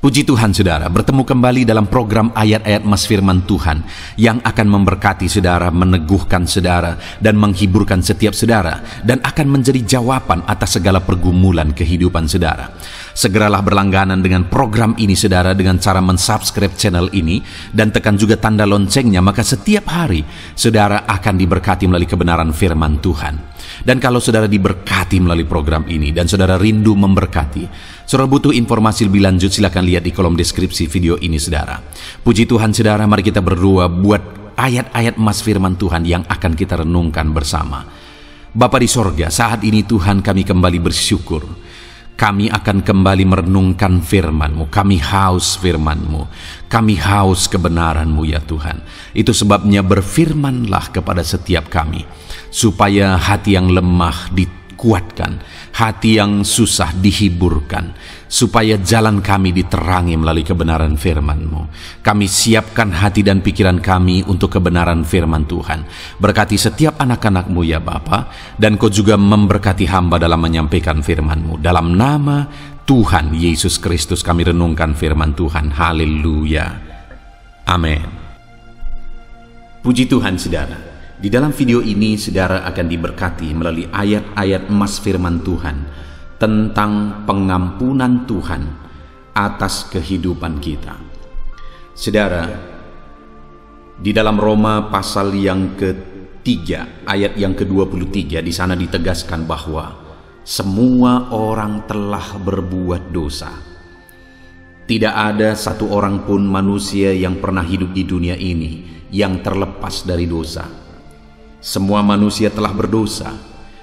Puji Tuhan saudara, bertemu kembali dalam program ayat-ayat Mas Firman Tuhan yang akan memberkati saudara, meneguhkan saudara, dan menghiburkan setiap saudara, dan akan menjadi jawaban atas segala pergumulan kehidupan saudara. Segeralah berlangganan dengan program ini saudara dengan cara mensubscribe channel ini dan tekan juga tanda loncengnya, maka setiap hari saudara akan diberkati melalui kebenaran firman Tuhan. Dan kalau saudara diberkati melalui program ini dan saudara rindu memberkati, saudara butuh informasi lebih lanjut, silakan lihat di kolom deskripsi video ini saudara. Puji Tuhan saudara, mari kita berdoa buat ayat-ayat Mas Firman Tuhan yang akan kita renungkan bersama. Bapa di sorga, saat ini Tuhan kami kembali bersyukur. Kami akan kembali merenungkan firman-Mu. Kami haus firman-Mu. Kami haus kebenaran-Mu ya Tuhan. Itu sebabnya berfirmanlah kepada setiap kami, supaya hati yang lemah dikuatkan, hati yang susah dihiburkan, supaya jalan kami diterangi melalui kebenaran firman-Mu. Kami siapkan hati dan pikiran kami untuk kebenaran firman Tuhan. Berkati setiap anak-anak-Mu ya Bapa, dan Kau juga memberkati hamba dalam menyampaikan firman-Mu. Dalam nama Tuhan Yesus Kristus kami renungkan firman Tuhan. Haleluya. Amin. Puji Tuhan saudara. Di dalam video ini saudara akan diberkati melalui ayat-ayat Mas Firman Tuhan tentang pengampunan Tuhan atas kehidupan kita. Saudara, di dalam Roma pasal yang ketiga, ayat yang ke-23, di sana ditegaskan bahwa semua orang telah berbuat dosa. Tidak ada satu orang pun manusia yang pernah hidup di dunia ini yang terlepas dari dosa. Semua manusia telah berdosa,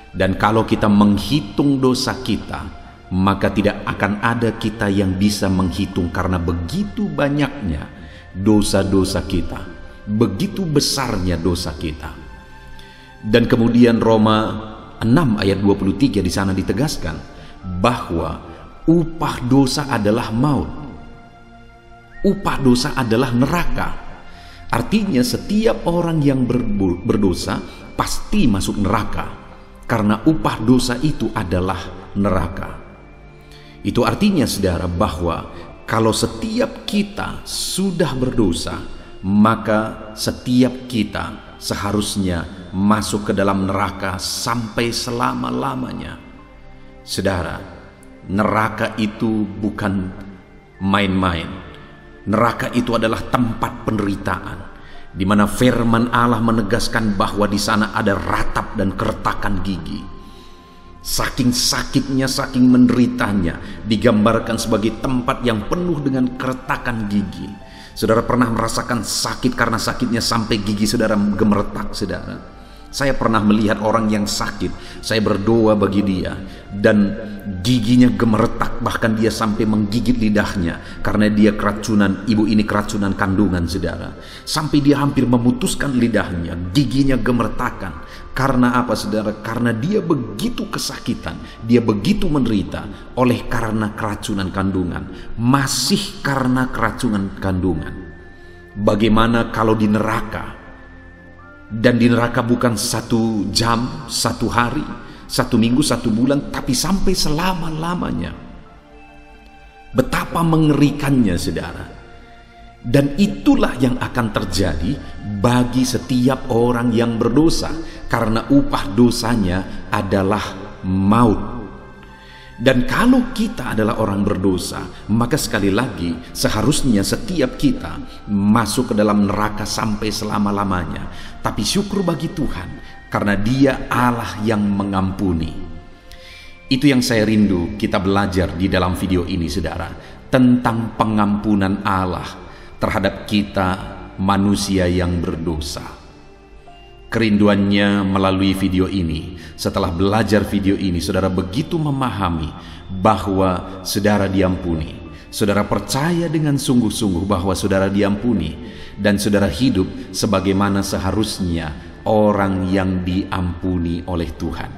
dan kalau kita menghitung dosa kita, maka tidak akan ada kita yang bisa menghitung karena begitu banyaknya dosa-dosa kita, begitu besarnya dosa kita. Dan kemudian Roma 6 ayat 23 di sana ditegaskan bahwa upah dosa adalah maut. Upah dosa adalah neraka. Artinya setiap orang yang berdosa pasti masuk neraka, karena upah dosa itu adalah neraka. Itu artinya saudara bahwa kalau setiap kita sudah berdosa, maka setiap kita seharusnya masuk ke dalam neraka sampai selama-lamanya. Saudara, neraka itu bukan main-main. Neraka itu adalah tempat penderitaan, di mana firman Allah menegaskan bahwa di sana ada ratap dan keretakan gigi. Saking sakitnya, saking menderitanya, digambarkan sebagai tempat yang penuh dengan keretakan gigi. Saudara pernah merasakan sakit karena sakitnya sampai gigi saudara gemeretak saudara? Saya pernah melihat orang yang sakit, saya berdoa bagi dia, dan giginya gemeretak, bahkan dia sampai menggigit lidahnya karena dia keracunan, ibu ini keracunan kandungan saudara. Sampai dia hampir memutuskan lidahnya, giginya gemeretakan. Karena apa saudara? Karena dia begitu kesakitan, dia begitu menderita oleh karena keracunan kandungan, masih karena keracunan kandungan. Bagaimana kalau di neraka? Dan di neraka bukan 1 jam, 1 hari, 1 minggu, 1 bulan, tapi sampai selama-lamanya. Betapa mengerikannya saudara. Dan itulah yang akan terjadi bagi setiap orang yang berdosa, karena upah dosanya adalah maut. Dan kalau kita adalah orang berdosa, maka sekali lagi seharusnya setiap kita masuk ke dalam neraka sampai selama-lamanya. Tapi syukur bagi Tuhan, karena Dia Allah yang mengampuni. Itu yang saya rindu kita belajar di dalam video ini saudara, tentang pengampunan Allah terhadap kita manusia yang berdosa. Kerinduannya melalui video ini, setelah belajar video ini, saudara begitu memahami bahwa saudara diampuni. Saudara percaya dengan sungguh-sungguh bahwa saudara diampuni, dan saudara hidup sebagaimana seharusnya orang yang diampuni oleh Tuhan.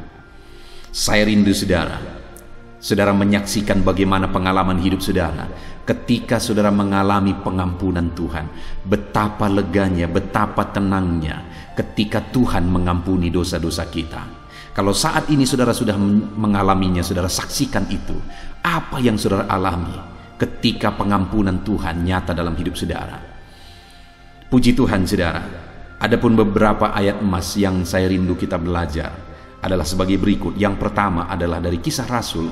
Saya rindu saudara menyaksikan bagaimana pengalaman hidup saudara ketika saudara mengalami pengampunan Tuhan. Betapa leganya, betapa tenangnya ketika Tuhan mengampuni dosa-dosa kita. Kalau saat ini saudara sudah mengalaminya, saudara saksikan itu. Apa yang saudara alami ketika pengampunan Tuhan nyata dalam hidup saudara. Puji Tuhan saudara, adapun beberapa ayat emas yang saya rindu kita belajar adalah sebagai berikut. Yang pertama adalah dari Kisah Rasul,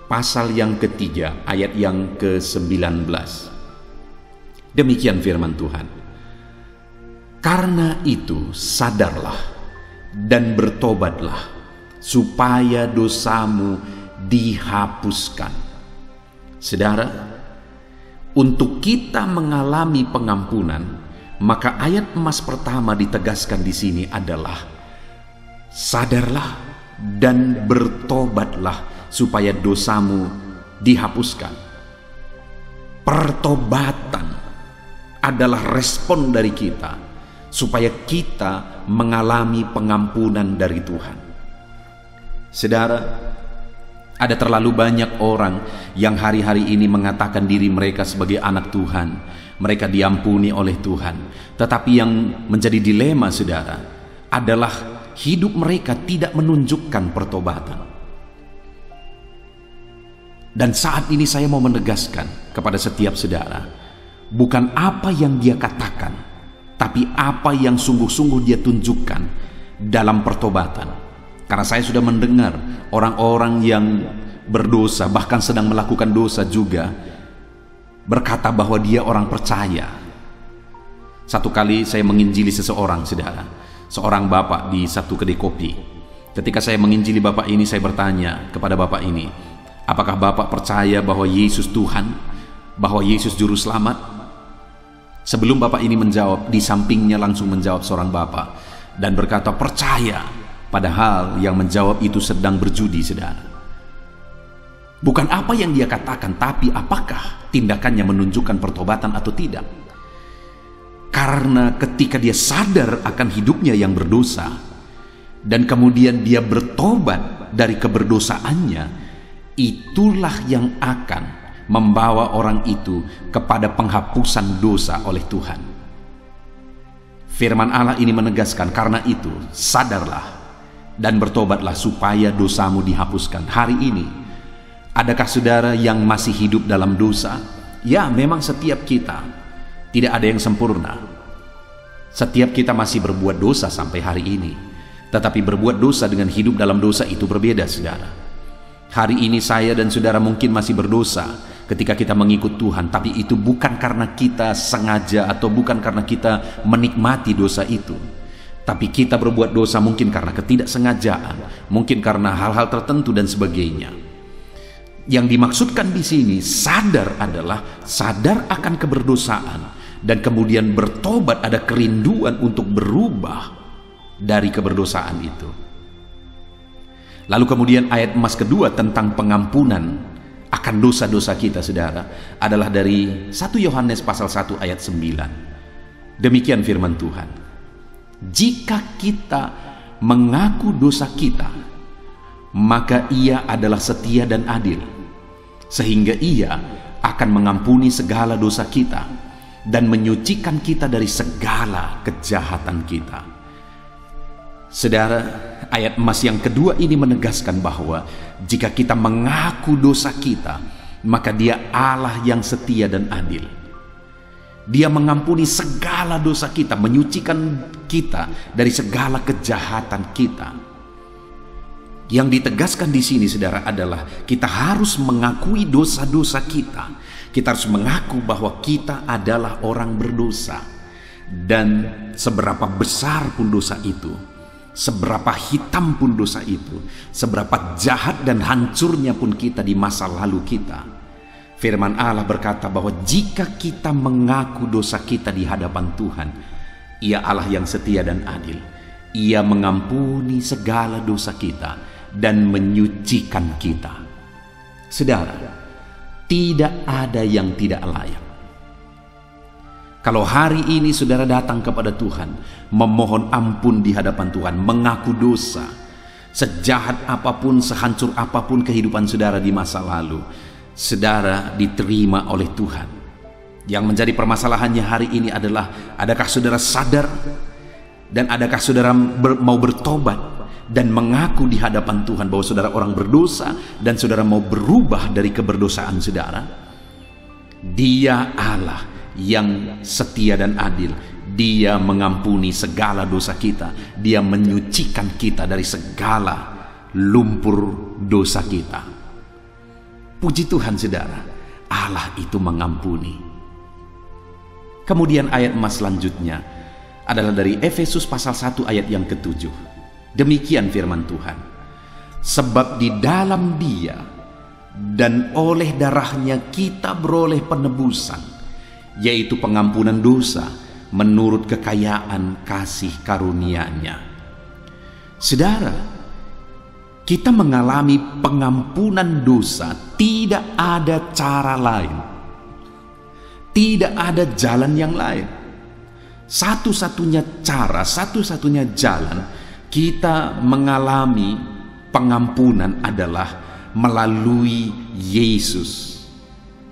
pasal yang ketiga, ayat yang ke-19. Demikian firman Tuhan. Karena itu sadarlah dan bertobatlah, supaya dosamu dihapuskan. Saudara, untuk kita mengalami pengampunan, maka ayat emas pertama ditegaskan di sini adalah sadarlah dan bertobatlah supaya dosamu dihapuskan. Pertobatan adalah respon dari kita supaya kita mengalami pengampunan dari Tuhan. Saudara, ada terlalu banyak orang yang hari-hari ini mengatakan diri mereka sebagai anak Tuhan. Mereka diampuni oleh Tuhan. Tetapi yang menjadi dilema saudara adalah hidup mereka tidak menunjukkan pertobatan. Dan saat ini saya mau menegaskan kepada setiap saudara, bukan apa yang dia katakan, tapi apa yang sungguh-sungguh dia tunjukkan dalam pertobatan. Karena saya sudah mendengar orang-orang yang berdosa, bahkan sedang melakukan dosa juga, berkata bahwa dia orang percaya. Satu kali saya menginjili seseorang, saudara, seorang bapak di satu kedai kopi. Ketika saya menginjili bapak ini, saya bertanya kepada bapak ini, apakah bapak percaya bahwa Yesus Tuhan, bahwa Yesus Juru Selamat? Sebelum bapak ini menjawab, di sampingnya langsung menjawab seorang bapak dan berkata percaya, padahal yang menjawab itu sedang berjudi, saudara. Bukan apa yang dia katakan, tapi apakah tindakannya menunjukkan pertobatan atau tidak. Karena ketika dia sadar akan hidupnya yang berdosa, dan kemudian dia bertobat dari keberdosaannya, itulah yang akan membawa orang itu kepada penghapusan dosa oleh Tuhan. Firman Allah ini menegaskan, karena itu sadarlah dan bertobatlah supaya dosamu dihapuskan. Hari ini, adakah saudara yang masih hidup dalam dosa? Ya, memang setiap kita tidak ada yang sempurna. Setiap kita masih berbuat dosa sampai hari ini. Tetapi berbuat dosa dengan hidup dalam dosa itu berbeda, saudara. Hari ini saya dan saudara mungkin masih berdosa ketika kita mengikut Tuhan, tapi itu bukan karena kita sengaja atau bukan karena kita menikmati dosa itu. Tapi kita berbuat dosa mungkin karena ketidaksengajaan, mungkin karena hal-hal tertentu dan sebagainya. Yang dimaksudkan di sini sadar adalah sadar akan keberdosaan dan kemudian bertobat, ada kerinduan untuk berubah dari keberdosaan itu. Lalu kemudian ayat emas kedua tentang pengampunan akan dosa-dosa kita, saudara, adalah dari 1 Yohanes pasal 1 ayat 9. Demikian firman Tuhan. Jika kita mengaku dosa kita, maka Ia adalah setia dan adil, sehingga Ia akan mengampuni segala dosa kita dan menyucikan kita dari segala kejahatan kita. Saudara, ayat emas yang kedua ini menegaskan bahwa jika kita mengaku dosa kita, maka Dia Allah yang setia dan adil. Dia mengampuni segala dosa kita, menyucikan kita dari segala kejahatan kita. Yang ditegaskan di sini, saudara, adalah kita harus mengakui dosa-dosa kita. Kita harus mengaku bahwa kita adalah orang berdosa. Dan seberapa besar pun dosa itu, seberapa hitam pun dosa itu, seberapa jahat dan hancurnya pun kita di masa lalu kita, firman Allah berkata bahwa jika kita mengaku dosa kita di hadapan Tuhan, Ia Allah yang setia dan adil. Ia mengampuni segala dosa kita dan menyucikan kita. Saudara, tidak ada yang tidak layak. Kalau hari ini saudara datang kepada Tuhan, memohon ampun di hadapan Tuhan, mengaku dosa, sejahat apapun, sehancur apapun kehidupan saudara di masa lalu, saudara diterima oleh Tuhan. Yang menjadi permasalahannya hari ini adalah, adakah saudara sadar dan adakah saudara mau bertobat dan mengaku di hadapan Tuhan bahwa saudara orang berdosa dan saudara mau berubah dari keberdosaan saudara? Dia Allah yang setia dan adil. Dia mengampuni segala dosa kita. Dia menyucikan kita dari segala lumpur dosa kita. Puji Tuhan saudara, Allah itu mengampuni. Kemudian ayat emas selanjutnya adalah dari Efesus pasal 1 ayat yang ke-7. Demikian firman Tuhan. Sebab di dalam Dia dan oleh darahnya kita beroleh penebusan, yaitu pengampunan dosa menurut kekayaan kasih karunia-Nya. Saudara, kita mengalami pengampunan dosa, tidak ada cara lain. Tidak ada jalan yang lain. Satu-satunya cara, satu-satunya jalan kita mengalami pengampunan adalah melalui Yesus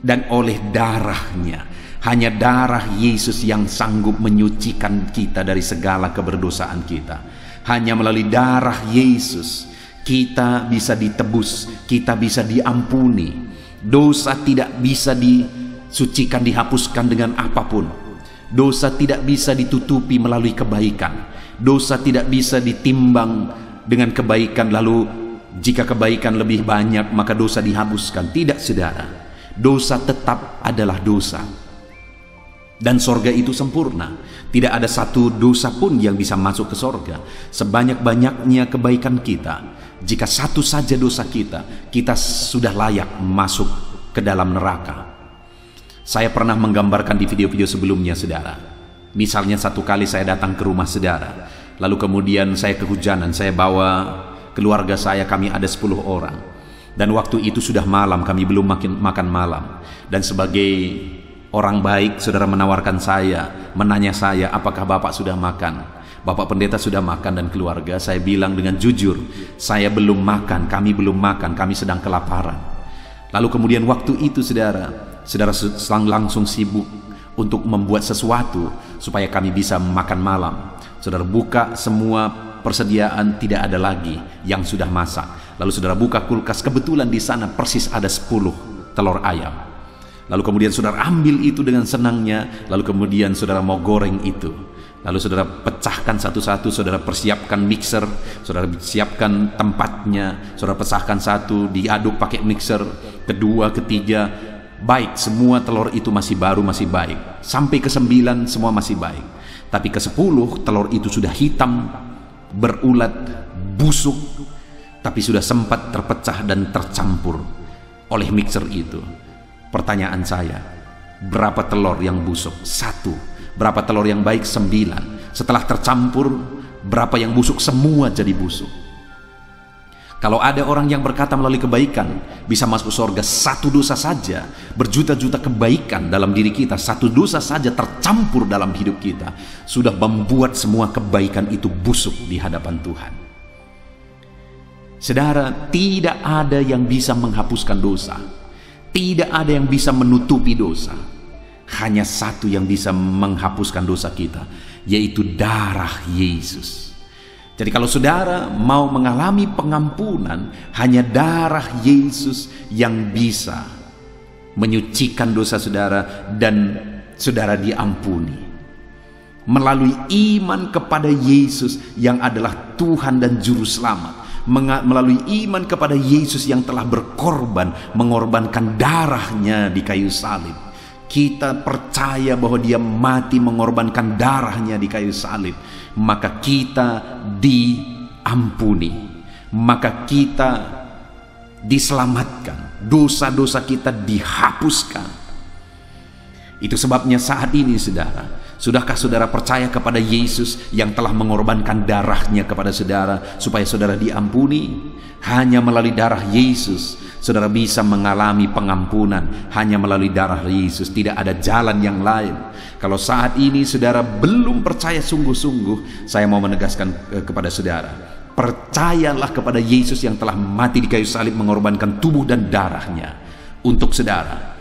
dan oleh darahnya. Hanya darah Yesus yang sanggup menyucikan kita dari segala keberdosaan kita. Hanya melalui darah Yesus kita bisa ditebus, kita bisa diampuni. Dosa tidak bisa disucikan, dihapuskan dengan apapun. Dosa tidak bisa ditutupi melalui kebaikan. Dosa tidak bisa ditimbang dengan kebaikan, lalu jika kebaikan lebih banyak maka dosa dihapuskan. Tidak saudara, dosa tetap adalah dosa. Dan sorga itu sempurna. Tidak ada satu dosa pun yang bisa masuk ke sorga. Sebanyak-banyaknya kebaikan kita, jika satu saja dosa kita, kita sudah layak masuk ke dalam neraka. Saya pernah menggambarkan di video-video sebelumnya saudara. Misalnya satu kali saya datang ke rumah saudara, lalu kemudian saya kehujanan, saya bawa keluarga saya, kami ada 10 orang. Dan waktu itu sudah malam, kami belum makan malam. Dan sebagai orang baik, saudara menawarkan saya, menanya saya, apakah Bapak sudah makan? Bapak pendeta sudah makan dan keluarga. Saya bilang dengan jujur, saya belum makan, kami belum makan, kami sedang kelaparan. Lalu kemudian waktu itu saudara langsung sibuk untuk membuat sesuatu supaya kami bisa makan malam. Saudara buka semua persediaan, tidak ada lagi yang sudah masak. Lalu saudara buka kulkas, kebetulan di sana persis ada 10 telur ayam. Lalu kemudian saudara ambil itu dengan senangnya, lalu kemudian saudara mau goreng itu. Lalu saudara pecahkan satu-satu, saudara persiapkan mixer, saudara siapkan tempatnya, saudara pecahkan satu, diaduk pakai mixer, kedua, ketiga, baik, semua telur itu masih baru, masih baik. Sampai ke 9 semua masih baik. Tapi ke 10 telur itu sudah hitam, berulat, busuk, tapi sudah sempat terpecah dan tercampur oleh mixer itu. Pertanyaan saya, berapa telur yang busuk? 1. Berapa telur yang baik? 9. Setelah tercampur, berapa yang busuk? Semua jadi busuk. Kalau ada orang yang berkata melalui kebaikan bisa masuk surga, satu dosa saja, berjuta-juta kebaikan dalam diri kita, satu dosa saja tercampur dalam hidup kita, sudah membuat semua kebaikan itu busuk di hadapan Tuhan. Saudara, tidak ada yang bisa menghapuskan dosa. Tidak ada yang bisa menutupi dosa. Hanya satu yang bisa menghapuskan dosa kita, yaitu darah Yesus. Jadi kalau saudara mau mengalami pengampunan, hanya darah Yesus yang bisa menyucikan dosa saudara dan saudara diampuni. Melalui iman kepada Yesus yang adalah Tuhan dan Juru Selamat. Melalui iman kepada Yesus yang telah berkorban, mengorbankan darahnya di kayu salib. Kita percaya bahwa dia mati mengorbankan darahnya di kayu salib, maka kita diampuni, maka kita diselamatkan, dosa-dosa kita dihapuskan. Itu sebabnya saat ini saudara, sudahkah saudara percaya kepada Yesus yang telah mengorbankan darahnya kepada saudara supaya saudara diampuni? Hanya melalui darah Yesus saudara bisa mengalami pengampunan. Hanya melalui darah Yesus, tidak ada jalan yang lain. Kalau saat ini saudara belum percaya sungguh-sungguh, saya mau menegaskan kepada saudara, percayalah kepada Yesus yang telah mati di kayu salib mengorbankan tubuh dan darahnya untuk saudara.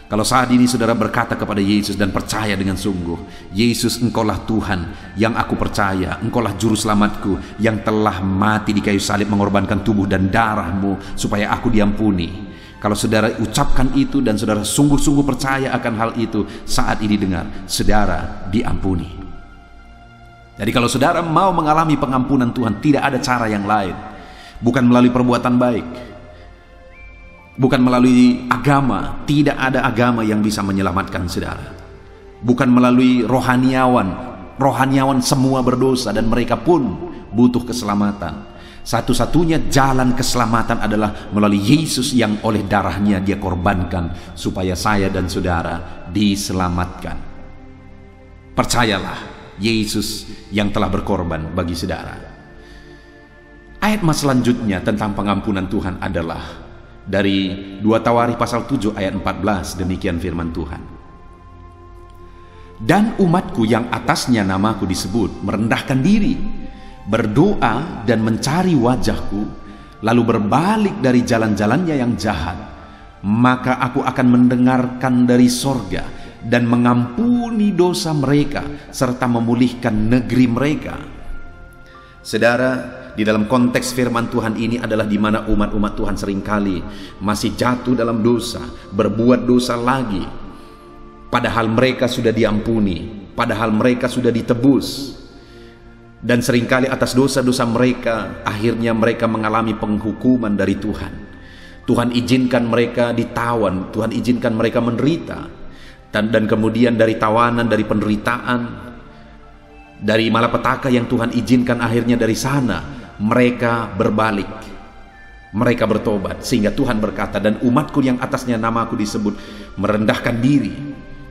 Kalau saat ini saudara berkata kepada Yesus dan percaya dengan sungguh, Yesus, engkaulah Tuhan yang aku percaya, engkaulah juru selamatku yang telah mati di kayu salib mengorbankan tubuh dan darahmu supaya aku diampuni, Kalau saudara ucapkan itu dan saudara sungguh-sungguh percaya akan hal itu, saat ini dengar, saudara diampuni. Jadi kalau saudara mau mengalami pengampunan Tuhan, tidak ada cara yang lain. Bukan melalui perbuatan baik, bukan melalui agama. Tidak ada agama yang bisa menyelamatkan saudara. Bukan melalui rohaniawan semua berdosa dan mereka pun butuh keselamatan. Satu-satunya jalan keselamatan adalah melalui Yesus yang oleh darahnya dia korbankan supaya saya dan saudara diselamatkan. Percayalah, Yesus yang telah berkorban bagi saudara. Ayat mas selanjutnya tentang pengampunan Tuhan adalah dari 2 Tawarikh pasal 7 ayat 14. Demikian firman Tuhan. Dan umatku yang atasnya namaku disebut merendahkan diri, berdoa dan mencari wajahku, lalu berbalik dari jalan-jalannya yang jahat, maka aku akan mendengarkan dari sorga dan mengampuni dosa mereka serta memulihkan negeri mereka. Saudara, di dalam konteks firman Tuhan ini adalah di mana umat-umat Tuhan seringkali masih jatuh dalam dosa, berbuat dosa lagi, padahal mereka sudah diampuni, padahal mereka sudah ditebus. Dan seringkali atas dosa-dosa mereka, akhirnya mereka mengalami penghukuman dari Tuhan. Tuhan izinkan mereka ditawan, Tuhan izinkan mereka menderita. Dan kemudian dari tawanan, dari penderitaan, dari malapetaka yang Tuhan izinkan, akhirnya dari sana mereka berbalik, mereka bertobat. Sehingga Tuhan berkata, dan umatku yang atasnya namaku disebut merendahkan diri.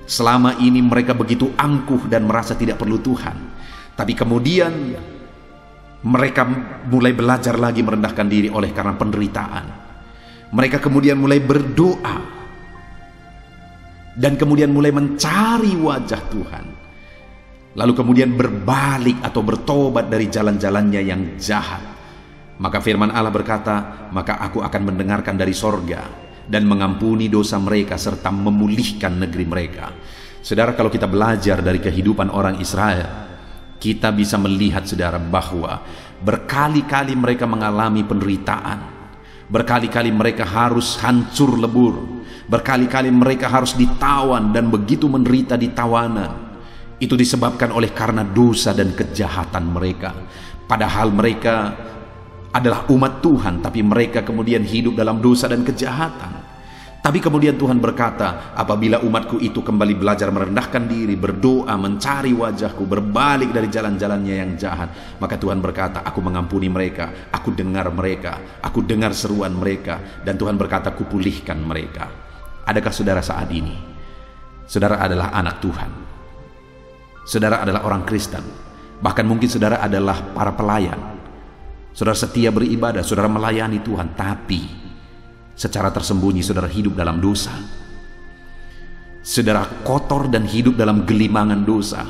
Selama ini mereka begitu angkuh dan merasa tidak perlu Tuhan. Tapi kemudian mereka mulai belajar lagi merendahkan diri oleh karena penderitaan. Mereka kemudian mulai berdoa dan kemudian mulai mencari wajah Tuhan. Lalu kemudian berbalik atau bertobat dari jalan-jalannya yang jahat. Maka firman Allah berkata, maka aku akan mendengarkan dari sorga dan mengampuni dosa mereka serta memulihkan negeri mereka. Saudara, kalau kita belajar dari kehidupan orang Israel, kita bisa melihat saudara bahwa berkali-kali mereka mengalami penderitaan, berkali-kali mereka harus hancur lebur, berkali-kali mereka harus ditawan dan begitu menderita di tawanan. Itu disebabkan oleh karena dosa dan kejahatan mereka. Padahal mereka adalah umat Tuhan, tapi mereka kemudian hidup dalam dosa dan kejahatan. Tapi kemudian Tuhan berkata, apabila umatku itu kembali belajar merendahkan diri, berdoa, mencari wajahku, berbalik dari jalan-jalannya yang jahat, maka Tuhan berkata, aku mengampuni mereka, aku dengar mereka, aku dengar seruan mereka, dan Tuhan berkata, aku pulihkan mereka. Adakah saudara saat ini? Saudara adalah anak Tuhan. Saudara adalah orang Kristen. Bahkan mungkin saudara adalah para pelayan. Saudara setia beribadah, saudara melayani Tuhan, tapi secara tersembunyi saudara hidup dalam dosa. Saudara kotor dan hidup dalam gelimangan dosa.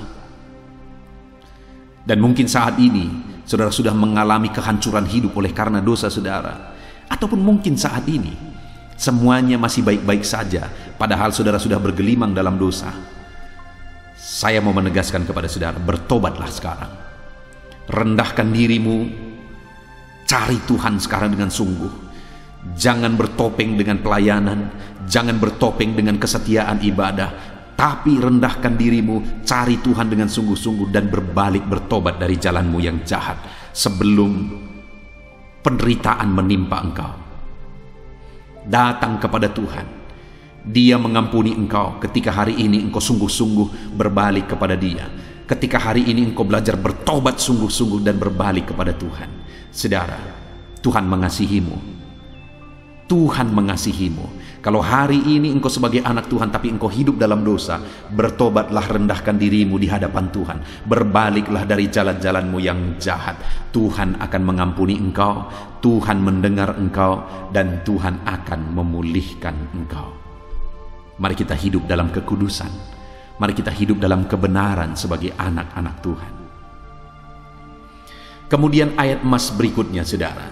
Dan mungkin saat ini saudara sudah mengalami kehancuran hidup oleh karena dosa saudara. Ataupun mungkin saat ini semuanya masih baik-baik saja, padahal saudara sudah bergelimang dalam dosa. Saya mau menegaskan kepada saudara, bertobatlah sekarang. Rendahkan dirimu, cari Tuhan sekarang dengan sungguh. Jangan bertopeng dengan pelayanan, jangan bertopeng dengan kesetiaan ibadah, tapi rendahkan dirimu, cari Tuhan dengan sungguh-sungguh dan berbalik bertobat dari jalanmu yang jahat sebelum penderitaan menimpa engkau. Datang kepada Tuhan. Dia mengampuni engkau ketika hari ini engkau sungguh-sungguh berbalik kepada Dia. Ketika hari ini engkau belajar bertobat sungguh-sungguh dan berbalik kepada Tuhan. Saudara, Tuhan mengasihimu. Tuhan mengasihimu. Kalau hari ini engkau sebagai anak Tuhan tapi engkau hidup dalam dosa, bertobatlah, rendahkan dirimu di hadapan Tuhan. Berbaliklah dari jalan-jalanmu yang jahat. Tuhan akan mengampuni engkau, Tuhan mendengar engkau, dan Tuhan akan memulihkan engkau. Mari kita hidup dalam kekudusan. Mari kita hidup dalam kebenaran sebagai anak-anak Tuhan. Kemudian ayat emas berikutnya saudara,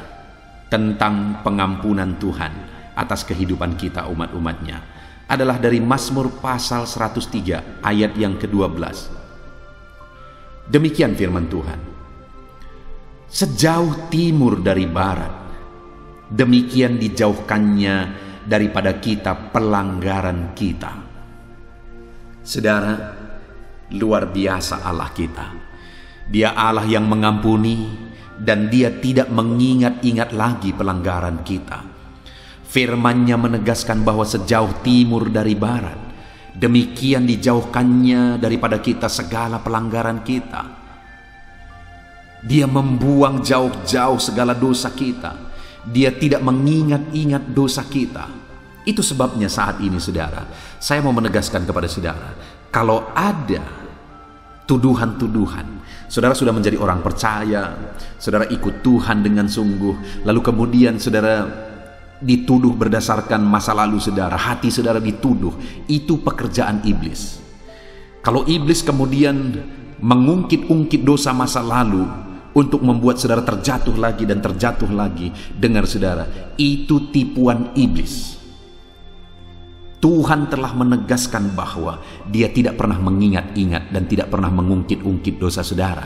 tentang pengampunan Tuhan atas kehidupan kita umat-umatnya adalah dari Mazmur pasal 103 ayat yang ke-12. Demikian firman Tuhan. Sejauh timur dari barat, demikian dijauhkannya daripada kita pelanggaran kita. Saudara, luar biasa Allah kita. Dia Allah yang mengampuni dan Dia tidak mengingat-ingat lagi pelanggaran kita. Firman-Nya menegaskan bahwa sejauh timur dari barat, demikian dijauhkannya daripada kita segala pelanggaran kita. Dia membuang jauh-jauh segala dosa kita. Dia tidak mengingat-ingat dosa kita. Itu sebabnya saat ini saudara, saya mau menegaskan kepada saudara, kalau ada tuduhan-tuduhan, saudara sudah menjadi orang percaya, saudara ikut Tuhan dengan sungguh, lalu kemudian saudara dituduh berdasarkan masa lalu saudara, hati saudara dituduh, itu pekerjaan iblis. Kalau iblis kemudian mengungkit-ungkit dosa masa lalu untuk membuat saudara terjatuh lagi dan terjatuh lagi, dengar saudara, itu tipuan iblis. Tuhan telah menegaskan bahwa Dia tidak pernah mengingat-ingat dan tidak pernah mengungkit-ungkit dosa saudara.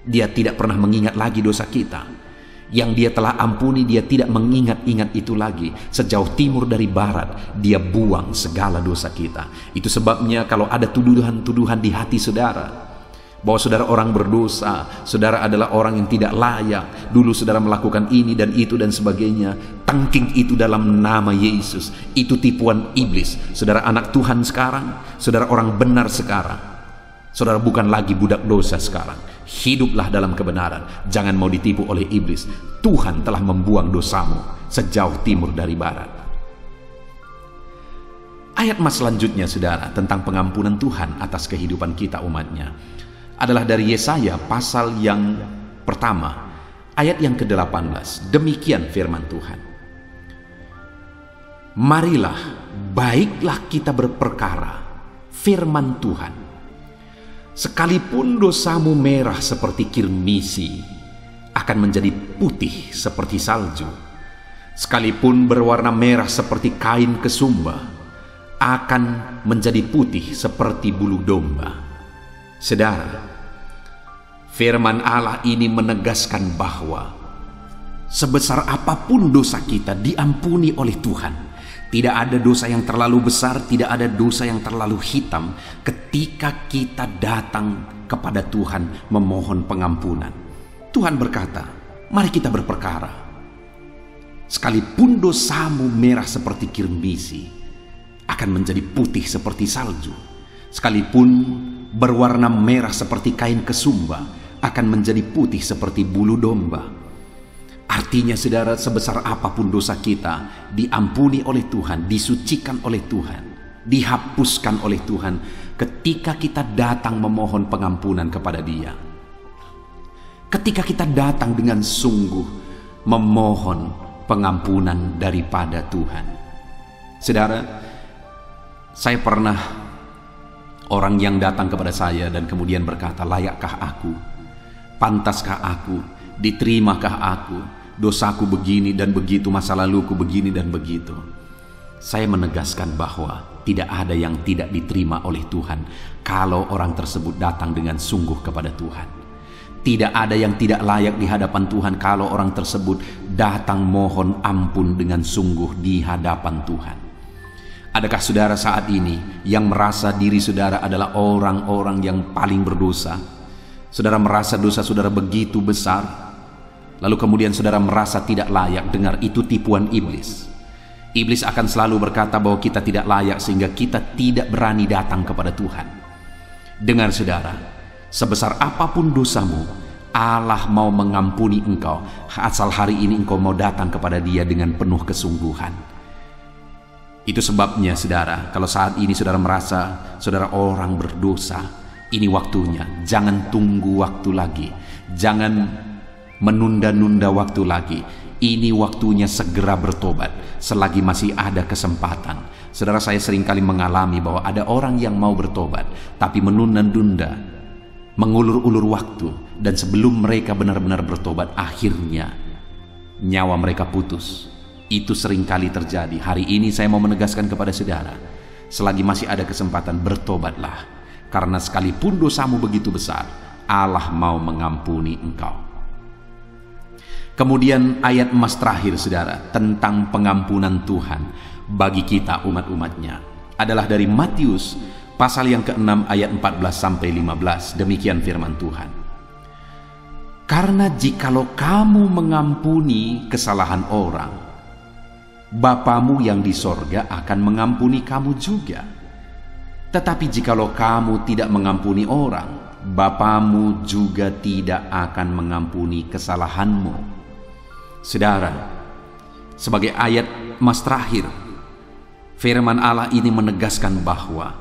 Dia tidak pernah mengingat lagi dosa kita. Yang Dia telah ampuni, Dia tidak mengingat-ingat itu lagi. Sejauh timur dari barat, Dia buang segala dosa kita. Itu sebabnya kalau ada tuduhan-tuduhan di hati saudara, bahwa saudara orang berdosa, saudara adalah orang yang tidak layak, dulu saudara melakukan ini dan itu dan sebagainya, tangking itu dalam nama Yesus. Itu tipuan iblis. Saudara anak Tuhan sekarang, saudara orang benar sekarang, saudara bukan lagi budak dosa sekarang. Hiduplah dalam kebenaran, jangan mau ditipu oleh iblis. Tuhan telah membuang dosamu sejauh timur dari barat. Ayat mas selanjutnya saudara, tentang pengampunan Tuhan atas kehidupan kita umatnya, adalah dari Yesaya pasal yang pertama, ayat yang ke-18. Demikian firman Tuhan. Marilah, baiklah kita berperkara, firman Tuhan. Sekalipun dosamu merah seperti kirmisi, akan menjadi putih seperti salju. Sekalipun berwarna merah seperti kain kesumba, akan menjadi putih seperti bulu domba. Saudara, firman Allah ini menegaskan bahwa sebesar apapun dosa kita diampuni oleh Tuhan. Tidak ada dosa yang terlalu besar, tidak ada dosa yang terlalu hitam ketika kita datang kepada Tuhan memohon pengampunan. Tuhan berkata, mari kita berperkara. Sekalipun dosamu merah seperti kirmisi, akan menjadi putih seperti salju. Sekalipun berwarna merah seperti kain kesumba, akan menjadi putih seperti bulu domba. Artinya saudara, sebesar apapun dosa kita diampuni oleh Tuhan, disucikan oleh Tuhan, dihapuskan oleh Tuhan ketika kita datang memohon pengampunan kepada Dia. Ketika kita datang dengan sungguh memohon pengampunan daripada Tuhan. Saudara, saya pernah orang yang datang kepada saya dan kemudian berkata, layakkah aku? Pantaskah aku? Diterimakah aku? Dosaku begini dan begitu, masa laluku begini dan begitu. Saya menegaskan bahwa tidak ada yang tidak diterima oleh Tuhan kalau orang tersebut datang dengan sungguh kepada Tuhan. Tidak ada yang tidak layak di hadapan Tuhan kalau orang tersebut datang mohon ampun dengan sungguh di hadapan Tuhan. Adakah saudara saat ini yang merasa diri saudara adalah orang-orang yang paling berdosa? Saudara merasa dosa saudara begitu besar, lalu kemudian saudara merasa tidak layak. Dengar, itu tipuan iblis. Iblis akan selalu berkata bahwa kita tidak layak sehingga kita tidak berani datang kepada Tuhan. Dengar saudara, sebesar apapun dosamu, Allah mau mengampuni engkau asal hari ini engkau mau datang kepada Dia dengan penuh kesungguhan. Itu sebabnya saudara, kalau saat ini saudara merasa saudara orang berdosa, ini waktunya. Jangan tunggu waktu lagi, jangan menunda-nunda waktu lagi. Ini waktunya segera bertobat selagi masih ada kesempatan. Saudara, saya seringkali mengalami bahwa ada orang yang mau bertobat tapi menunda-nunda, mengulur-ulur waktu, dan sebelum mereka benar-benar bertobat, akhirnya nyawa mereka putus. Itu seringkali terjadi. Hari ini saya mau menegaskan kepada saudara, selagi masih ada kesempatan, bertobatlah, karena sekalipun dosamu begitu besar, Allah mau mengampuni engkau. Kemudian ayat emas terakhir saudara tentang pengampunan Tuhan bagi kita umat-umatnya adalah dari Matius pasal yang ke-6 ayat 14 sampai 15. Demikian firman Tuhan. Karena jikalau kamu mengampuni kesalahan orang, Bapamu yang di sorga akan mengampuni kamu juga. Tetapi jikalau kamu tidak mengampuni orang, Bapamu juga tidak akan mengampuni kesalahanmu. Saudara, sebagai ayat emas terakhir, firman Allah ini menegaskan bahwa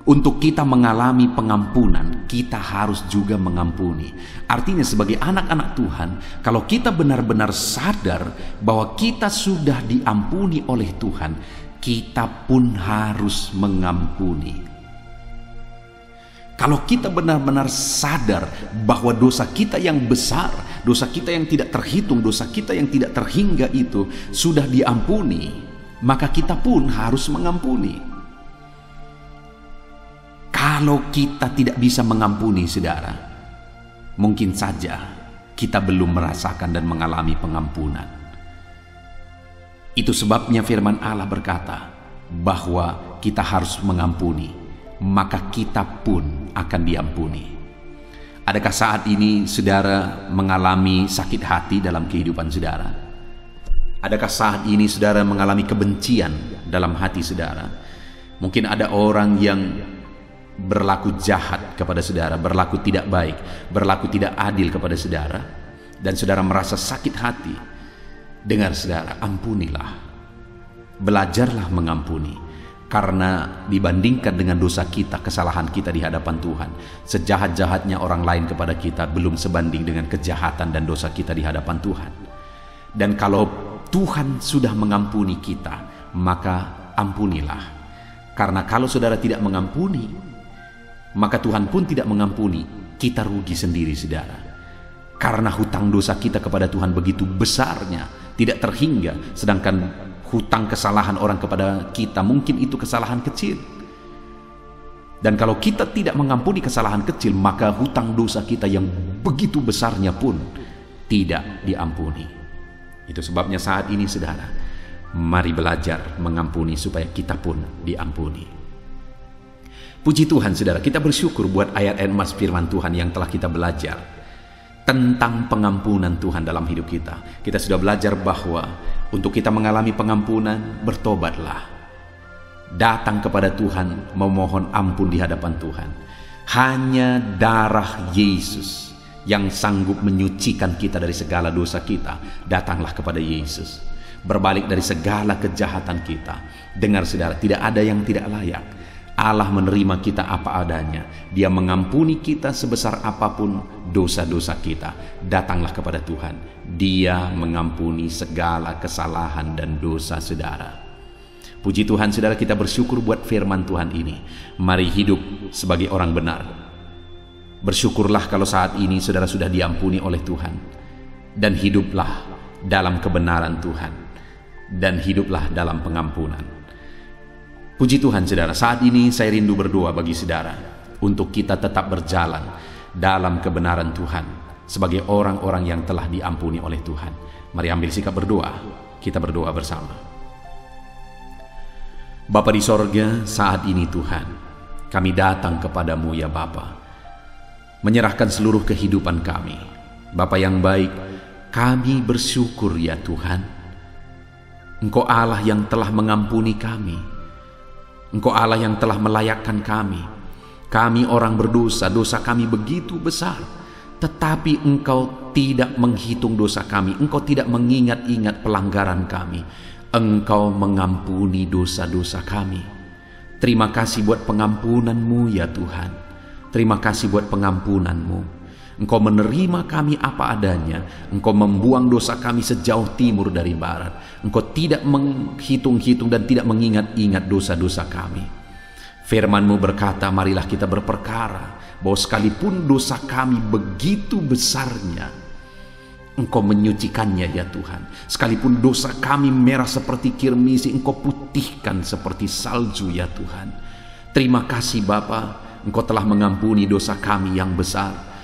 untuk kita mengalami pengampunan, kita harus juga mengampuni. Artinya sebagai anak-anak Tuhan, kalau kita benar-benar sadar bahwa kita sudah diampuni oleh Tuhan, kita pun harus mengampuni. Kalau kita benar-benar sadar bahwa dosa kita yang besar, dosa kita yang tidak terhitung, dosa kita yang tidak terhingga itu sudah diampuni, maka kita pun harus mengampuni. Kalau kita tidak bisa mengampuni saudara, mungkin saja kita belum merasakan dan mengalami pengampunan. Itu sebabnya firman Allah berkata bahwa kita harus mengampuni, maka kita pun akan diampuni. Adakah saat ini saudara mengalami sakit hati dalam kehidupan saudara? Adakah saat ini saudara mengalami kebencian dalam hati saudara? Mungkin ada orang yang berlaku jahat kepada saudara, berlaku tidak baik, berlaku tidak adil kepada saudara, dan saudara merasa sakit hati. Dengar saudara, ampunilah, belajarlah mengampuni, karena dibandingkan dengan dosa kita, kesalahan kita di hadapan Tuhan, sejahat-jahatnya orang lain kepada kita belum sebanding dengan kejahatan dan dosa kita di hadapan Tuhan. Dan kalau Tuhan sudah mengampuni kita, maka ampunilah, karena kalau saudara tidak mengampuni, maka Tuhan pun tidak mengampuni. Kita rugi sendiri saudara, karena hutang dosa kita kepada Tuhan begitu besarnya, tidak terhingga. Sedangkan hutang kesalahan orang kepada kita mungkin itu kesalahan kecil. Dan kalau kita tidak mengampuni kesalahan kecil, maka hutang dosa kita yang begitu besarnya pun tidak diampuni. Itu sebabnya saat ini saudara, mari belajar mengampuni supaya kita pun diampuni. Puji Tuhan saudara, kita bersyukur buat ayat-ayat emas firman Tuhan yang telah kita belajar tentang pengampunan Tuhan dalam hidup kita. Kita sudah belajar bahwa untuk kita mengalami pengampunan, bertobatlah, datang kepada Tuhan, memohon ampun di hadapan Tuhan. Hanya darah Yesus yang sanggup menyucikan kita dari segala dosa kita. Datanglah kepada Yesus, berbalik dari segala kejahatan kita. Dengar saudara, tidak ada yang tidak layak. Allah menerima kita apa adanya. Dia mengampuni kita sebesar apapun dosa-dosa kita. Datanglah kepada Tuhan. Dia mengampuni segala kesalahan dan dosa saudara. Puji Tuhan saudara, kita bersyukur buat firman Tuhan ini. Mari hidup sebagai orang benar. Bersyukurlah kalau saat ini saudara sudah diampuni oleh Tuhan. Dan hiduplah dalam kebenaran Tuhan. Dan hiduplah dalam pengampunan. Puji Tuhan saudara, saat ini saya rindu berdoa bagi saudara untuk kita tetap berjalan dalam kebenaran Tuhan sebagai orang-orang yang telah diampuni oleh Tuhan. Mari ambil sikap berdoa, kita berdoa bersama. Bapa di sorga, saat ini Tuhan, kami datang kepadamu ya Bapa, menyerahkan seluruh kehidupan kami. Bapa yang baik, kami bersyukur ya Tuhan, Engkau Allah yang telah mengampuni kami. Engkau Allah yang telah melayakkan kami. Kami orang berdosa, dosa kami begitu besar. Tetapi Engkau tidak menghitung dosa kami. Engkau tidak mengingat-ingat pelanggaran kami. Engkau mengampuni dosa-dosa kami. Terima kasih buat pengampunan-Mu ya Tuhan. Terima kasih buat pengampunan-Mu. Engkau menerima kami apa adanya. Engkau membuang dosa kami sejauh timur dari barat. Engkau tidak menghitung-hitung dan tidak mengingat-ingat dosa-dosa kami. Firman-Mu berkata, marilah kita berperkara bahwa sekalipun dosa kami begitu besarnya, Engkau menyucikannya ya Tuhan. Sekalipun dosa kami merah seperti kirmisi, Engkau putihkan seperti salju ya Tuhan. Terima kasih Bapa, Engkau telah mengampuni dosa kami yang besar.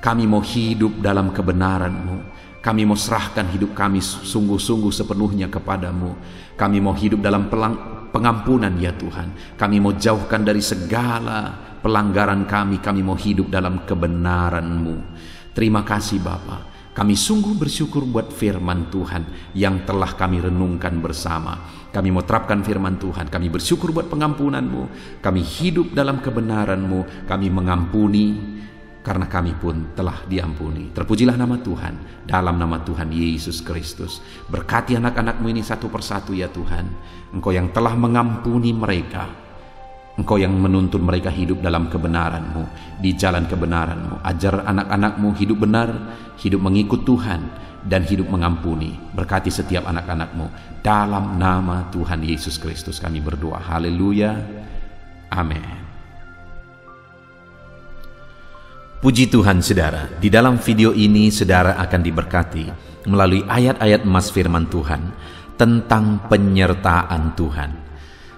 Kami mau hidup dalam kebenaran-Mu. Kami mau serahkan hidup kami sungguh-sungguh sepenuhnya kepadamu. Kami mau hidup dalam pengampunan ya Tuhan. Kami mau jauhkan dari segala pelanggaran kami. Kami mau hidup dalam kebenaran-Mu. Terima kasih Bapa. Kami sungguh bersyukur buat firman Tuhan yang telah kami renungkan bersama. Kami mau terapkan firman Tuhan. Kami bersyukur buat pengampunan-Mu. Kami hidup dalam kebenaran-Mu. Kami mengampuni karena kami pun telah diampuni. Terpujilah nama Tuhan, dalam nama Tuhan Yesus Kristus. Berkati anak-anak-Mu ini satu persatu ya Tuhan. Engkau yang telah mengampuni mereka. Engkau yang menuntun mereka hidup dalam kebenaran-Mu, di jalan kebenaran-Mu. Ajar anak-anak-Mu hidup benar, hidup mengikut Tuhan, dan hidup mengampuni. Berkati setiap anak-anak-Mu. Dalam nama Tuhan Yesus Kristus kami berdoa. Haleluya. Amin. Puji Tuhan saudara, di dalam video ini saudara akan diberkati melalui ayat-ayat emas firman Tuhan tentang penyertaan Tuhan.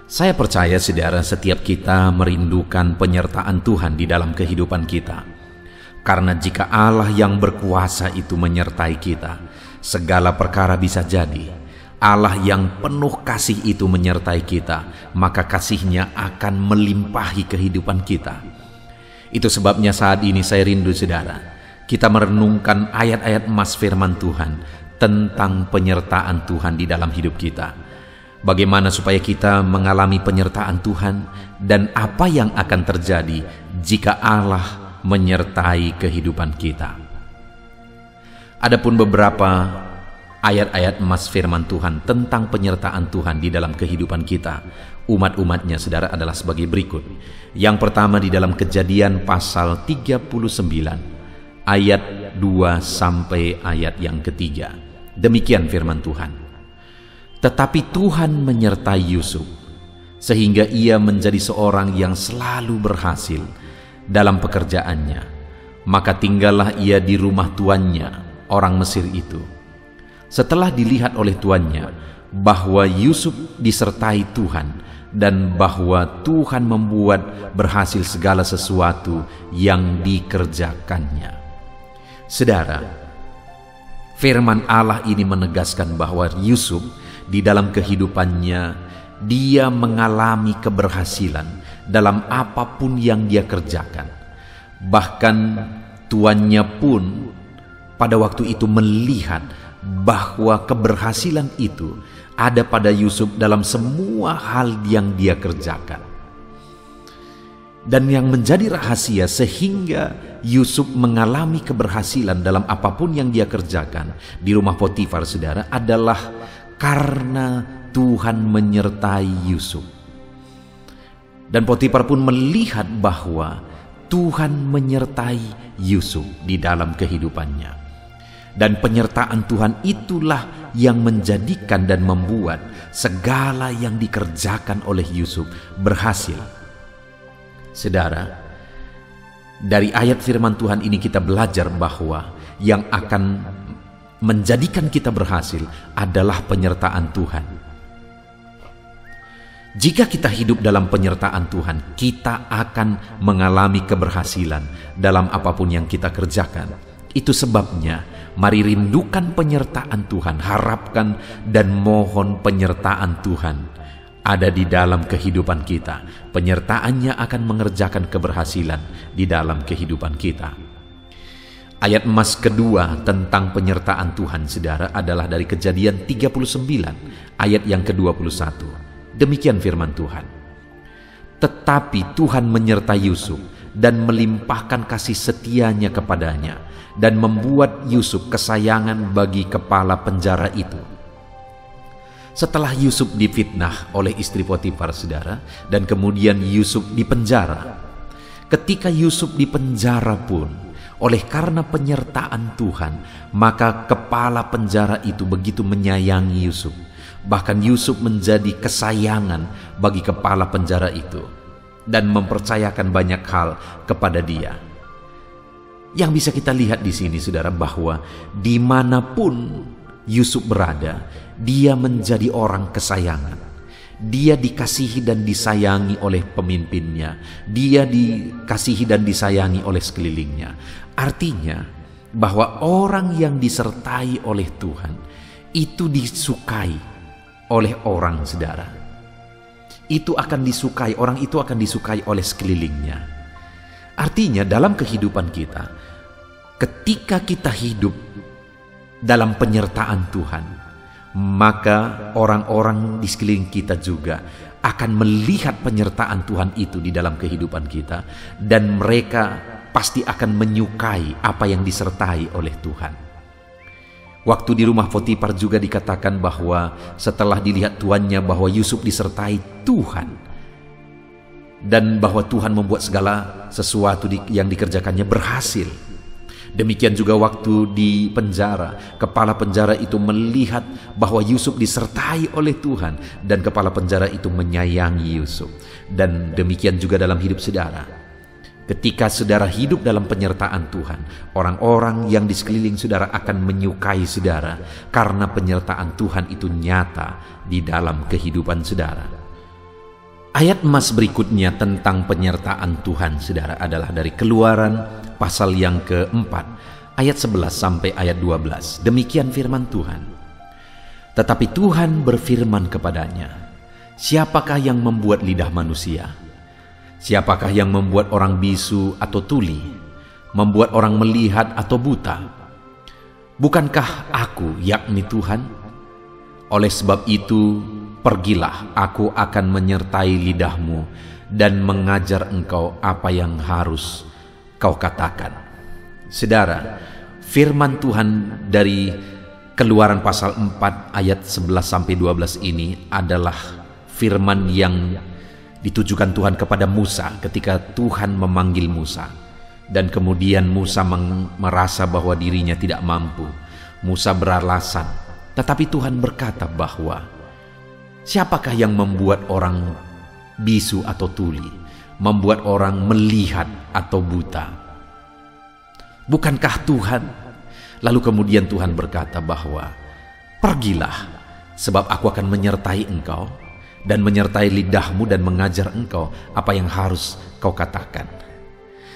Saya percaya saudara, setiap kita merindukan penyertaan Tuhan di dalam kehidupan kita. Karena jika Allah yang berkuasa itu menyertai kita, segala perkara bisa jadi. Allah yang penuh kasih itu menyertai kita, maka kasih-Nya akan melimpahi kehidupan kita. Itu sebabnya saat ini saya rindu saudara, kita merenungkan ayat-ayat emas firman Tuhan tentang penyertaan Tuhan di dalam hidup kita. Bagaimana supaya kita mengalami penyertaan Tuhan dan apa yang akan terjadi jika Allah menyertai kehidupan kita. Adapun beberapa ayat-ayat emas firman Tuhan tentang penyertaan Tuhan di dalam kehidupan kita, umat-umatnya saudara, adalah sebagai berikut. Yang pertama di dalam Kejadian pasal 39 ayat 2 sampai ayat yang ketiga. Demikian firman Tuhan. Tetapi Tuhan menyertai Yusuf sehingga ia menjadi seorang yang selalu berhasil dalam pekerjaannya. Maka tinggallah ia di rumah tuannya, orang Mesir itu. Setelah dilihat oleh tuannya bahwa Yusuf disertai Tuhan dan bahwa Tuhan membuat berhasil segala sesuatu yang dikerjakannya. Saudara, firman Allah ini menegaskan bahwa Yusuf di dalam kehidupannya dia mengalami keberhasilan dalam apapun yang dia kerjakan. Bahkan tuannya pun pada waktu itu melihat bahwa keberhasilan itu ada pada Yusuf dalam semua hal yang dia kerjakan. Dan yang menjadi rahasia sehingga Yusuf mengalami keberhasilan dalam apapun yang dia kerjakan di rumah Potifar saudara adalah karena Tuhan menyertai Yusuf. Dan Potifar pun melihat bahwa Tuhan menyertai Yusuf di dalam kehidupannya. Dan penyertaan Tuhan itulah yang menjadikan dan membuat segala yang dikerjakan oleh Yusuf berhasil. Saudara, dari ayat firman Tuhan ini kita belajar bahwa yang akan menjadikan kita berhasil adalah penyertaan Tuhan. Jika kita hidup dalam penyertaan Tuhan, kita akan mengalami keberhasilan dalam apapun yang kita kerjakan. Itu sebabnya, mari rindukan penyertaan Tuhan, harapkan dan mohon penyertaan Tuhan ada di dalam kehidupan kita. Penyertaannya akan mengerjakan keberhasilan di dalam kehidupan kita. Ayat emas kedua tentang penyertaan Tuhan, saudara, adalah dari Kejadian 39 ayat yang ke-21. Demikian firman Tuhan. Tetapi Tuhan menyertai Yusuf dan melimpahkan kasih setianya kepadanya dan membuat Yusuf kesayangan bagi kepala penjara itu. Setelah Yusuf difitnah oleh istri Potifar, saudara, dan kemudian Yusuf dipenjara. Ketika Yusuf dipenjara pun, oleh karena penyertaan Tuhan, maka kepala penjara itu begitu menyayangi Yusuf. Bahkan Yusuf menjadi kesayangan bagi kepala penjara itu dan mempercayakan banyak hal kepada dia. Yang bisa kita lihat di sini, saudara, bahwa dimanapun Yusuf berada, dia menjadi orang kesayangan. Dia dikasihi dan disayangi oleh pemimpinnya. Dia dikasihi dan disayangi oleh sekelilingnya. Artinya, bahwa orang yang disertai oleh Tuhan itu disukai oleh orang, saudara. Itu akan disukai, orang itu akan disukai oleh sekelilingnya. Artinya dalam kehidupan kita, ketika kita hidup dalam penyertaan Tuhan, maka orang-orang di sekeliling kita juga akan melihat penyertaan Tuhan itu di dalam kehidupan kita, dan mereka pasti akan menyukai apa yang disertai oleh Tuhan. Waktu di rumah Potifar juga dikatakan bahwa setelah dilihat tuannya bahwa Yusuf disertai Tuhan, dan bahwa Tuhan membuat segala sesuatu yang dikerjakannya berhasil. Demikian juga waktu di penjara, kepala penjara itu melihat bahwa Yusuf disertai oleh Tuhan, dan kepala penjara itu menyayangi Yusuf. Dan demikian juga dalam hidup saudara. Ketika saudara hidup dalam penyertaan Tuhan, orang-orang yang di sekeliling saudara akan menyukai saudara karena penyertaan Tuhan itu nyata di dalam kehidupan saudara. Ayat emas berikutnya tentang penyertaan Tuhan saudara adalah dari Keluaran pasal yang keempat, ayat 11 sampai ayat 12. Demikian firman Tuhan. Tetapi Tuhan berfirman kepadanya, siapakah yang membuat lidah manusia? Siapakah yang membuat orang bisu atau tuli? Membuat orang melihat atau buta? Bukankah aku, yakni Tuhan? Oleh sebab itu, pergilah, aku akan menyertai lidahmu dan mengajar engkau apa yang harus kau katakan. Saudara, firman Tuhan dari Keluaran pasal 4 ayat 11 sampai 12 ini adalah firman yang ditujukan Tuhan kepada Musa ketika Tuhan memanggil Musa. Dan kemudian Musa merasa bahwa dirinya tidak mampu. Musa beralasan, tetapi Tuhan berkata bahwa siapakah yang membuat orang bisu atau tuli? Membuat orang melihat atau buta? Bukankah Tuhan? Lalu kemudian Tuhan berkata bahwa pergilah, sebab aku akan menyertai engkau dan menyertai lidahmu dan mengajar engkau apa yang harus kau katakan.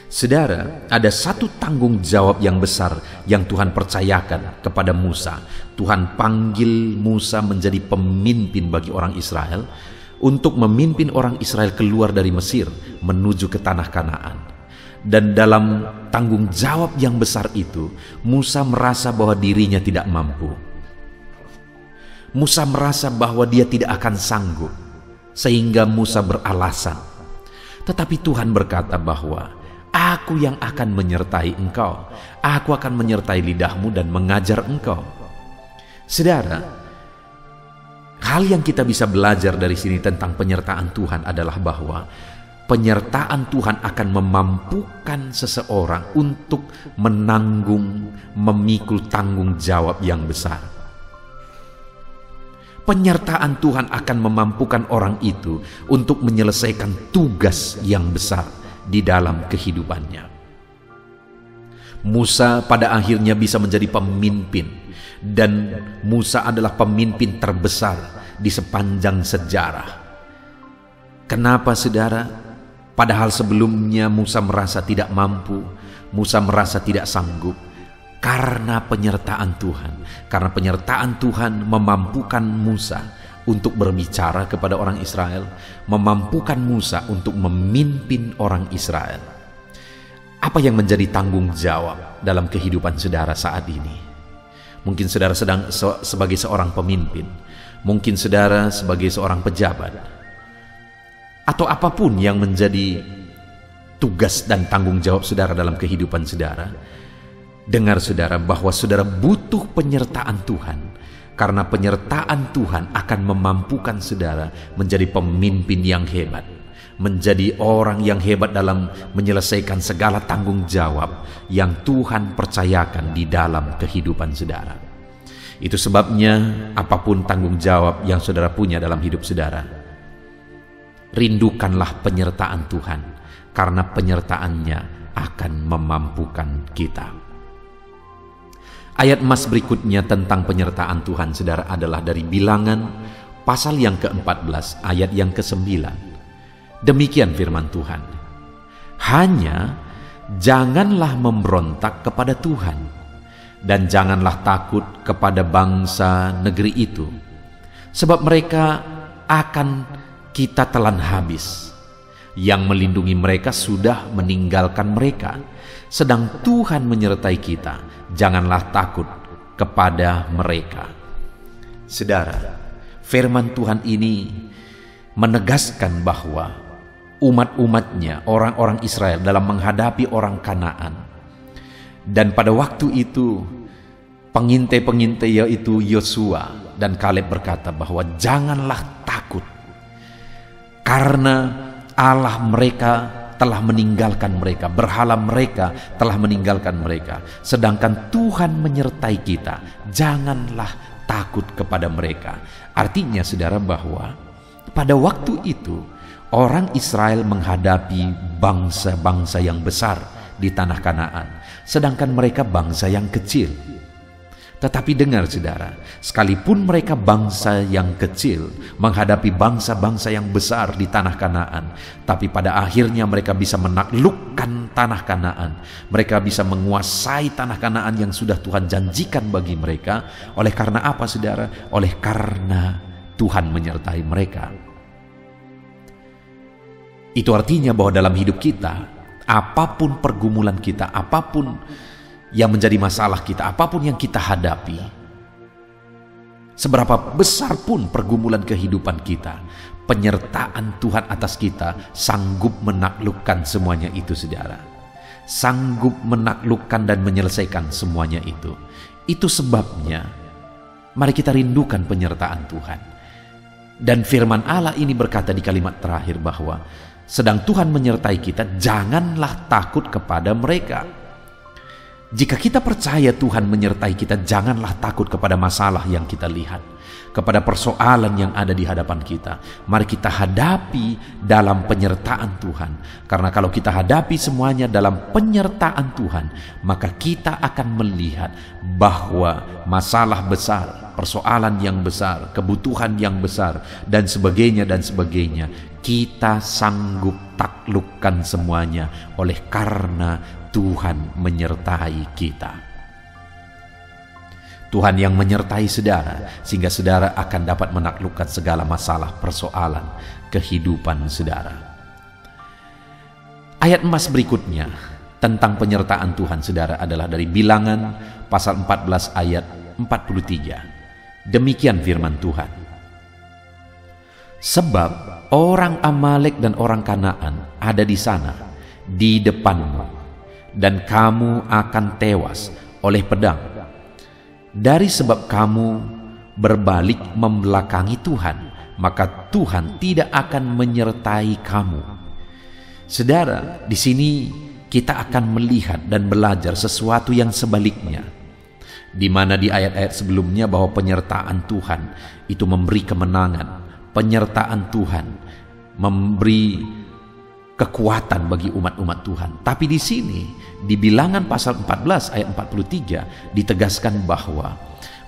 Saudara, ada satu tanggung jawab yang besar yang Tuhan percayakan kepada Musa. Tuhan panggil Musa menjadi pemimpin bagi orang Israel, untuk memimpin orang Israel keluar dari Mesir menuju ke tanah Kanaan. Dan dalam tanggung jawab yang besar itu, Musa merasa bahwa dirinya tidak mampu. Musa merasa bahwa dia tidak akan sanggup, sehingga Musa beralasan. Tetapi Tuhan berkata bahwa aku yang akan menyertai engkau, aku akan menyertai lidahmu dan mengajar engkau. Saudara, hal yang kita bisa belajar dari sini tentang penyertaan Tuhan adalah bahwa penyertaan Tuhan akan memampukan seseorang untuk menanggung, memikul tanggung jawab yang besar. Penyertaan Tuhan akan memampukan orang itu untuk menyelesaikan tugas yang besar di dalam kehidupannya. Musa pada akhirnya bisa menjadi pemimpin, dan Musa adalah pemimpin terbesar di sepanjang sejarah. Kenapa, saudara? Padahal sebelumnya Musa merasa tidak mampu, Musa merasa tidak sanggup. Karena penyertaan Tuhan. Karena penyertaan Tuhan memampukan Musa untuk berbicara kepada orang Israel, memampukan Musa untuk memimpin orang Israel. Apa yang menjadi tanggung jawab dalam kehidupan saudara saat ini? Mungkin saudara sedang sebagai seorang pemimpin, mungkin saudara sebagai seorang pejabat, atau apapun yang menjadi tugas dan tanggung jawab saudara dalam kehidupan saudara. Dengar saudara bahwa saudara butuh penyertaan Tuhan, karena penyertaan Tuhan akan memampukan saudara menjadi pemimpin yang hebat, menjadi orang yang hebat dalam menyelesaikan segala tanggung jawab yang Tuhan percayakan di dalam kehidupan saudara. Itu sebabnya apapun tanggung jawab yang saudara punya dalam hidup saudara, rindukanlah penyertaan Tuhan, karena penyertaannya akan memampukan kita. Ayat emas berikutnya tentang penyertaan Tuhan saudara adalah dari Bilangan pasal yang ke-14 ayat yang ke-9. Demikian firman Tuhan. Hanya janganlah memberontak kepada Tuhan, Dan janganlah takut kepada bangsa negeri itu, sebab mereka akan kita telan habis. Yang melindungi mereka sudah meninggalkan mereka, sedang Tuhan menyertai kita. Janganlah takut kepada mereka. Saudara, firman Tuhan ini menegaskan bahwa umat-umatnya, orang-orang Israel dalam menghadapi orang Kanaan. Dan pada waktu itu pengintai-pengintai yaitu Yosua dan Kaleb berkata bahwa janganlah takut, karena Allah mereka telah meninggalkan mereka, berhala mereka telah meninggalkan mereka, sedangkan Tuhan menyertai kita. Janganlah takut kepada mereka. Artinya saudara, bahwa pada waktu itu orang Israel menghadapi bangsa-bangsa yang besar di tanah Kanaan, sedangkan mereka bangsa yang kecil. Tetapi dengar saudara, sekalipun mereka bangsa yang kecil menghadapi bangsa-bangsa yang besar di tanah Kanaan, tapi pada akhirnya mereka bisa menaklukkan tanah Kanaan. Mereka bisa menguasai tanah Kanaan yang sudah Tuhan janjikan bagi mereka. Oleh karena apa saudara? Oleh karena Tuhan menyertai mereka. Itu artinya bahwa dalam hidup kita, apapun pergumulan kita, apapun yang menjadi masalah kita, apapun yang kita hadapi, seberapa besar pun pergumulan kehidupan kita, penyertaan Tuhan atas kita sanggup menaklukkan semuanya itu saudara. Sanggup menaklukkan dan menyelesaikan semuanya itu. Itu sebabnya mari kita rindukan penyertaan Tuhan. Dan firman Allah ini berkata di kalimat terakhir bahwa sedang Tuhan menyertai kita, janganlah takut kepada mereka. Jika kita percaya Tuhan menyertai kita, janganlah takut kepada masalah yang kita lihat, kepada persoalan yang ada di hadapan kita. Mari kita hadapi dalam penyertaan Tuhan. Karena kalau kita hadapi semuanya dalam penyertaan Tuhan, maka kita akan melihat bahwa masalah besar, persoalan yang besar, kebutuhan yang besar, dan sebagainya, kita sanggup taklukkan semuanya oleh karena Tuhan menyertai kita. Tuhan yang menyertai saudara, sehingga saudara akan dapat menaklukkan segala masalah persoalan kehidupan saudara. Ayat emas berikutnya tentang penyertaan Tuhan saudara adalah dari Bilangan pasal 14 ayat 43. Demikian firman Tuhan. Sebab orang Amalek dan orang Kanaan ada di sana, di depanmu, dan kamu akan tewas oleh pedang. Dari sebab kamu berbalik membelakangi Tuhan, maka Tuhan tidak akan menyertai kamu. Saudara, di sini kita akan melihat dan belajar sesuatu yang sebaliknya, di mana di ayat-ayat sebelumnya bahwa penyertaan Tuhan itu memberi kemenangan. Penyertaan Tuhan memberi kekuatan bagi umat-umat Tuhan. Tapi di sini, di Bilangan pasal 14 ayat 43 ditegaskan bahwa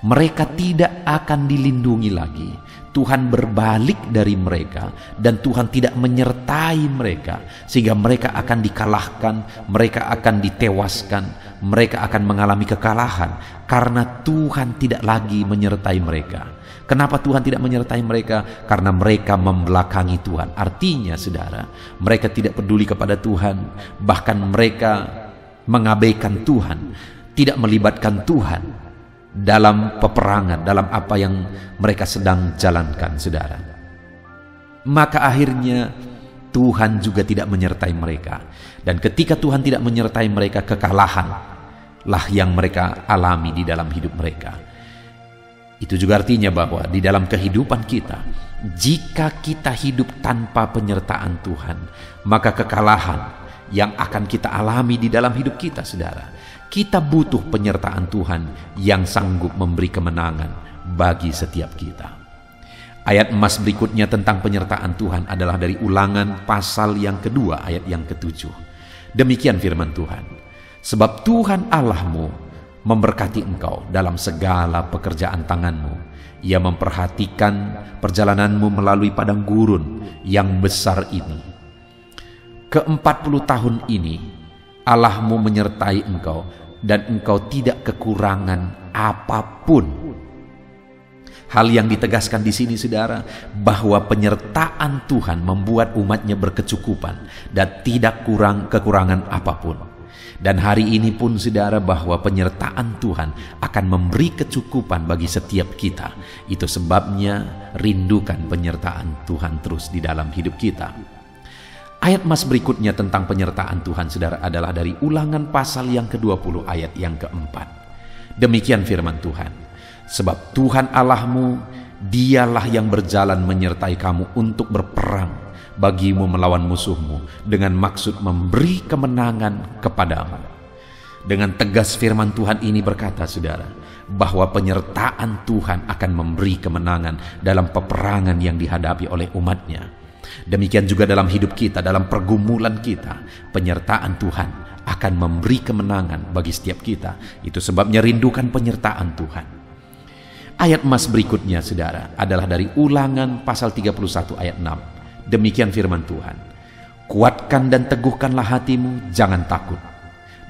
mereka tidak akan dilindungi lagi. Tuhan berbalik dari mereka dan Tuhan tidak menyertai mereka, sehingga mereka akan dikalahkan, mereka akan ditewaskan, mereka akan mengalami kekalahan karena Tuhan tidak lagi menyertai mereka. Kenapa Tuhan tidak menyertai mereka? Karena mereka membelakangi Tuhan. Artinya saudara, mereka tidak peduli kepada Tuhan, bahkan mereka mengabaikan Tuhan, tidak melibatkan Tuhan dalam peperangan, dalam apa yang mereka sedang jalankan saudara. Maka akhirnya Tuhan juga tidak menyertai mereka. Dan ketika Tuhan tidak menyertai mereka, kekalahan lah yang mereka alami di dalam hidup mereka. Itu juga artinya bahwa di dalam kehidupan kita, jika kita hidup tanpa penyertaan Tuhan, maka kekalahan yang akan kita alami di dalam hidup kita saudara. Kita butuh penyertaan Tuhan yang sanggup memberi kemenangan bagi setiap kita. Ayat emas berikutnya tentang penyertaan Tuhan adalah dari Ulangan pasal yang kedua ayat yang ke-7. Demikian firman Tuhan. Sebab Tuhan Allahmu memberkati engkau dalam segala pekerjaan tanganmu. Ia memperhatikan perjalananmu melalui padang gurun yang besar ini. Ke-40 tahun ini Allahmu menyertai engkau dan engkau tidak kekurangan apapun. Hal yang ditegaskan di sini, saudara, bahwa penyertaan Tuhan membuat umatnya berkecukupan dan tidak kekurangan apapun. Dan hari ini pun, saudara, bahwa penyertaan Tuhan akan memberi kecukupan bagi setiap kita. Itu sebabnya rindukan penyertaan Tuhan terus di dalam hidup kita. Ayat mas berikutnya tentang penyertaan Tuhan, saudara, adalah dari Ulangan pasal yang ke-20 ayat yang ke-4. Demikian firman Tuhan. Sebab Tuhan Allahmu, dialah yang berjalan menyertai kamu untuk berperang bagimu melawan musuhmu, dengan maksud memberi kemenangan kepadamu. Dengan tegas firman Tuhan ini berkata, saudara, bahwa penyertaan Tuhan akan memberi kemenangan dalam peperangan yang dihadapi oleh umatnya. Demikian juga dalam hidup kita, dalam pergumulan kita, penyertaan Tuhan akan memberi kemenangan bagi setiap kita. Itu sebabnya rindukan penyertaan Tuhan. Ayat mas berikutnya, saudara, adalah dari Ulangan pasal 31 ayat 6. Demikian firman Tuhan. Kuatkan dan teguhkanlah hatimu, jangan takut,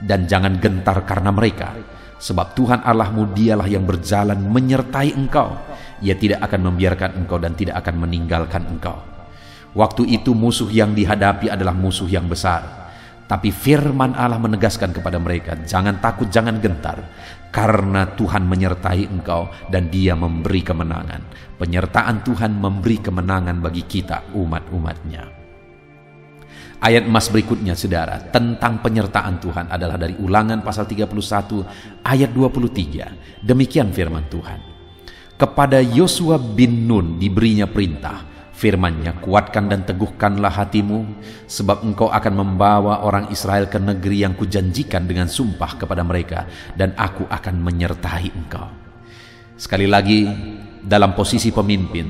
dan jangan gentar karena mereka. Sebab Tuhan Allahmu, dialah yang berjalan menyertai engkau. Ia tidak akan membiarkan engkau dan tidak akan meninggalkan engkau. Waktu itu musuh yang dihadapi adalah musuh yang besar. Tapi firman Allah menegaskan kepada mereka, jangan takut, jangan gentar, karena Tuhan menyertai engkau dan Dia memberi kemenangan. Penyertaan Tuhan memberi kemenangan bagi kita, umat-umatnya. Ayat mas berikutnya, saudara, tentang penyertaan Tuhan adalah dari Ulangan pasal 31 ayat 23. Demikian firman Tuhan. Kepada Yosua bin Nun diberinya perintah, firman-Nya, kuatkan dan teguhkanlah hatimu, sebab engkau akan membawa orang Israel ke negeri yang kujanjikan dengan sumpah kepada mereka, dan aku akan menyertai engkau. Sekali lagi, dalam posisi pemimpin,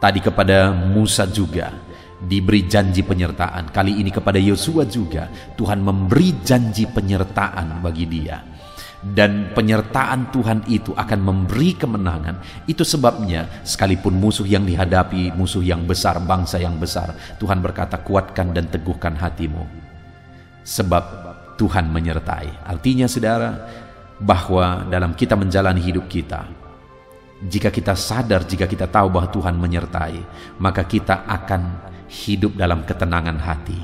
tadi kepada Musa juga diberi janji penyertaan. Kali ini kepada Yosua juga Tuhan memberi janji penyertaan bagi dia. Dan penyertaan Tuhan itu akan memberi kemenangan. Itu sebabnya sekalipun musuh yang dihadapi, musuh yang besar, bangsa yang besar, Tuhan berkata, kuatkan dan teguhkan hatimu, sebab Tuhan menyertai. Artinya, saudara, bahwa dalam kita menjalani hidup kita, jika kita sadar, jika kita tahu bahwa Tuhan menyertai, maka kita akan hidup dalam ketenangan hati.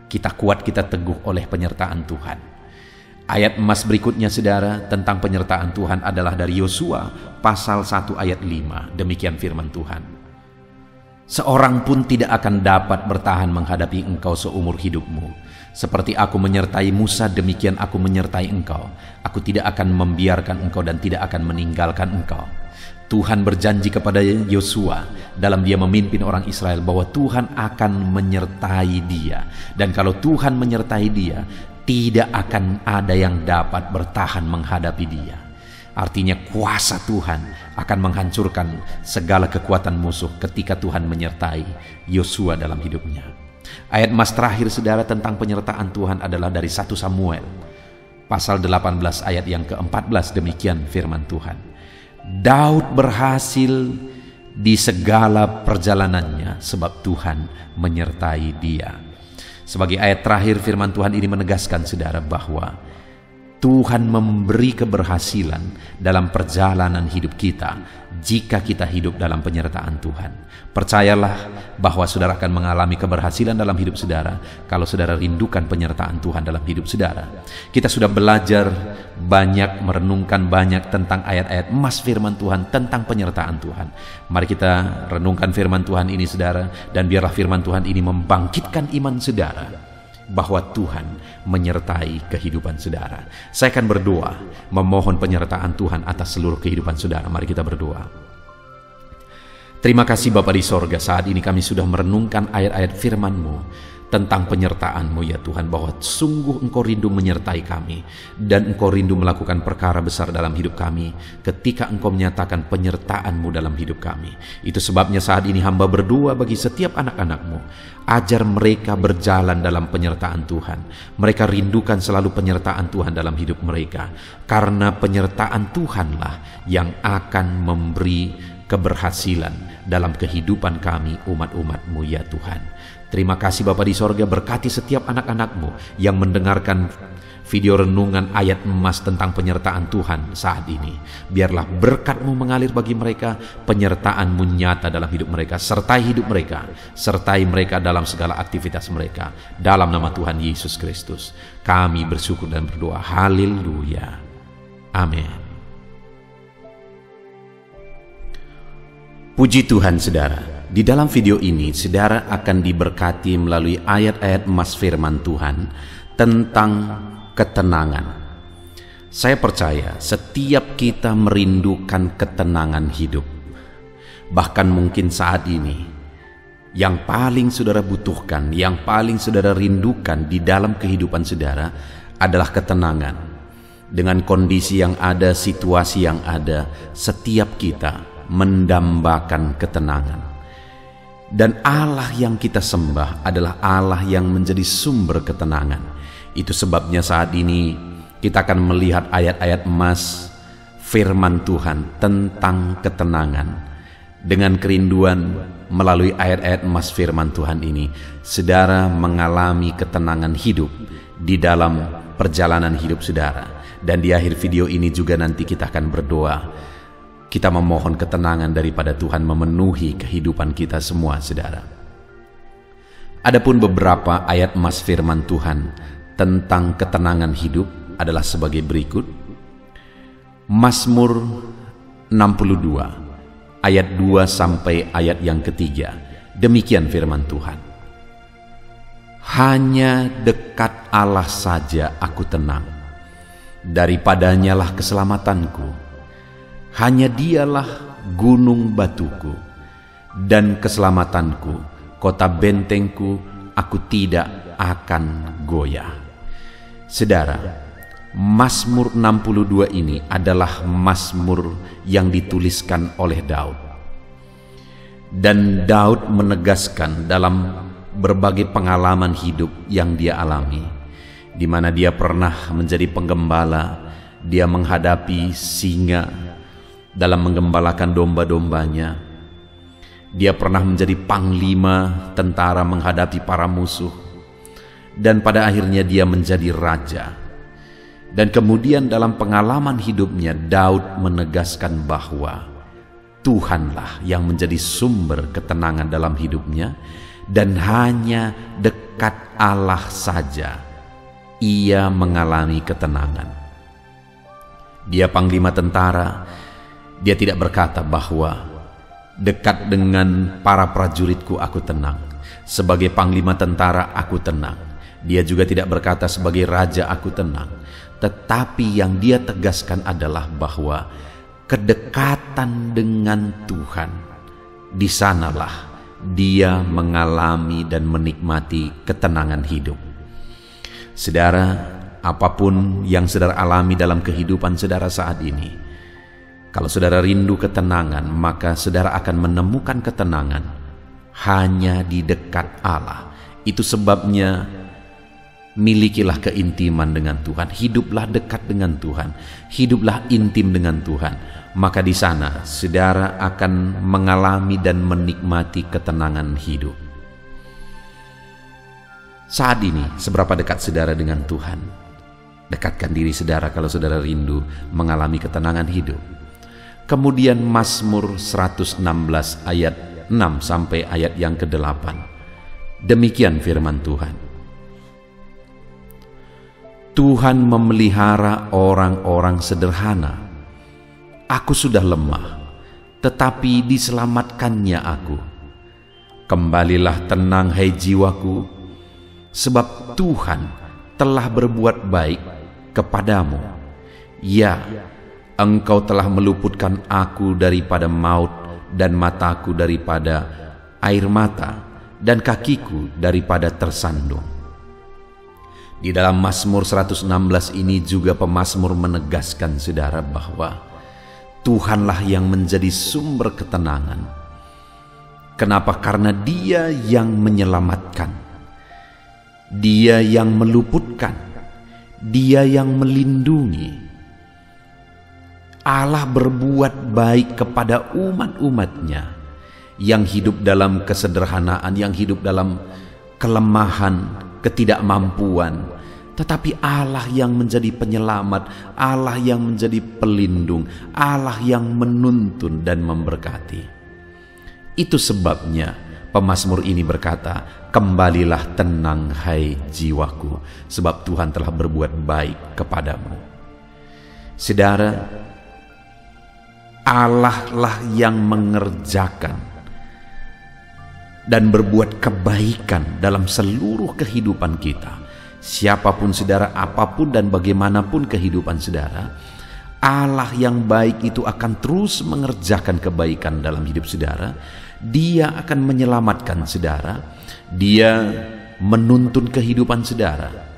Kita kuat, kita teguh oleh penyertaan Tuhan. Ayat emas berikutnya, saudara, tentang penyertaan Tuhan adalah dari Yosua pasal 1 ayat 5. Demikian firman Tuhan. Seorang pun tidak akan dapat bertahan menghadapi engkau seumur hidupmu. Seperti aku menyertai Musa, demikian aku menyertai engkau. Aku tidak akan membiarkan engkau dan tidak akan meninggalkan engkau. Tuhan berjanji kepada Yosua dalam dia memimpin orang Israel bahwa Tuhan akan menyertai dia. Dan kalau Tuhan menyertai dia, tidak akan ada yang dapat bertahan menghadapi dia. Artinya kuasa Tuhan akan menghancurkan segala kekuatan musuh ketika Tuhan menyertai Yosua dalam hidupnya. Ayat mas terakhir, saudara, tentang penyertaan Tuhan adalah dari 1 Samuel pasal 18 ayat yang ke-14. Demikian firman Tuhan. Daud berhasil di segala perjalanannya sebab Tuhan menyertai dia. Sebagai ayat terakhir, firman Tuhan ini menegaskan, saudara, bahwa Tuhan memberi keberhasilan dalam perjalanan hidup kita jika kita hidup dalam penyertaan Tuhan. Percayalah bahwa saudara akan mengalami keberhasilan dalam hidup saudara kalau saudara rindukan penyertaan Tuhan dalam hidup saudara. Kita sudah belajar banyak, merenungkan banyak tentang ayat-ayat emas firman Tuhan tentang penyertaan Tuhan. Mari kita renungkan firman Tuhan ini, saudara, dan biarlah firman Tuhan ini membangkitkan iman saudara bahwa Tuhan menyertai kehidupan saudara. Saya akan berdoa memohon penyertaan Tuhan atas seluruh kehidupan saudara. Mari kita berdoa. Terima kasih Bapa di sorga, saat ini kami sudah merenungkan ayat-ayat firman-Mu tentang penyertaan-Mu ya Tuhan, bahwa sungguh Engkau rindu menyertai kami dan Engkau rindu melakukan perkara besar dalam hidup kami ketika Engkau menyatakan penyertaan-Mu dalam hidup kami. Itu sebabnya saat ini hamba berdoa bagi setiap anak-anak-Mu, ajar mereka berjalan dalam penyertaan Tuhan. Mereka rindukan selalu penyertaan Tuhan dalam hidup mereka, karena penyertaan Tuhanlah yang akan memberi keberhasilan dalam kehidupan kami umat-umat-Mu ya Tuhan. Terima kasih Bapa di sorga, berkati setiap anak-anak-Mu yang mendengarkan video renungan ayat emas tentang penyertaan Tuhan saat ini. Biarlah berkat-Mu mengalir bagi mereka, penyertaan-Mu nyata dalam hidup mereka, sertai hidup mereka, sertai mereka dalam segala aktivitas mereka. Dalam nama Tuhan Yesus Kristus, kami bersyukur dan berdoa. Haleluya. Amin. Puji Tuhan saudara. Di dalam video ini, saudara akan diberkati melalui ayat-ayat emas firman Tuhan tentang ketenangan. Saya percaya setiap kita merindukan ketenangan hidup. Bahkan mungkin saat ini, yang paling saudara butuhkan, yang paling saudara rindukan di dalam kehidupan saudara adalah ketenangan. Dengan kondisi yang ada, situasi yang ada, setiap kita mendambakan ketenangan. Dan Allah yang kita sembah adalah Allah yang menjadi sumber ketenangan. Itu sebabnya saat ini kita akan melihat ayat-ayat emas firman Tuhan tentang ketenangan. Dengan kerinduan melalui ayat-ayat emas firman Tuhan ini, saudara mengalami ketenangan hidup di dalam perjalanan hidup saudara. Dan di akhir video ini juga nanti kita akan berdoa. Kita memohon ketenangan daripada Tuhan memenuhi kehidupan kita semua, saudara. Adapun beberapa ayat emas firman Tuhan tentang ketenangan hidup adalah sebagai berikut. Mazmur 62 ayat 2 sampai ayat yang ketiga. Demikian firman Tuhan. Hanya dekat Allah saja aku tenang, daripadanyalah keselamatanku. Hanya dialah gunung batuku dan keselamatanku, kota bentengku, aku tidak akan goyah. Saudara, Mazmur 62 ini adalah mazmur yang dituliskan oleh Daud. Dan Daud menegaskan dalam berbagai pengalaman hidup yang dia alami, di mana dia pernah menjadi penggembala, dia menghadapi singa dalam menggembalakan domba-dombanya. Dia pernah menjadi panglima tentara menghadapi para musuh, dan pada akhirnya dia menjadi raja. Dan kemudian dalam pengalaman hidupnya, Daud menegaskan bahwa Tuhanlah yang menjadi sumber ketenangan dalam hidupnya, dan hanya dekat Allah saja ia mengalami ketenangan. Dia panglima tentara. Dia tidak berkata bahwa dekat dengan para prajuritku aku tenang, sebagai panglima tentara aku tenang. Dia juga tidak berkata sebagai raja aku tenang. Tetapi yang dia tegaskan adalah bahwa kedekatan dengan Tuhan, di sanalah dia mengalami dan menikmati ketenangan hidup. Saudara, apapun yang saudara alami dalam kehidupan saudara saat ini, kalau saudara rindu ketenangan, maka saudara akan menemukan ketenangan hanya di dekat Allah. Itu sebabnya milikilah keintiman dengan Tuhan, hiduplah dekat dengan Tuhan, hiduplah intim dengan Tuhan. Maka di sana saudara akan mengalami dan menikmati ketenangan hidup. Saat ini, seberapa dekat saudara dengan Tuhan? Dekatkan diri saudara kalau saudara rindu mengalami ketenangan hidup. Kemudian Mazmur 116 ayat 6 sampai ayat yang ke-8. Demikian firman Tuhan. Tuhan memelihara orang-orang sederhana. Aku sudah lemah, tetapi diselamatkannya aku. Kembalilah tenang hai jiwaku, sebab Tuhan telah berbuat baik kepadamu. Ya, Engkau telah meluputkan aku daripada maut, dan mataku daripada air mata, dan kakiku daripada tersandung. Di dalam Mazmur 116 ini juga pemazmur menegaskan saudara bahwa Tuhanlah yang menjadi sumber ketenangan. Kenapa? Karena Dia yang menyelamatkan, Dia yang meluputkan, Dia yang melindungi. Allah berbuat baik kepada umat-umatnya yang hidup dalam kesederhanaan, yang hidup dalam kelemahan, ketidakmampuan, tetapi Allah yang menjadi penyelamat, Allah yang menjadi pelindung, Allah yang menuntun dan memberkati. Itu sebabnya pemazmur ini berkata, kembalilah tenang hai jiwaku, sebab Tuhan telah berbuat baik kepadamu. Saudara, Allah lah yang mengerjakan dan berbuat kebaikan dalam seluruh kehidupan kita. Siapapun saudara, apapun dan bagaimanapun kehidupan saudara, Allah yang baik itu akan terus mengerjakan kebaikan dalam hidup saudara. Dia akan menyelamatkan saudara. Dia menuntun kehidupan saudara.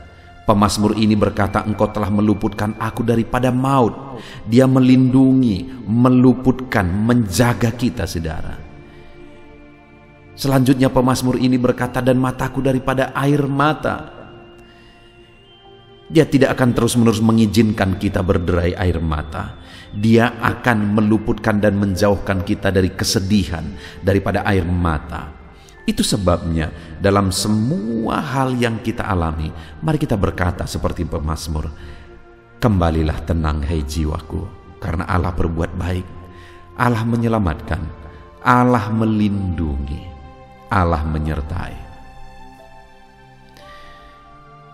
Pemazmur ini berkata, engkau telah meluputkan aku daripada maut. Dia melindungi, meluputkan, menjaga kita saudara. Selanjutnya pemazmur ini berkata, dan mataku daripada air mata. Dia tidak akan terus-menerus mengizinkan kita berderai air mata. Dia akan meluputkan dan menjauhkan kita dari kesedihan, daripada air mata. Itu sebabnya dalam semua hal yang kita alami, mari kita berkata seperti pemazmur, kembalilah tenang hai jiwaku, karena Allah berbuat baik, Allah menyelamatkan, Allah melindungi, Allah menyertai.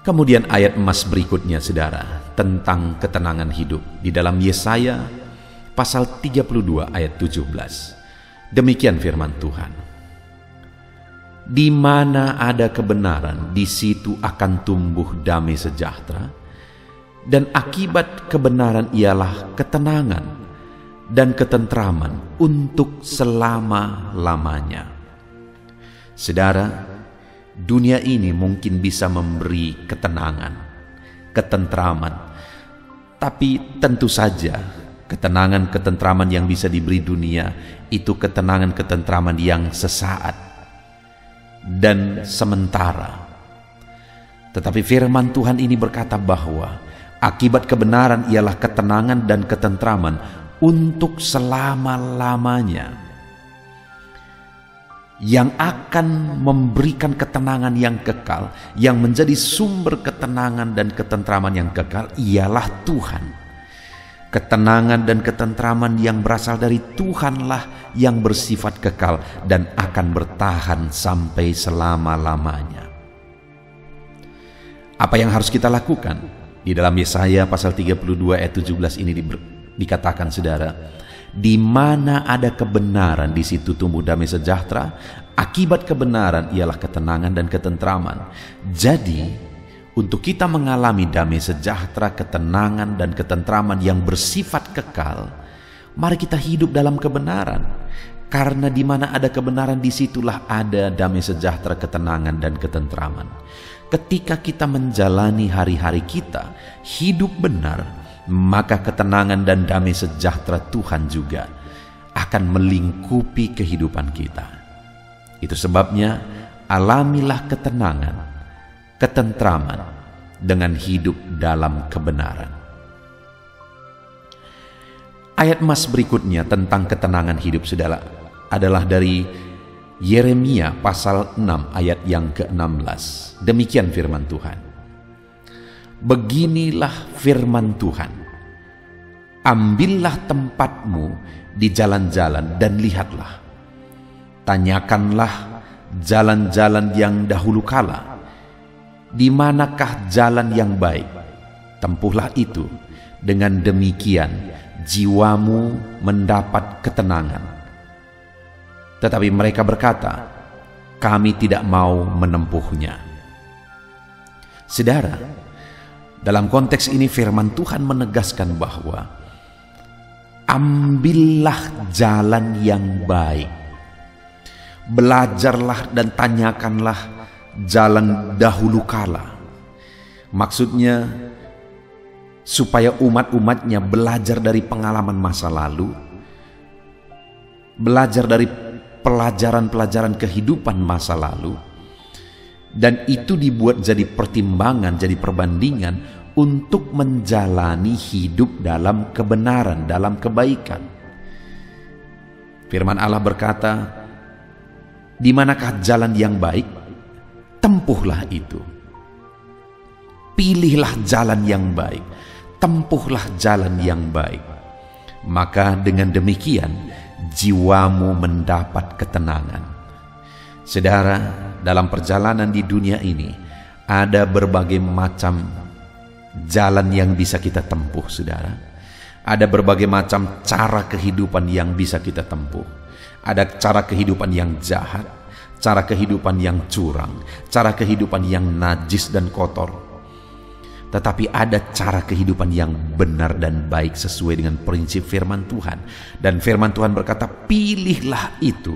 Kemudian ayat emas berikutnya saudara, tentang ketenangan hidup di dalam Yesaya pasal 32 ayat 17. Demikian firman Tuhan. Di mana ada kebenaran, di situ akan tumbuh damai sejahtera, dan akibat kebenaran ialah ketenangan dan ketentraman untuk selama-lamanya. Saudara, dunia ini mungkin bisa memberi ketenangan, ketentraman, tapi tentu saja ketenangan, ketentraman yang bisa diberi dunia itu ketenangan, ketentraman yang sesaat dan sementara. Tetapi firman Tuhan ini berkata bahwa akibat kebenaran ialah ketenangan dan ketentraman untuk selama-lamanya, yang akan memberikan ketenangan yang kekal, yang menjadi sumber ketenangan dan ketentraman yang kekal ialah Tuhan. Ketenangan dan ketentraman yang berasal dari Tuhanlah yang bersifat kekal dan akan bertahan sampai selama-lamanya. Apa yang harus kita lakukan? Di dalam Yesaya pasal 32 ayat 17 ini dikatakan saudara, di mana ada kebenaran, di situ tumbuh damai sejahtera. Akibat kebenaran ialah ketenangan dan ketentraman. Jadi, untuk kita mengalami damai sejahtera, ketenangan dan ketentraman yang bersifat kekal, mari kita hidup dalam kebenaran. Karena di mana ada kebenaran, disitulah ada damai sejahtera, ketenangan dan ketentraman. Ketika kita menjalani hari-hari kita hidup benar, maka ketenangan dan damai sejahtera Tuhan juga akan melingkupi kehidupan kita. Itu sebabnya alamilah ketenangan, ketentraman dengan hidup dalam kebenaran. Ayat emas berikutnya tentang ketenangan hidup saudara adalah dari Yeremia pasal 6 ayat yang ke-16. Demikian firman Tuhan. Beginilah firman Tuhan, ambillah tempatmu di jalan-jalan dan lihatlah. Tanyakanlah jalan-jalan yang dahulu kala, di manakah jalan yang baik, tempuhlah itu. Dengan demikian jiwamu mendapat ketenangan. Tetapi mereka berkata, kami tidak mau menempuhnya. Saudara, dalam konteks ini firman Tuhan menegaskan bahwa ambillah jalan yang baik. Belajarlah dan tanyakanlah jalan dahulu kala. Maksudnya supaya umat-umatnya belajar dari pengalaman masa lalu, belajar dari pelajaran-pelajaran kehidupan masa lalu, dan itu dibuat jadi pertimbangan, jadi perbandingan untuk menjalani hidup dalam kebenaran, dalam kebaikan. Firman Allah berkata, di manakah jalan yang baik? tempuhlah itu. Pilihlah jalan yang baik, tempuhlah jalan yang baik. Maka dengan demikian jiwamu mendapat ketenangan. Saudara, dalam perjalanan di dunia ini ada berbagai macam jalan yang bisa kita tempuh, saudara. Ada berbagai macam cara kehidupan yang bisa kita tempuh. Ada cara kehidupan yang jahat, cara kehidupan yang curang, cara kehidupan yang najis dan kotor. Tetapi ada cara kehidupan yang benar dan baik sesuai dengan prinsip firman Tuhan. Dan firman Tuhan berkata, pilihlah itu.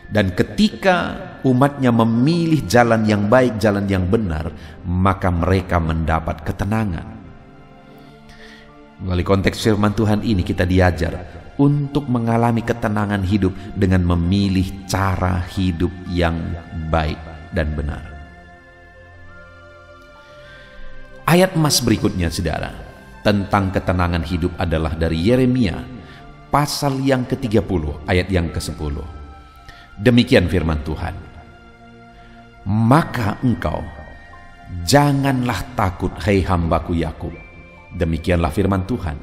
Dan ketika umatnya memilih jalan yang baik, jalan yang benar, maka mereka mendapat ketenangan. Melalui konteks firman Tuhan ini kita diajar untuk mengalami ketenangan hidup dengan memilih cara hidup yang baik dan benar. Ayat emas berikutnya, saudara, tentang ketenangan hidup adalah dari Yeremia pasal yang ke-30 ayat yang ke-10. Demikian firman Tuhan. Maka engkau janganlah takut, hai hambaku Yakub. Demikianlah firman Tuhan.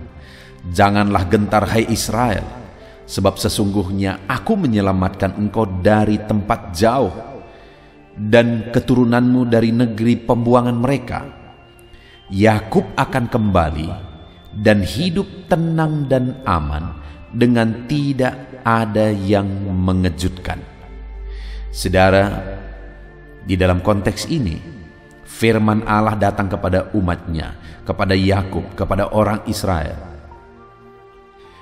Janganlah gentar, hai Israel, sebab sesungguhnya aku menyelamatkan engkau dari tempat jauh dan keturunanmu dari negeri pembuangan mereka. Yakub akan kembali dan hidup tenang dan aman dengan tidak ada yang mengejutkan. Saudara, di dalam konteks ini firman Allah datang kepada umatnya, kepada Yakub, kepada orang Israel,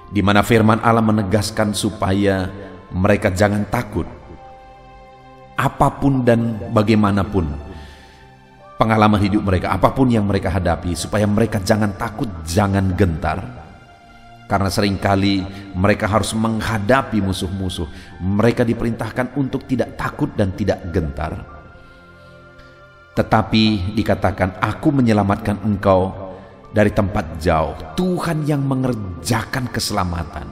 di mana firman Allah menegaskan supaya mereka jangan takut apapun dan bagaimanapun pengalaman hidup mereka, apapun yang mereka hadapi, supaya mereka jangan takut, jangan gentar. Karena seringkali mereka harus menghadapi musuh-musuh. Mereka diperintahkan untuk tidak takut dan tidak gentar. Tetapi dikatakan, aku menyelamatkan engkau dari tempat jauh. Tuhan yang mengerjakan keselamatan.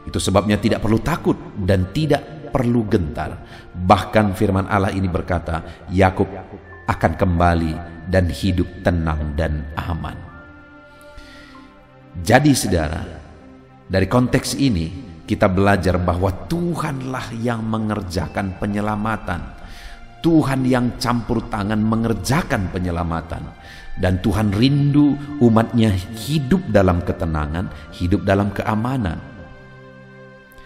Itu sebabnya tidak perlu takut dan tidak perlu gentar. Bahkan firman Allah ini berkata, Yakub akan kembali dan hidup tenang dan aman. Jadi saudara, dari konteks ini kita belajar bahwa Tuhanlah yang mengerjakan penyelamatan. Tuhan yang campur tangan mengerjakan penyelamatan. Dan Tuhan rindu umatnya hidup dalam ketenangan, hidup dalam keamanan.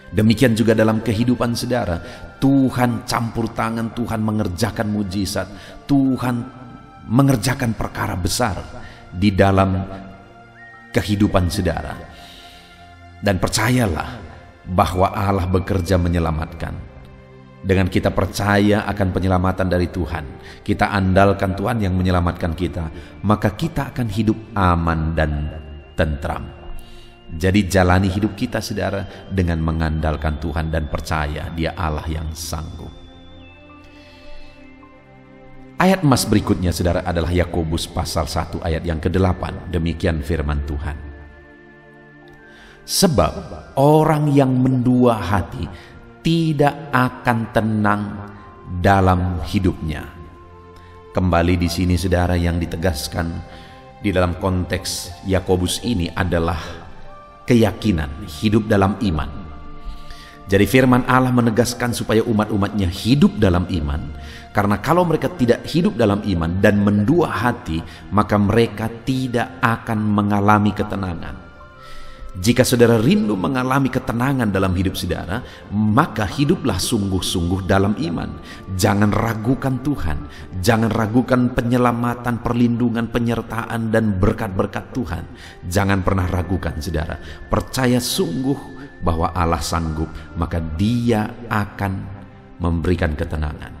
Demikian juga dalam kehidupan saudara, Tuhan campur tangan, Tuhan mengerjakan mujizat, Tuhan mengerjakan perkara besar di dalam kehidupan saudara. Dan percayalah bahwa Allah bekerja menyelamatkan. Dengan kita percaya akan penyelamatan dari Tuhan, kita andalkan Tuhan yang menyelamatkan kita, maka kita akan hidup aman dan tentram. Jadi jalani hidup kita, saudara, dengan mengandalkan Tuhan dan percaya Dia Allah yang sanggup. Ayat emas berikutnya, saudara, adalah Yakobus pasal 1 ayat yang ke-8. Demikian firman Tuhan. Sebab orang yang mendua hati tidak akan tenang dalam hidupnya. Kembali di sini, saudara, yang ditegaskan di dalam konteks Yakobus ini adalah keyakinan, hidup dalam iman. Jadi firman Allah menegaskan supaya umat-umatnya hidup dalam iman. Karena kalau mereka tidak hidup dalam iman dan mendua hati, maka mereka tidak akan mengalami ketenangan. Jika saudara rindu mengalami ketenangan dalam hidup saudara, maka hiduplah sungguh-sungguh dalam iman. Jangan ragukan Tuhan, jangan ragukan penyelamatan, perlindungan, penyertaan, dan berkat-berkat Tuhan. Jangan pernah ragukan saudara. Percaya sungguh bahwa Allah sanggup, maka Dia akan memberikan ketenangan.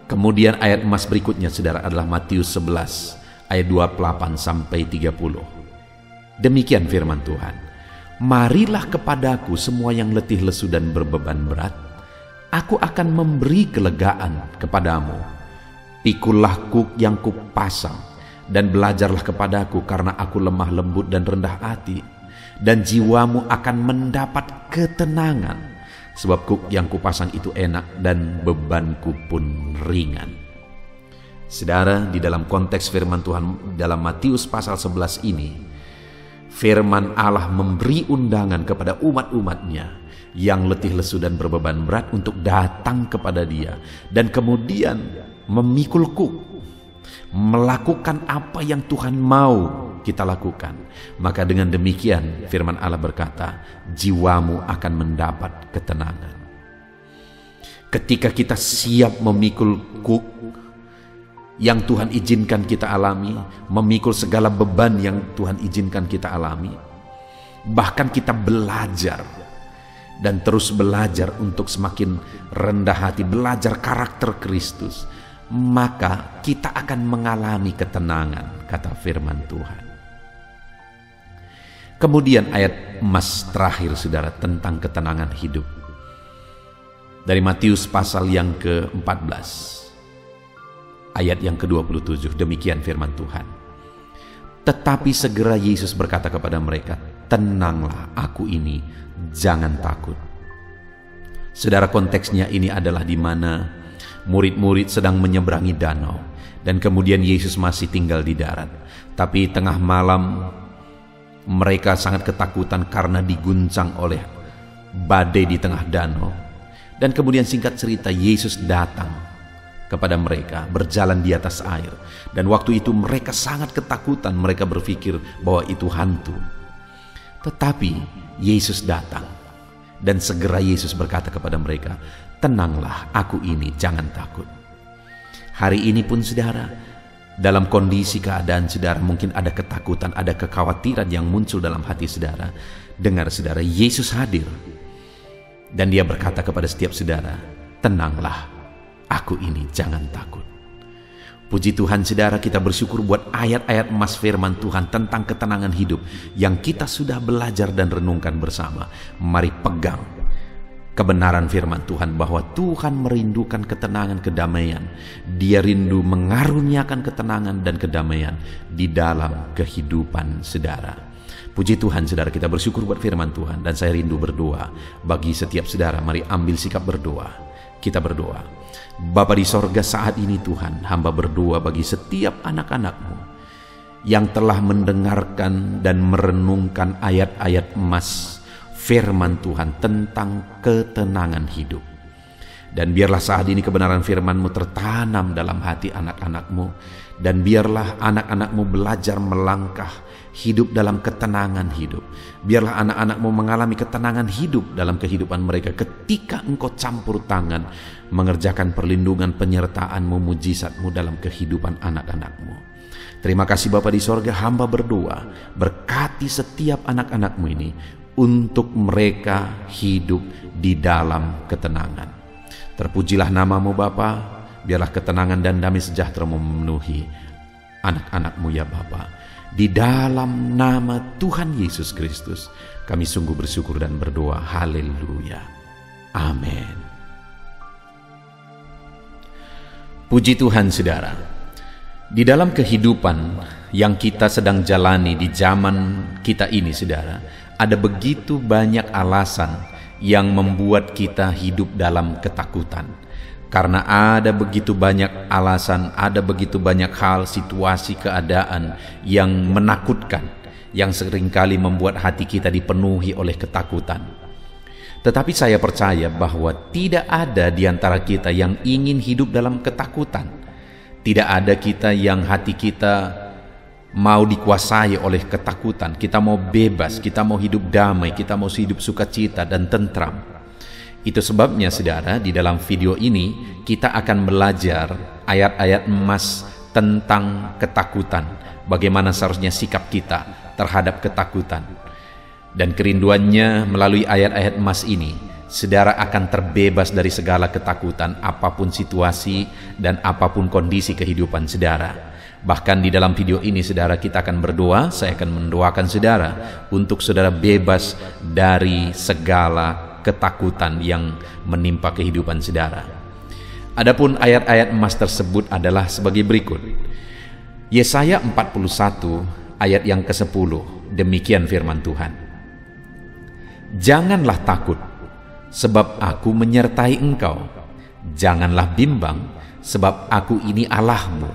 Kemudian ayat emas berikutnya saudara adalah Matius 11 ayat 28 sampai 30. Demikian firman Tuhan. Marilah kepadaku semua yang letih lesu dan berbeban berat, aku akan memberi kelegaan kepadamu. Pikullah kuk yang kupasang dan belajarlah kepadaku, karena aku lemah lembut dan rendah hati, dan jiwamu akan mendapat ketenangan, sebab kuk yang kupasang itu enak dan bebanku pun ringan. Saudara, di dalam konteks firman Tuhan dalam Matius pasal 11 ini, firman Allah memberi undangan kepada umat-umatnya yang letih lesu dan berbeban berat untuk datang kepada Dia dan kemudian memikul kuk, melakukan apa yang Tuhan mau kita lakukan. Maka dengan demikian firman Allah berkata, jiwamu akan mendapat ketenangan. Ketika kita siap memikul kuk yang Tuhan izinkan kita alami, memikul segala beban yang Tuhan izinkan kita alami, bahkan kita belajar dan terus belajar untuk semakin rendah hati, belajar karakter Kristus, maka kita akan mengalami ketenangan, kata firman Tuhan. Kemudian ayat emas terakhir, saudara, tentang ketenangan hidup. Dari Matius pasal yang ke-14, ayat yang ke-27, demikian firman Tuhan. Tetapi segera Yesus berkata kepada mereka, tenanglah, aku ini, jangan takut. Saudara, konteksnya ini adalah di mana murid-murid sedang menyeberangi danau, dan kemudian Yesus masih tinggal di darat. Tapi tengah malam mereka sangat ketakutan karena diguncang oleh badai di tengah danau. Dan kemudian singkat cerita, Yesus datang kepada mereka, berjalan di atas air. Dan waktu itu mereka sangat ketakutan, mereka berpikir bahwa itu hantu. Tetapi Yesus datang, dan segera Yesus berkata kepada mereka, tenanglah, aku ini, jangan takut. Hari ini pun saudara, dalam kondisi keadaan saudara mungkin ada ketakutan, ada kekhawatiran yang muncul dalam hati saudara. Dengar saudara, Yesus hadir, dan Dia berkata kepada setiap saudara, tenanglah, aku ini, jangan takut. Puji Tuhan saudara, kita bersyukur buat ayat-ayat emas firman Tuhan tentang ketenangan hidup yang kita sudah belajar dan renungkan bersama. Mari pegang kebenaran firman Tuhan bahwa Tuhan merindukan ketenangan, kedamaian. Dia rindu mengaruniakan ketenangan dan kedamaian di dalam kehidupan saudara. Puji Tuhan saudara, kita bersyukur buat firman Tuhan, dan saya rindu berdoa bagi setiap saudara. Mari ambil sikap berdoa. Kita berdoa. Bapa di sorga, saat ini Tuhan, hamba berdoa bagi setiap anak-anak-Mu yang telah mendengarkan dan merenungkan ayat-ayat emas firman Tuhan tentang ketenangan hidup. Dan biarlah saat ini kebenaran firman-Mu tertanam dalam hati anak-anak-Mu, dan biarlah anak-anak-Mu belajar melangkah hidup dalam ketenangan hidup. Biarlah anak-anak-Mu mengalami ketenangan hidup dalam kehidupan mereka ketika Engkau campur tangan mengerjakan perlindungan, penyertaan-Mu, mujizat-Mu dalam kehidupan anak-anak-Mu. Terima kasih Bapa di sorga, hamba berdoa, berkati setiap anak-anak-Mu ini untuk mereka hidup di dalam ketenangan. Terpujilah nama-Mu Bapa, biarlah ketenangan dan damai sejahtera-Mu memenuhi anak-anak-Mu ya Bapa. Di dalam nama Tuhan Yesus Kristus kami sungguh bersyukur dan berdoa. Haleluya. Amin. Puji Tuhan saudara. Di dalam kehidupan yang kita sedang jalani di zaman kita ini saudara, ada begitu banyak alasan yang membuat kita hidup dalam ketakutan. Karena ada begitu banyak alasan, ada begitu banyak hal, situasi, keadaan yang menakutkan, yang seringkali membuat hati kita dipenuhi oleh ketakutan. Tetapi saya percaya bahwa tidak ada di antara kita yang ingin hidup dalam ketakutan. Tidak ada kita yang hati kita mau dikuasai oleh ketakutan. Kita mau bebas, kita mau hidup damai, kita mau hidup sukacita dan tentram. Itu sebabnya saudara, di dalam video ini kita akan belajar ayat-ayat emas tentang ketakutan. Bagaimana seharusnya sikap kita terhadap ketakutan. Dan kerinduannya melalui ayat-ayat emas ini, saudara akan terbebas dari segala ketakutan, apapun situasi dan apapun kondisi kehidupan saudara. Bahkan di dalam video ini saudara, kita akan berdoa, saya akan mendoakan saudara untuk saudara bebas dari segala ketakutan yang menimpa kehidupan saudara. Adapun ayat-ayat emas tersebut adalah sebagai berikut. Yesaya 41 ayat yang ke-10, demikian firman Tuhan. Janganlah takut, sebab aku menyertai engkau. Janganlah bimbang, sebab aku ini Allahmu.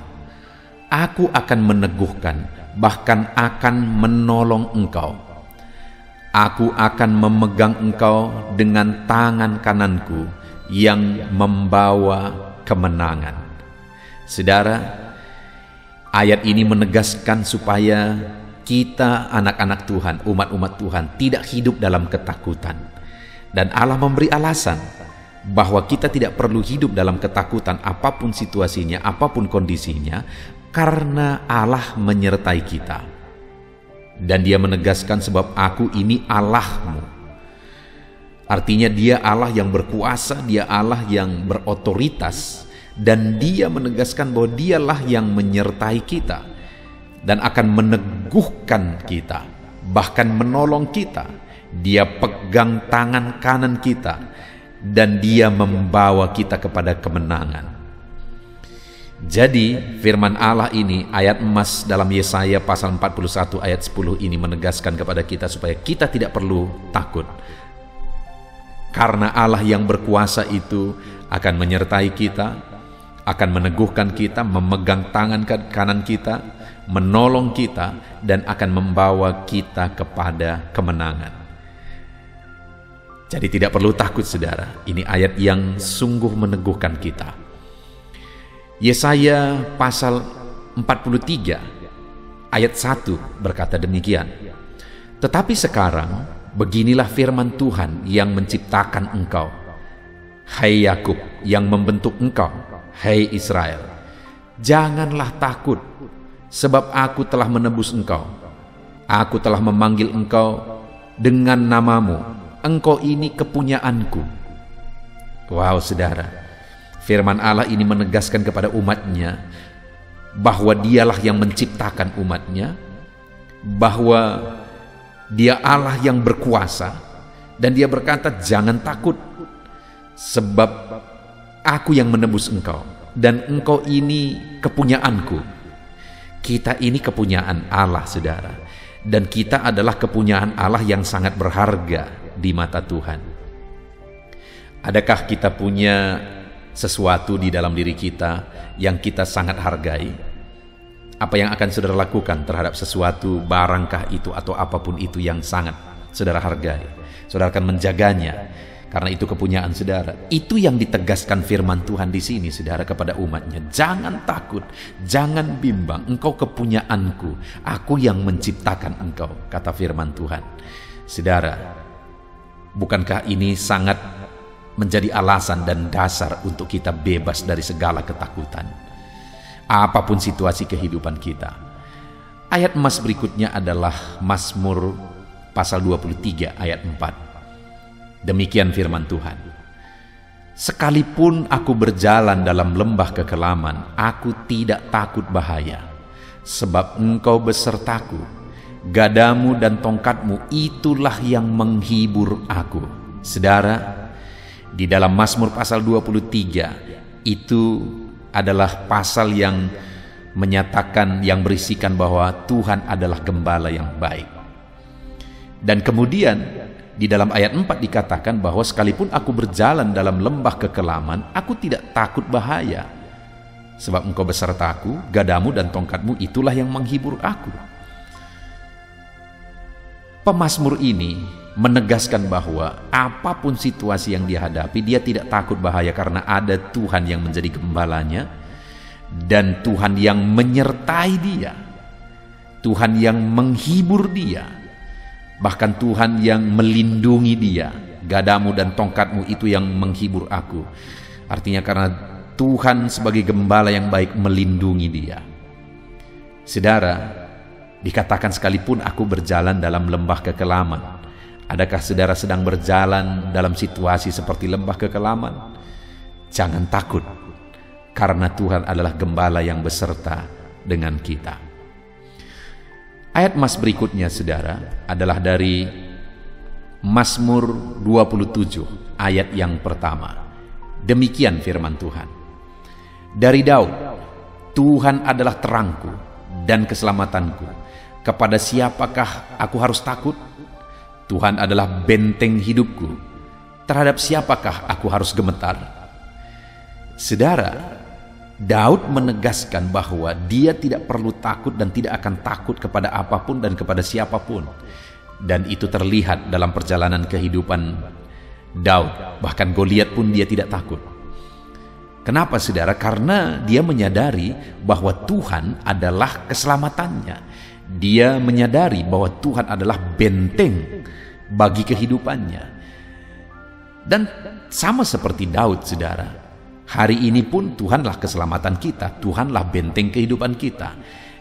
Aku akan meneguhkan, bahkan akan menolong engkau. Aku akan memegang engkau dengan tangan kananku yang membawa kemenangan. Saudara, ayat ini menegaskan supaya kita anak-anak Tuhan, umat-umat Tuhan tidak hidup dalam ketakutan. Dan Allah memberi alasan bahwa kita tidak perlu hidup dalam ketakutan apapun situasinya, apapun kondisinya, karena Allah menyertai kita. Dan Dia menegaskan, sebab aku ini Allahmu. Artinya Dia Allah yang berkuasa, Dia Allah yang berotoritas, dan Dia menegaskan bahwa Dialah yang menyertai kita dan akan meneguhkan kita, bahkan menolong kita. Dia pegang tangan kanan kita dan Dia membawa kita kepada kemenangan. Jadi firman Allah ini, ayat emas dalam Yesaya pasal 41 ayat 10 ini menegaskan kepada kita supaya kita tidak perlu takut. Karena Allah yang berkuasa itu akan menyertai kita, akan meneguhkan kita, memegang tangan kanan kita, menolong kita, dan akan membawa kita kepada kemenangan. Jadi tidak perlu takut, saudara. Ini ayat yang sungguh meneguhkan kita. Yesaya pasal 43 ayat 1 berkata demikian. Tetapi sekarang beginilah firman Tuhan yang menciptakan engkau, hai Yakub, yang membentuk engkau, hai Israel. Janganlah takut, sebab aku telah menebus engkau. Aku telah memanggil engkau dengan namamu. Engkau ini kepunyaanku. Wow, saudara, firman Allah ini menegaskan kepada umatnya bahwa Dialah yang menciptakan umatnya, bahwa Dia Allah yang berkuasa, dan Dia berkata, jangan takut, sebab aku yang menebus engkau, dan engkau ini kepunyaanku. Kita ini kepunyaan Allah, saudara, dan kita adalah kepunyaan Allah yang sangat berharga di mata Tuhan. Adakah kita punya sesuatu di dalam diri kita yang kita sangat hargai? Apa yang akan saudara lakukan terhadap sesuatu, barangkah itu atau apapun itu yang sangat saudara hargai? Saudara akan menjaganya karena itu kepunyaan saudara. Itu yang ditegaskan firman Tuhan di sini, saudara, kepada umatnya. Jangan takut, jangan bimbang, engkau kepunyaanku, aku yang menciptakan engkau, kata firman Tuhan. Saudara, bukankah ini sangat menjadi alasan dan dasar untuk kita bebas dari segala ketakutan, apapun situasi kehidupan kita? Ayat emas berikutnya adalah Mazmur pasal 23 ayat 4. Demikian firman Tuhan. Sekalipun aku berjalan dalam lembah kekelaman, aku tidak takut bahaya, sebab engkau besertaku. Gadamu dan tongkatmu itulah yang menghibur aku. Saudara, di dalam Mazmur pasal 23 itu adalah pasal yang menyatakan, yang berisikan bahwa Tuhan adalah gembala yang baik. Dan kemudian di dalam ayat 4 dikatakan bahwa sekalipun aku berjalan dalam lembah kekelaman, aku tidak takut bahaya, sebab engkau besertaku, gadamu dan tongkatmu itulah yang menghibur aku. Pemazmur ini menegaskan bahwa apapun situasi yang dihadapi, dia tidak takut bahaya karena ada Tuhan yang menjadi gembalanya, dan Tuhan yang menyertai dia, Tuhan yang menghibur dia, bahkan Tuhan yang melindungi dia. Gadamu dan tongkatmu itu yang menghibur aku. Artinya karena Tuhan sebagai gembala yang baik melindungi dia. Saudara, dikatakan sekalipun aku berjalan dalam lembah kekelaman. Adakah saudara sedang berjalan dalam situasi seperti lembah kekelaman? Jangan takut, karena Tuhan adalah gembala yang beserta dengan kita. Ayat emas berikutnya, saudara, adalah dari Mazmur 27 ayat yang pertama. Demikian firman Tuhan. Dari Daud, Tuhan adalah terangku dan keselamatanku. Kepada siapakah aku harus takut? Tuhan adalah benteng hidupku. Terhadap siapakah aku harus gemetar? Saudara, Daud menegaskan bahwa dia tidak perlu takut dan tidak akan takut kepada apapun dan kepada siapapun. Dan itu terlihat dalam perjalanan kehidupan Daud. Bahkan Goliat pun dia tidak takut. Kenapa saudara? Karena dia menyadari bahwa Tuhan adalah keselamatannya. Dia menyadari bahwa Tuhan adalah benteng bagi kehidupannya. Dan sama seperti Daud saudara, hari ini pun Tuhanlah keselamatan kita, Tuhanlah benteng kehidupan kita.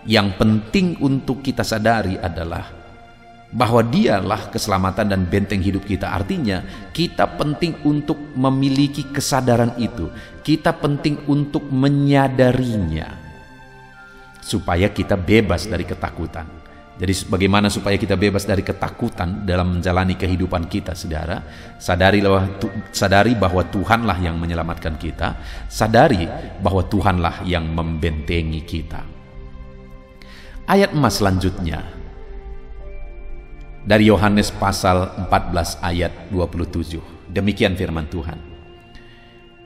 Yang penting untuk kita sadari adalah bahwa dialah keselamatan dan benteng hidup kita. Artinya kita penting untuk memiliki kesadaran itu. Kita penting untuk menyadarinya supaya kita bebas dari ketakutan. Jadi bagaimana supaya kita bebas dari ketakutan dalam menjalani kehidupan kita saudara? Sadari bahwa Tuhanlah yang menyelamatkan kita. Sadari bahwa Tuhanlah yang membentengi kita. Ayat emas selanjutnya dari Yohanes pasal 14 ayat 27. Demikian firman Tuhan.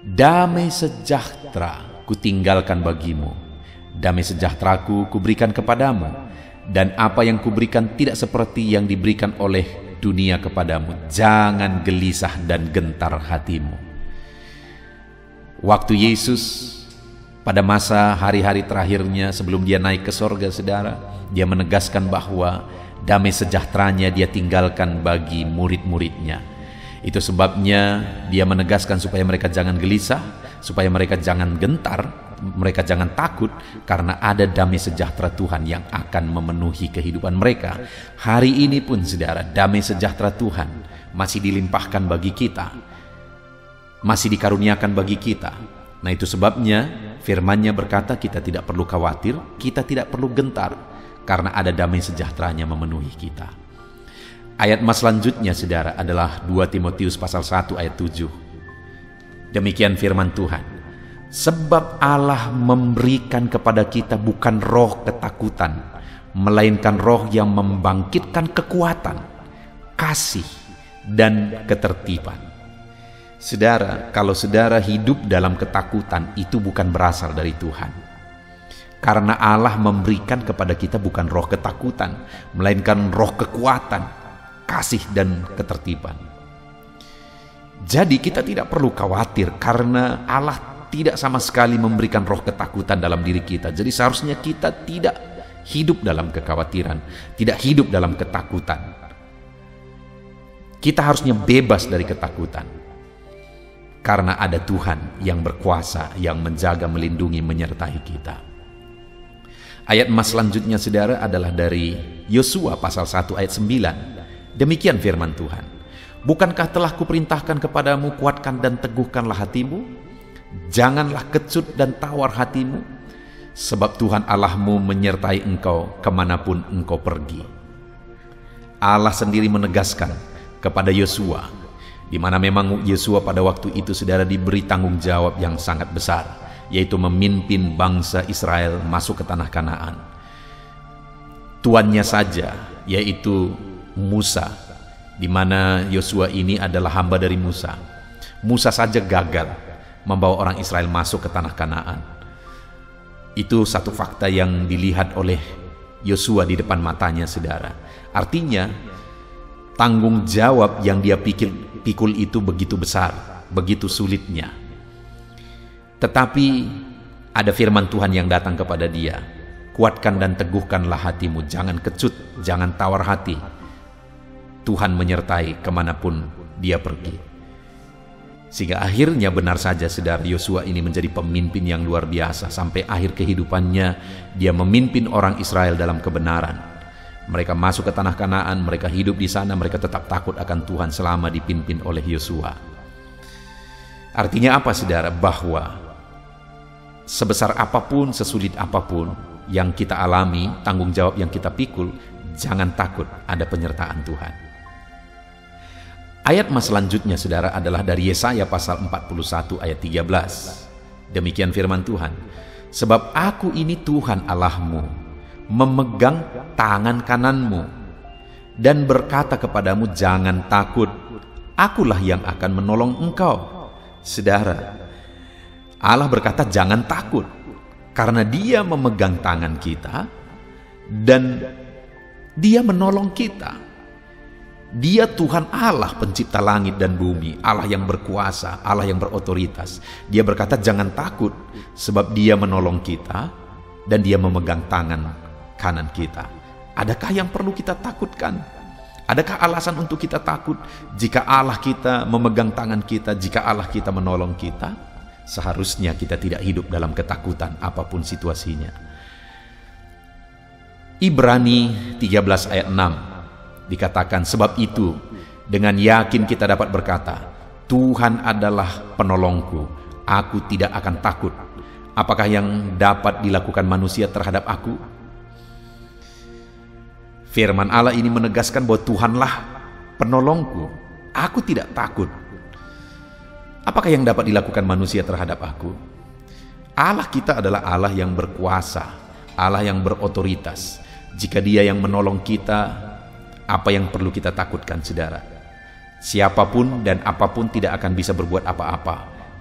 Damai sejahtera kutinggalkan bagimu, damai sejahteraku kuberikan kepadamu, dan apa yang kuberikan tidak seperti yang diberikan oleh dunia kepadamu. Jangan gelisah dan gentar hatimu. Waktu Yesus pada masa hari-hari terakhirnya sebelum dia naik ke sorga saudara, dia menegaskan bahwa damai sejahteranya dia tinggalkan bagi murid-muridnya. Itu sebabnya dia menegaskan supaya mereka jangan gelisah, supaya mereka jangan gentar, mereka jangan takut, karena ada damai sejahtera Tuhan yang akan memenuhi kehidupan mereka. Hari ini pun saudara, damai sejahtera Tuhan masih dilimpahkan bagi kita, masih dikaruniakan bagi kita. Nah itu sebabnya firman-Nya berkata kita tidak perlu khawatir, kita tidak perlu gentar, karena ada damai sejahteranya memenuhi kita. Ayat mas selanjutnya saudara adalah 2 Timotius pasal 1 ayat 7. Demikian firman Tuhan. Sebab Allah memberikan kepada kita bukan roh ketakutan, melainkan roh yang membangkitkan kekuatan, kasih, dan ketertiban. Saudara, kalau saudara hidup dalam ketakutan, itu bukan berasal dari Tuhan. Karena Allah memberikan kepada kita bukan roh ketakutan, melainkan roh kekuatan, kasih, dan ketertiban. Jadi kita tidak perlu khawatir karena Allah tidak sama sekali memberikan roh ketakutan dalam diri kita. Jadi seharusnya kita tidak hidup dalam kekhawatiran, tidak hidup dalam ketakutan. Kita harusnya bebas dari ketakutan. Karena ada Tuhan yang berkuasa, yang menjaga, melindungi, menyertai kita. Ayat emas selanjutnya saudara adalah dari Yosua pasal 1 ayat 9. Demikian firman Tuhan. Bukankah telah kuperintahkan kepadamu, kuatkan dan teguhkanlah hatimu? Janganlah kecut dan tawar hatimu, sebab Tuhan Allahmu menyertai engkau kemanapun engkau pergi. Allah sendiri menegaskan kepada Yosua, di mana memang Yosua pada waktu itu saudara diberi tanggung jawab yang sangat besar, yaitu memimpin bangsa Israel masuk ke tanah Kanaan. Tuannya saja, yaitu Musa, di mana Yosua ini adalah hamba dari Musa. Musa saja gagal membawa orang Israel masuk ke tanah Kanaan. Itu satu fakta yang dilihat oleh Yosua di depan matanya saudara. Artinya tanggung jawab yang dia pikul itu begitu besar, begitu sulitnya. Tetapi ada firman Tuhan yang datang kepada dia. Kuatkan dan teguhkanlah hatimu, jangan kecut, jangan tawar hati. Tuhan menyertai kemanapun dia pergi. Sehingga akhirnya benar saja saudara, Yosua ini menjadi pemimpin yang luar biasa. Sampai akhir kehidupannya dia memimpin orang Israel dalam kebenaran. Mereka masuk ke tanah Kanaan, mereka hidup di sana, mereka tetap takut akan Tuhan selama dipimpin oleh Yosua. Artinya apa saudara? Bahwa sebesar apapun, sesulit apapun yang kita alami, tanggung jawab yang kita pikul, jangan takut, ada penyertaan Tuhan. Ayat mas selanjutnya saudara adalah dari Yesaya pasal 41 ayat 13. Demikian firman Tuhan. Sebab aku ini Tuhan Allahmu, memegang tangan kananmu dan berkata kepadamu, jangan takut, akulah yang akan menolong engkau. Saudara, Allah berkata jangan takut, karena Dia memegang tangan kita dan Dia menolong kita. Dia Tuhan Allah pencipta langit dan bumi, Allah yang berkuasa, Allah yang berotoritas. Dia berkata jangan takut, sebab Dia menolong kita dan Dia memegang tangan kanan kita. Adakah yang perlu kita takutkan? Adakah alasan untuk kita takut jika Allah kita memegang tangan kita, jika Allah kita menolong kita? Seharusnya kita tidak hidup dalam ketakutan apapun situasinya. Ibrani 13 ayat 6 dikatakan, sebab itu dengan yakin kita dapat berkata, Tuhan adalah penolongku, aku tidak akan takut. Apakah yang dapat dilakukan manusia terhadap aku? Firman Allah ini menegaskan bahwa Tuhanlah penolongku, aku tidak takut. Apakah yang dapat dilakukan manusia terhadap aku? Allah kita adalah Allah yang berkuasa, Allah yang berotoritas. Jika Dia yang menolong kita, apa yang perlu kita takutkan, saudara? Siapapun dan apapun tidak akan bisa berbuat apa-apa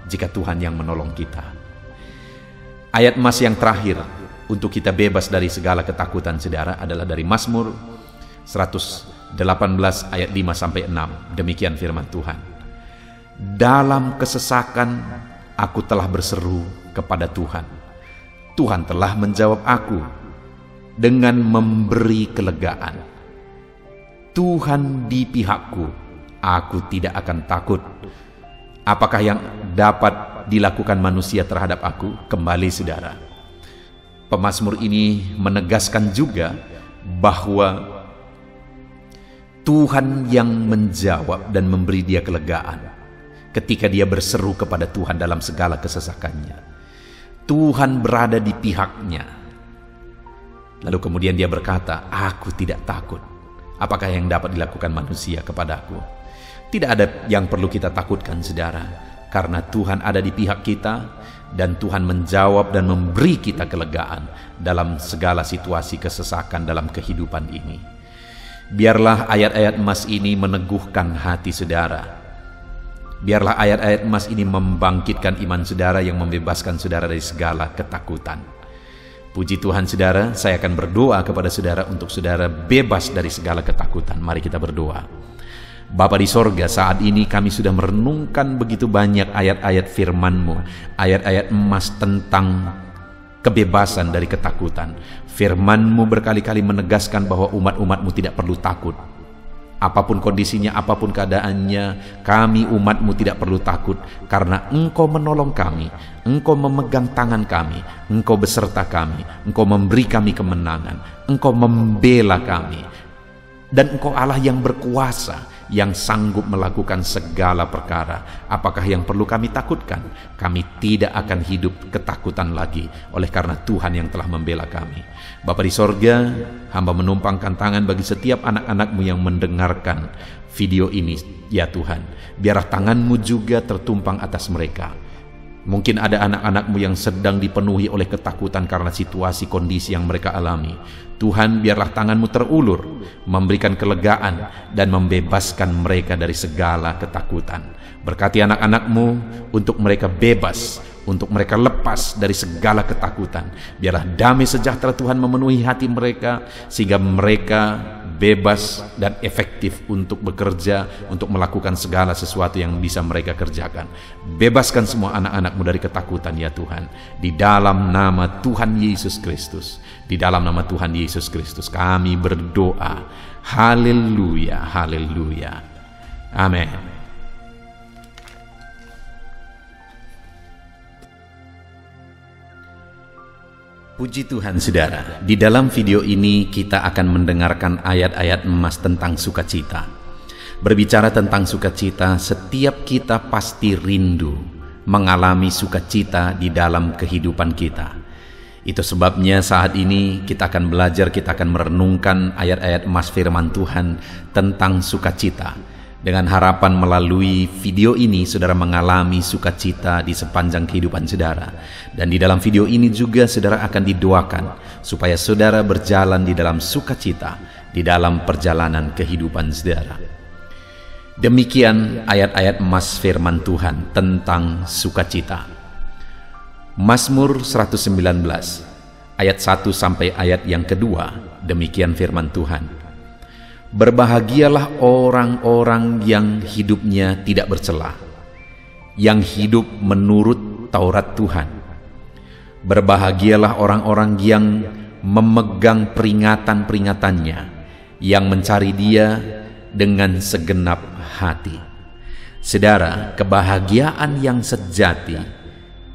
jika Tuhan yang menolong kita. Ayat emas yang terakhir untuk kita bebas dari segala ketakutan, saudara, adalah dari Mazmur 118 ayat 5-6. Demikian firman Tuhan. Dalam kesesakan aku telah berseru kepada Tuhan. Tuhan telah menjawab aku dengan memberi kelegaan. Tuhan di pihakku, aku tidak akan takut. Apakah yang dapat dilakukan manusia terhadap aku? Kembali, saudara, pemazmur ini menegaskan juga bahwa Tuhan yang menjawab dan memberi dia kelegaan ketika dia berseru kepada Tuhan dalam segala kesesakannya. Tuhan berada di pihaknya. Lalu kemudian dia berkata, aku tidak takut. Apakah yang dapat dilakukan manusia kepadaku? Tidak ada yang perlu kita takutkan, saudara, karena Tuhan ada di pihak kita dan Tuhan menjawab dan memberi kita kelegaan dalam segala situasi kesesakan dalam kehidupan ini. Biarlah ayat-ayat emas ini meneguhkan hati saudara. Biarlah ayat-ayat emas ini membangkitkan iman saudara yang membebaskan saudara dari segala ketakutan. Puji Tuhan, saudara, saya akan berdoa kepada saudara untuk saudara bebas dari segala ketakutan. Mari kita berdoa. Bapa di sorga, saat ini kami sudah merenungkan begitu banyak ayat-ayat firman-Mu, ayat-ayat emas tentang kebebasan dari ketakutan. Firman-Mu berkali-kali menegaskan bahwa umat-umat-Mu tidak perlu takut. Apapun kondisinya, apapun keadaannya, kami umat-Mu tidak perlu takut, karena Engkau menolong kami, Engkau memegang tangan kami, Engkau beserta kami, Engkau memberi kami kemenangan, Engkau membela kami, dan Engkau Allah yang berkuasa, yang sanggup melakukan segala perkara. Apakah yang perlu kami takutkan? Kami tidak akan hidup ketakutan lagi, oleh karena Tuhan yang telah membela kami. Bapa di sorga, hamba menumpangkan tangan bagi setiap anak-anak-Mu yang mendengarkan video ini, ya Tuhan. Biarlah tangan-Mu juga tertumpang atas mereka. Mungkin ada anak-anak-Mu yang sedang dipenuhi oleh ketakutan karena situasi kondisi yang mereka alami. Tuhan, biarlah tangan-Mu terulur, memberikan kelegaan dan membebaskan mereka dari segala ketakutan. Berkati anak-anak-Mu untuk mereka bebas, untuk mereka lepas dari segala ketakutan. Biarlah damai sejahtera Tuhan memenuhi hati mereka, sehingga mereka bebas dan efektif untuk bekerja, untuk melakukan segala sesuatu yang bisa mereka kerjakan. Bebaskan semua anak-anak-Mu dari ketakutan, ya Tuhan. Di dalam nama Tuhan Yesus Kristus, di dalam nama Tuhan Yesus Kristus kami berdoa. Haleluya, haleluya. Amin. Puji Tuhan, saudara. Di dalam video ini kita akan mendengarkan ayat-ayat emas tentang sukacita. Berbicara tentang sukacita, setiap kita pasti rindu mengalami sukacita di dalam kehidupan kita. Itu sebabnya saat ini kita akan belajar, kita akan merenungkan ayat-ayat emas firman Tuhan tentang sukacita. Dengan harapan melalui video ini saudara mengalami sukacita di sepanjang kehidupan saudara. Dan di dalam video ini juga saudara akan didoakan supaya saudara berjalan di dalam sukacita di dalam perjalanan kehidupan saudara. Demikian ayat-ayat emas firman Tuhan tentang sukacita. Mazmur 119 ayat 1 sampai ayat yang kedua, demikian firman Tuhan. Berbahagialah orang-orang yang hidupnya tidak bercela, yang hidup menurut Taurat Tuhan. Berbahagialah orang-orang yang memegang peringatan-peringatannya, yang mencari Dia dengan segenap hati. Saudara, kebahagiaan yang sejati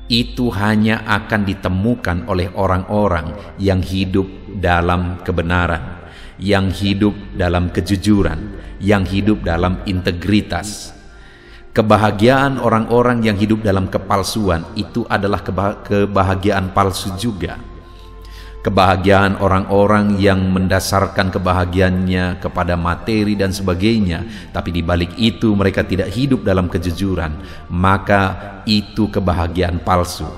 itu hanya akan ditemukan oleh orang-orang yang hidup dalam kebenaran, yang hidup dalam kejujuran, yang hidup dalam integritas. Kebahagiaan orang-orang yang hidup dalam kepalsuan itu adalah kebahagiaan palsu juga. Kebahagiaan orang-orang yang mendasarkan kebahagiaannya kepada materi dan sebagainya, tapi di balik itu mereka tidak hidup dalam kejujuran, maka itu kebahagiaan palsu.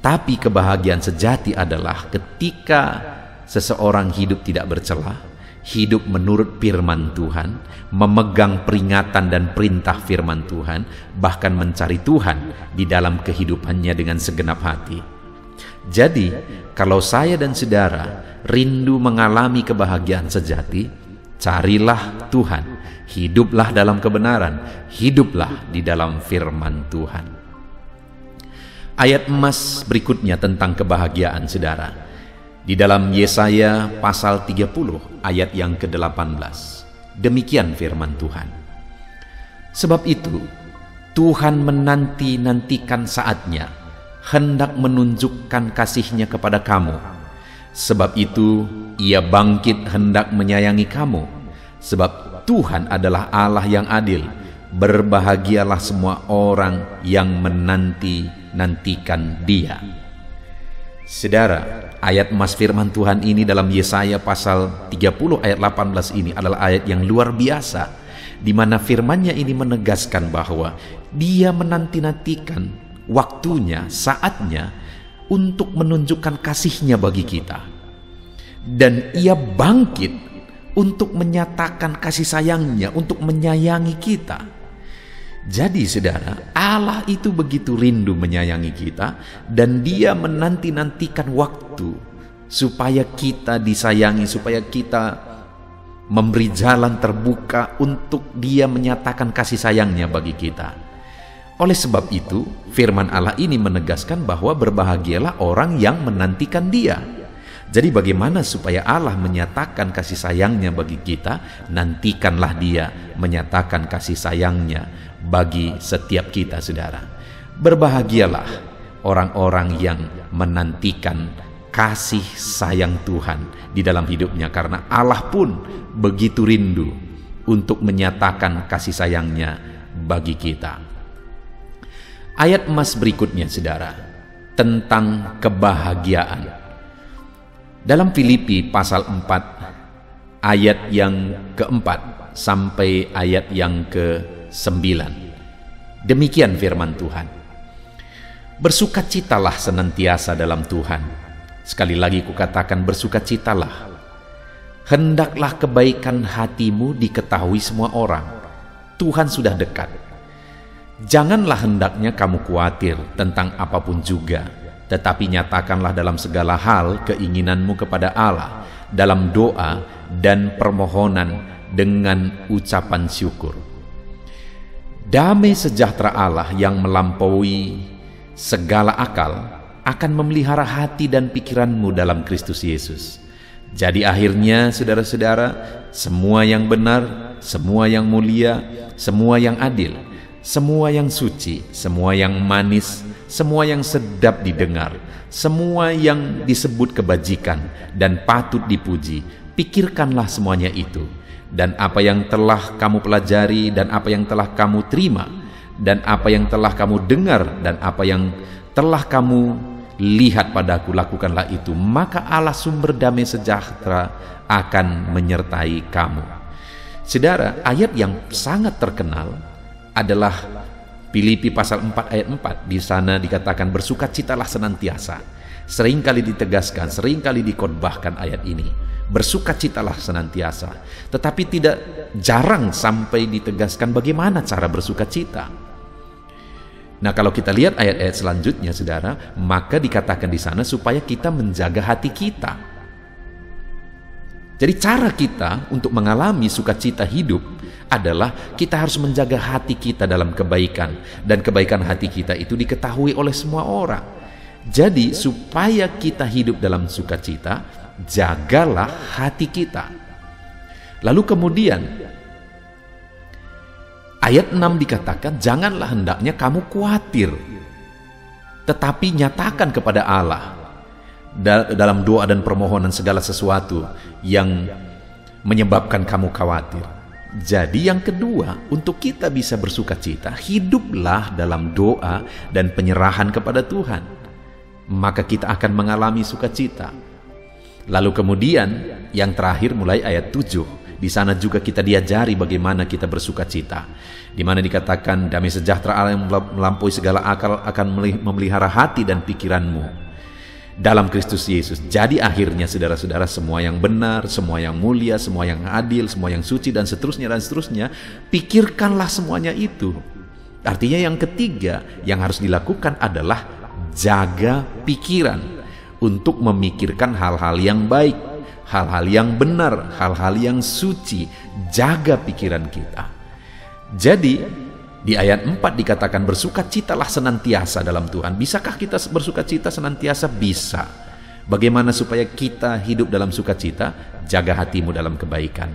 Tapi kebahagiaan sejati adalah ketika seseorang hidup tidak bercela, hidup menurut firman Tuhan, memegang peringatan dan perintah firman Tuhan, bahkan mencari Tuhan di dalam kehidupannya dengan segenap hati. Jadi, kalau saya dan saudara rindu mengalami kebahagiaan sejati, carilah Tuhan, hiduplah dalam kebenaran, hiduplah di dalam firman Tuhan. Ayat emas berikutnya tentang kebahagiaan, saudara. Di dalam Yesaya pasal 30 ayat yang ke-18. Demikian firman Tuhan. Sebab itu, Tuhan menanti-nantikan saatnya, hendak menunjukkan kasih-Nya kepada kamu. Sebab itu Ia bangkit hendak menyayangi kamu. Sebab Tuhan adalah Allah yang adil. Berbahagialah semua orang yang menanti-nantikan Dia. Saudara, ayat emas firman Tuhan ini dalam Yesaya pasal 30 ayat 18 ini adalah ayat yang luar biasa, di mana firman-Nya ini menegaskan bahwa Dia menanti-nantikan waktunya, saatnya untuk menunjukkan kasih-Nya bagi kita. Dan Ia bangkit untuk menyatakan kasih sayang-Nya, untuk menyayangi kita. Jadi saudara, Allah itu begitu rindu menyayangi kita, dan Dia menanti-nantikan waktu supaya kita disayangi, supaya kita memberi jalan terbuka untuk Dia menyatakan kasih sayang-Nya bagi kita. Oleh sebab itu, firman Allah ini menegaskan bahwa berbahagialah orang yang menantikan Dia. Jadi bagaimana supaya Allah menyatakan kasih sayang-Nya bagi kita? Nantikanlah Dia menyatakan kasih sayang-Nya bagi setiap kita, saudara. Berbahagialah orang-orang yang menantikan kasih sayang Tuhan di dalam hidupnya, karena Allah pun begitu rindu untuk menyatakan kasih sayang-Nya bagi kita. Ayat emas berikutnya, saudara, tentang kebahagiaan. Dalam Filipi pasal 4 ayat yang keempat sampai ayat yang ke-9. Demikian firman Tuhan. Bersukacitalah senantiasa dalam Tuhan. Sekali lagi kukatakan, bersukacitalah. Hendaklah kebaikan hatimu diketahui semua orang. Tuhan sudah dekat. Janganlah hendaknya kamu khawatir tentang apapun juga, tetapi nyatakanlah dalam segala hal keinginanmu kepada Allah dalam doa dan permohonan dengan ucapan syukur. Damai sejahtera Allah yang melampaui segala akal akan memelihara hati dan pikiranmu dalam Kristus Yesus. Jadi akhirnya, saudara-saudara, semua yang benar, semua yang mulia, semua yang adil, semua yang suci, semua yang manis, semua yang sedap didengar, semua yang disebut kebajikan dan patut dipuji, pikirkanlah semuanya itu. Dan apa yang telah kamu pelajari, dan apa yang telah kamu terima, dan apa yang telah kamu dengar, dan apa yang telah kamu lihat padaku, lakukanlah itu. Maka Allah sumber damai sejahtera akan menyertai kamu. Saudara, ayat yang sangat terkenal adalah Filipi pasal 4 ayat 4. Di sana dikatakan bersukacitalah senantiasa. Seringkali ditegaskan, seringkali dikhotbahkan ayat ini. bersukacitalah senantiasa. Tetapi tidak jarang sampai ditegaskan bagaimana cara bersukacita. Nah, kalau kita lihat ayat-ayat selanjutnya, saudara, maka dikatakan di sana supaya kita menjaga hati kita. Jadi cara kita untuk mengalami sukacita hidup adalah kita harus menjaga hati kita dalam kebaikan, dan kebaikan hati kita itu diketahui oleh semua orang. Jadi supaya kita hidup dalam sukacita, jagalah hati kita. Lalu kemudian ayat 6 dikatakan, janganlah hendaknya kamu khawatir, tetapi nyatakan kepada Allah dalam doa dan permohonan segala sesuatu yang menyebabkan kamu khawatir. Jadi yang kedua, untuk kita bisa bersukacita, hiduplah dalam doa dan penyerahan kepada Tuhan. Maka kita akan mengalami sukacita. Lalu kemudian yang terakhir mulai ayat 7. Di sana juga kita diajari bagaimana kita bersukacita, di mana dikatakan damai sejahtera Allah yang melampaui segala akal akan memelihara hati dan pikiranmu dalam Kristus Yesus. Jadi akhirnya saudara-saudara, semua yang benar, semua yang mulia, semua yang adil, semua yang suci, dan seterusnya, pikirkanlah semuanya itu. Artinya yang ketiga yang harus dilakukan adalah jaga pikiran untuk memikirkan hal-hal yang baik, hal-hal yang benar, hal-hal yang suci. Jaga pikiran kita. Jadi di ayat 4 dikatakan bersukacitalah senantiasa dalam Tuhan. Bisakah kita bersukacita senantiasa? Bisa. Bagaimana supaya kita hidup dalam sukacita? Jaga hatimu dalam kebaikan.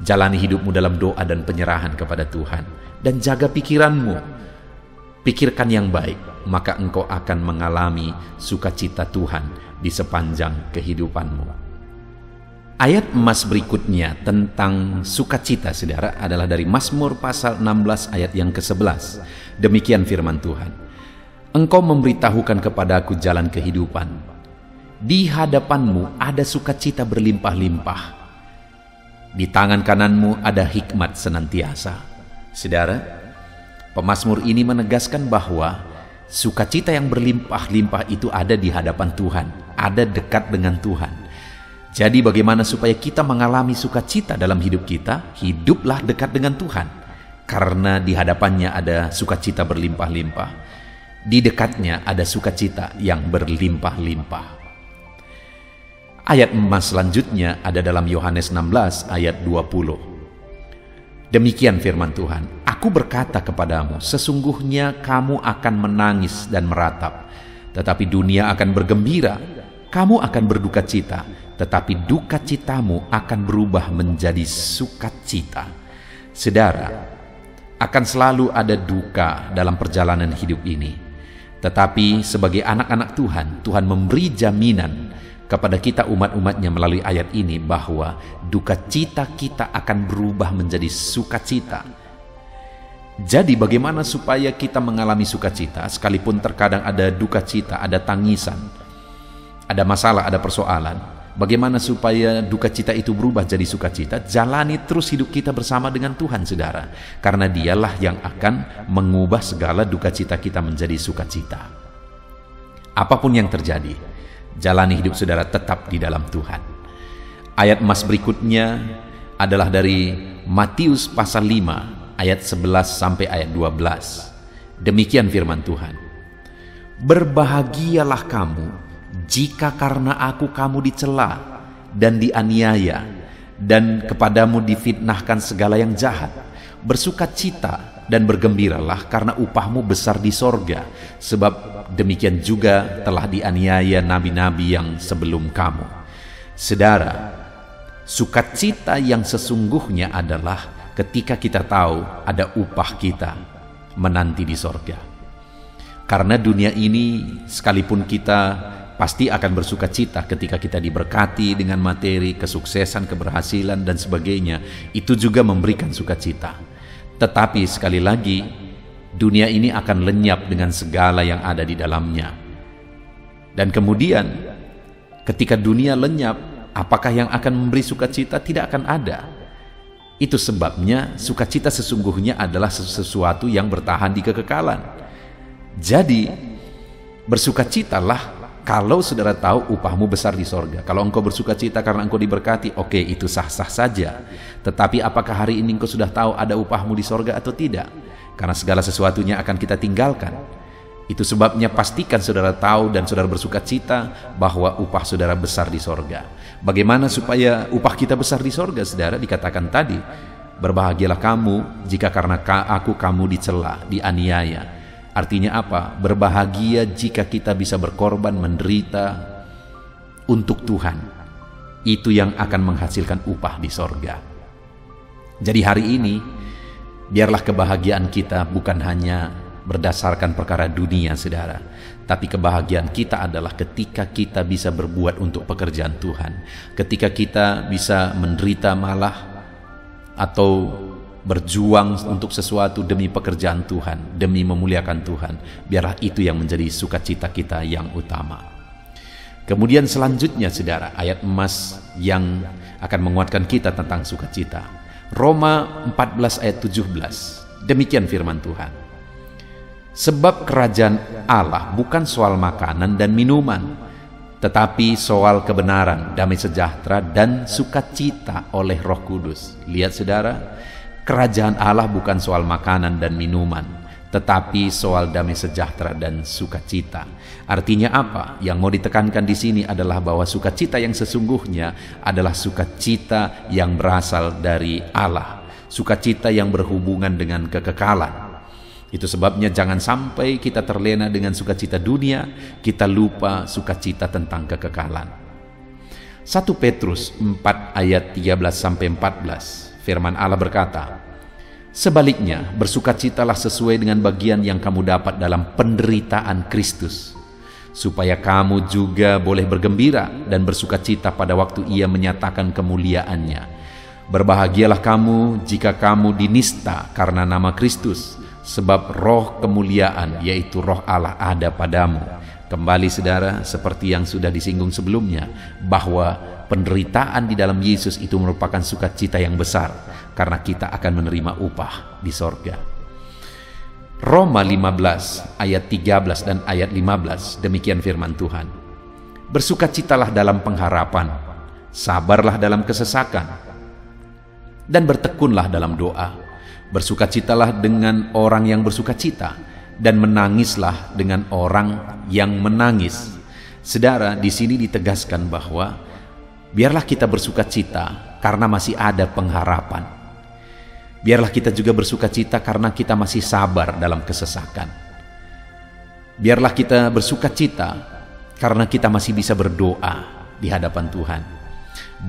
Jalani hidupmu dalam doa dan penyerahan kepada Tuhan. Dan jaga pikiranmu. Pikirkan yang baik, maka engkau akan mengalami sukacita Tuhan di sepanjang kehidupanmu. Ayat emas berikutnya tentang sukacita, saudara, adalah dari Mazmur pasal 16 ayat yang ke-11. Demikian firman Tuhan. Engkau memberitahukan kepadaku jalan kehidupan. Di hadapanmu ada sukacita berlimpah-limpah. Di tangan kananmu ada hikmat senantiasa. Saudara, pemazmur ini menegaskan bahwa sukacita yang berlimpah-limpah itu ada di hadapan Tuhan, ada dekat dengan Tuhan. Jadi bagaimana supaya kita mengalami sukacita dalam hidup kita? Hiduplah dekat dengan Tuhan. Karena di hadapannya ada sukacita berlimpah-limpah. Di dekatnya ada sukacita yang berlimpah-limpah. Ayat emas selanjutnya ada dalam Yohanes 16 ayat 20. Demikian firman Tuhan. Aku berkata kepadamu, sesungguhnya kamu akan menangis dan meratap. Tetapi dunia akan bergembira. Kamu akan berduka cita, tetapi duka citamu akan berubah menjadi sukacita. Saudara, akan selalu ada duka dalam perjalanan hidup ini. Tetapi sebagai anak-anak Tuhan, Tuhan memberi jaminan kepada kita umat-umatnya melalui ayat ini bahwa duka cita kita akan berubah menjadi sukacita. Jadi bagaimana supaya kita mengalami sukacita sekalipun terkadang ada duka cita, ada tangisan, ada masalah, ada persoalan? Bagaimana supaya duka cita itu berubah jadi sukacita? Jalani terus hidup kita bersama dengan Tuhan, saudara. Karena dialah yang akan mengubah segala duka cita kita menjadi sukacita. Apapun yang terjadi, jalani hidup saudara tetap di dalam Tuhan. Ayat emas berikutnya adalah dari Matius pasal 5 ayat 11 sampai ayat 12. Demikian firman Tuhan. Berbahagialah kamu jika karena aku kamu dicela dan dianiaya, dan kepadamu difitnahkan segala yang jahat. Bersukacita dan bergembiralah karena upahmu besar di sorga, sebab demikian juga telah dianiaya nabi-nabi yang sebelum kamu. Saudara, sukacita yang sesungguhnya adalah ketika kita tahu ada upah kita menanti di sorga. Karena dunia ini sekalipun kita pasti akan bersukacita ketika kita diberkati dengan materi, kesuksesan, keberhasilan, dan sebagainya. Itu juga memberikan sukacita. Tetapi sekali lagi, dunia ini akan lenyap dengan segala yang ada di dalamnya. Dan kemudian, ketika dunia lenyap, apakah yang akan memberi sukacita? Tidak akan ada. Itu sebabnya sukacita sesungguhnya adalah sesuatu yang bertahan di kekekalan. Jadi, bersukacitalah Kalau saudara tahu upahmu besar di sorga, kalau engkau bersuka cita karena engkau diberkati, oke, itu sah-sah saja. Tetapi apakah hari ini engkau sudah tahu ada upahmu di sorga atau tidak? Karena segala sesuatunya akan kita tinggalkan. Itu sebabnya pastikan saudara tahu dan saudara bersuka cita bahwa upah saudara besar di sorga. Bagaimana supaya upah kita besar di sorga, saudara? Dikatakan tadi, berbahagialah kamu jika karena aku kamu dicela, dianiaya. Artinya apa? Berbahagia jika kita bisa berkorban, menderita untuk Tuhan. Itu yang akan menghasilkan upah di sorga. Jadi hari ini, biarlah kebahagiaan kita bukan hanya berdasarkan perkara dunia, saudara. Tapi kebahagiaan kita adalah ketika kita bisa berbuat untuk pekerjaan Tuhan. Ketika kita bisa menderita malah atau berjuang untuk sesuatu demi pekerjaan Tuhan, demi memuliakan Tuhan. Biarlah itu yang menjadi sukacita kita yang utama. Kemudian selanjutnya, saudara, ayat emas yang akan menguatkan kita tentang sukacita. Roma 14 ayat 17. Demikian firman Tuhan. Sebab kerajaan Allah bukan soal makanan dan minuman, tetapi soal kebenaran, damai sejahtera, dan sukacita oleh Roh Kudus. Lihat saudara, kerajaan Allah bukan soal makanan dan minuman, tetapi soal damai sejahtera dan sukacita. Artinya apa? Yang mau ditekankan di sini adalah bahwa sukacita yang sesungguhnya adalah sukacita yang berasal dari Allah, sukacita yang berhubungan dengan kekekalan. Itu sebabnya jangan sampai kita terlena dengan sukacita dunia, kita lupa sukacita tentang kekekalan. 1 Petrus 4 ayat 13-14, firman Allah berkata, sebaliknya bersukacitalah sesuai dengan bagian yang kamu dapat dalam penderitaan Kristus, supaya kamu juga boleh bergembira dan bersukacita pada waktu Ia menyatakan kemuliaannya. Berbahagialah kamu jika kamu dinista karena nama Kristus, sebab roh kemuliaan, yaitu roh Allah ada padamu. Kembali saudara, seperti yang sudah disinggung sebelumnya, bahwa penderitaan di dalam Yesus itu merupakan sukacita yang besar, karena kita akan menerima upah di sorga. Roma 15 ayat 13 dan ayat 15, demikian firman Tuhan. Bersukacitalah dalam pengharapan, sabarlah dalam kesesakan, dan bertekunlah dalam doa. Bersukacitalah dengan orang yang bersukacita, dan menangislah dengan orang yang menangis. Saudara, di sini ditegaskan bahwa biarlah kita bersukacita karena masih ada pengharapan. Biarlah kita juga bersukacita karena kita masih sabar dalam kesesakan. Biarlah kita bersukacita karena kita masih bisa berdoa di hadapan Tuhan.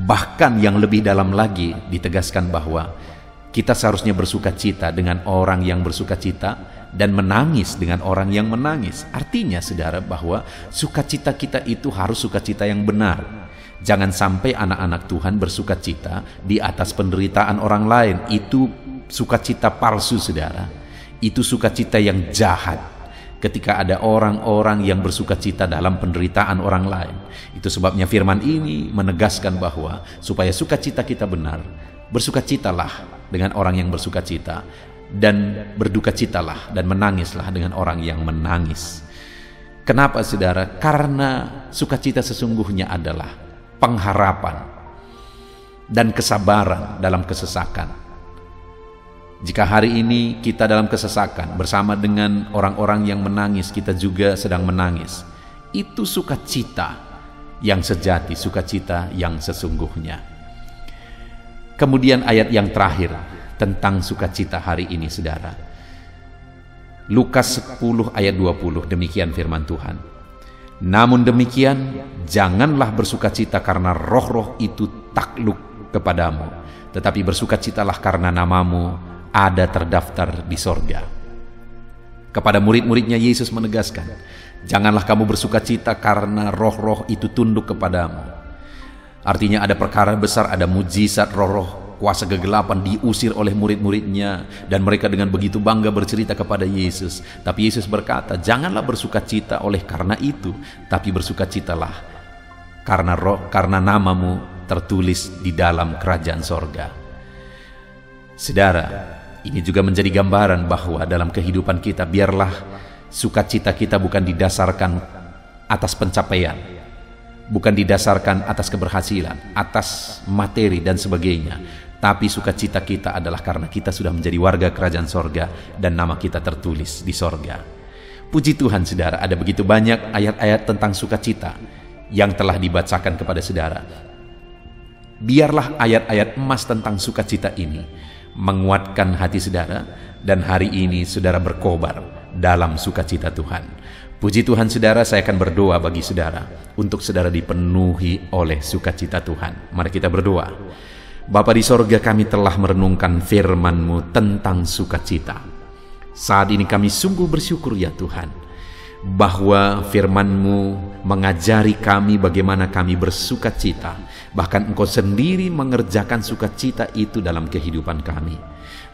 Bahkan yang lebih dalam lagi ditegaskan bahwa kita seharusnya bersukacita dengan orang yang bersukacita dan menangis dengan orang yang menangis. Artinya saudara, bahwa sukacita kita itu harus sukacita yang benar. Jangan sampai anak-anak Tuhan bersukacita di atas penderitaan orang lain. Itu sukacita palsu, saudara. Itu sukacita yang jahat. Ketika ada orang-orang yang bersukacita dalam penderitaan orang lain. Itu sebabnya firman ini menegaskan bahwa supaya sukacita kita benar, bersukacitalah dengan orang yang bersukacita, dan berdukacitalah dan menangislah dengan orang yang menangis. Kenapa saudara? Karena sukacita sesungguhnya adalah pengharapan dan kesabaran dalam kesesakan. Jika hari ini kita dalam kesesakan bersama dengan orang-orang yang menangis, kita juga sedang menangis. Itu sukacita yang sejati, sukacita yang sesungguhnya. Kemudian ayat yang terakhir tentang sukacita hari ini, saudara. Lukas 10 ayat 20, demikian firman Tuhan. Namun demikian, janganlah bersukacita karena roh-roh itu takluk kepadamu, tetapi bersukacitalah karena namamu ada terdaftar di sorga. Kepada murid-muridnya Yesus menegaskan, janganlah kamu bersukacita karena roh-roh itu tunduk kepadamu. Artinya ada perkara besar, ada mujizat, roh-roh kuasa kegelapan diusir oleh murid-muridnya, dan mereka dengan begitu bangga bercerita kepada Yesus. Tapi Yesus berkata, janganlah bersukacita oleh karena itu, tapi bersukacitalah karena namamu tertulis di dalam kerajaan sorga. Saudara, ini juga menjadi gambaran bahwa dalam kehidupan kita, biarlah sukacita kita bukan didasarkan atas pencapaian, bukan didasarkan atas keberhasilan, atas materi dan sebagainya, tapi sukacita kita adalah karena kita sudah menjadi warga kerajaan sorga dan nama kita tertulis di sorga. Puji Tuhan saudara, ada begitu banyak ayat-ayat tentang sukacita yang telah dibacakan kepada saudara. Biarlah ayat-ayat emas tentang sukacita ini menguatkan hati saudara, dan hari ini saudara berkobar dalam sukacita Tuhan. Puji Tuhan saudara, saya akan berdoa bagi saudara untuk saudara dipenuhi oleh sukacita Tuhan. Mari kita berdoa. Bapa di sorga, kami telah merenungkan firman-Mu tentang sukacita. Saat ini kami sungguh bersyukur ya Tuhan, bahwa firman-Mu mengajari kami bagaimana kami bersukacita. Bahkan Engkau sendiri mengerjakan sukacita itu dalam kehidupan kami.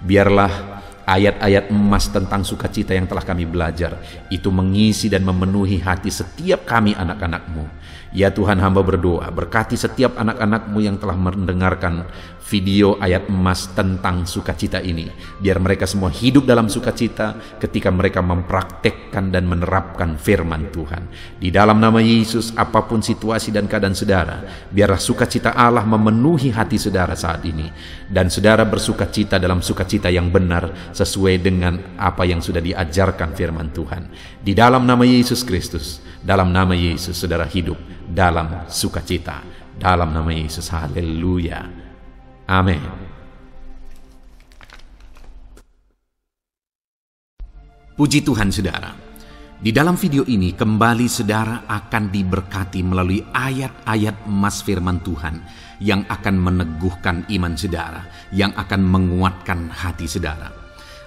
Biarlah ayat-ayat emas tentang sukacita yang telah kami belajar itu mengisi dan memenuhi hati setiap kami anak-anak-Mu. Ya Tuhan, hamba berdoa, berkati setiap anak-anak-Mu yang telah mendengarkan video ayat emas tentang sukacita ini. Biar mereka semua hidup dalam sukacita ketika mereka mempraktekkan dan menerapkan firman Tuhan. Di dalam nama Yesus, apapun situasi dan keadaan saudara, biarlah sukacita Allah memenuhi hati saudara saat ini. Dan saudara bersukacita dalam sukacita yang benar sesuai dengan apa yang sudah diajarkan firman Tuhan. Di dalam nama Yesus Kristus, dalam nama Yesus saudara hidup dalam sukacita. Dalam nama Yesus, haleluya. Amin. Puji Tuhan saudara. Di dalam video ini kembali saudara akan diberkati melalui ayat-ayat emas firman Tuhan yang akan meneguhkan iman saudara, yang akan menguatkan hati saudara.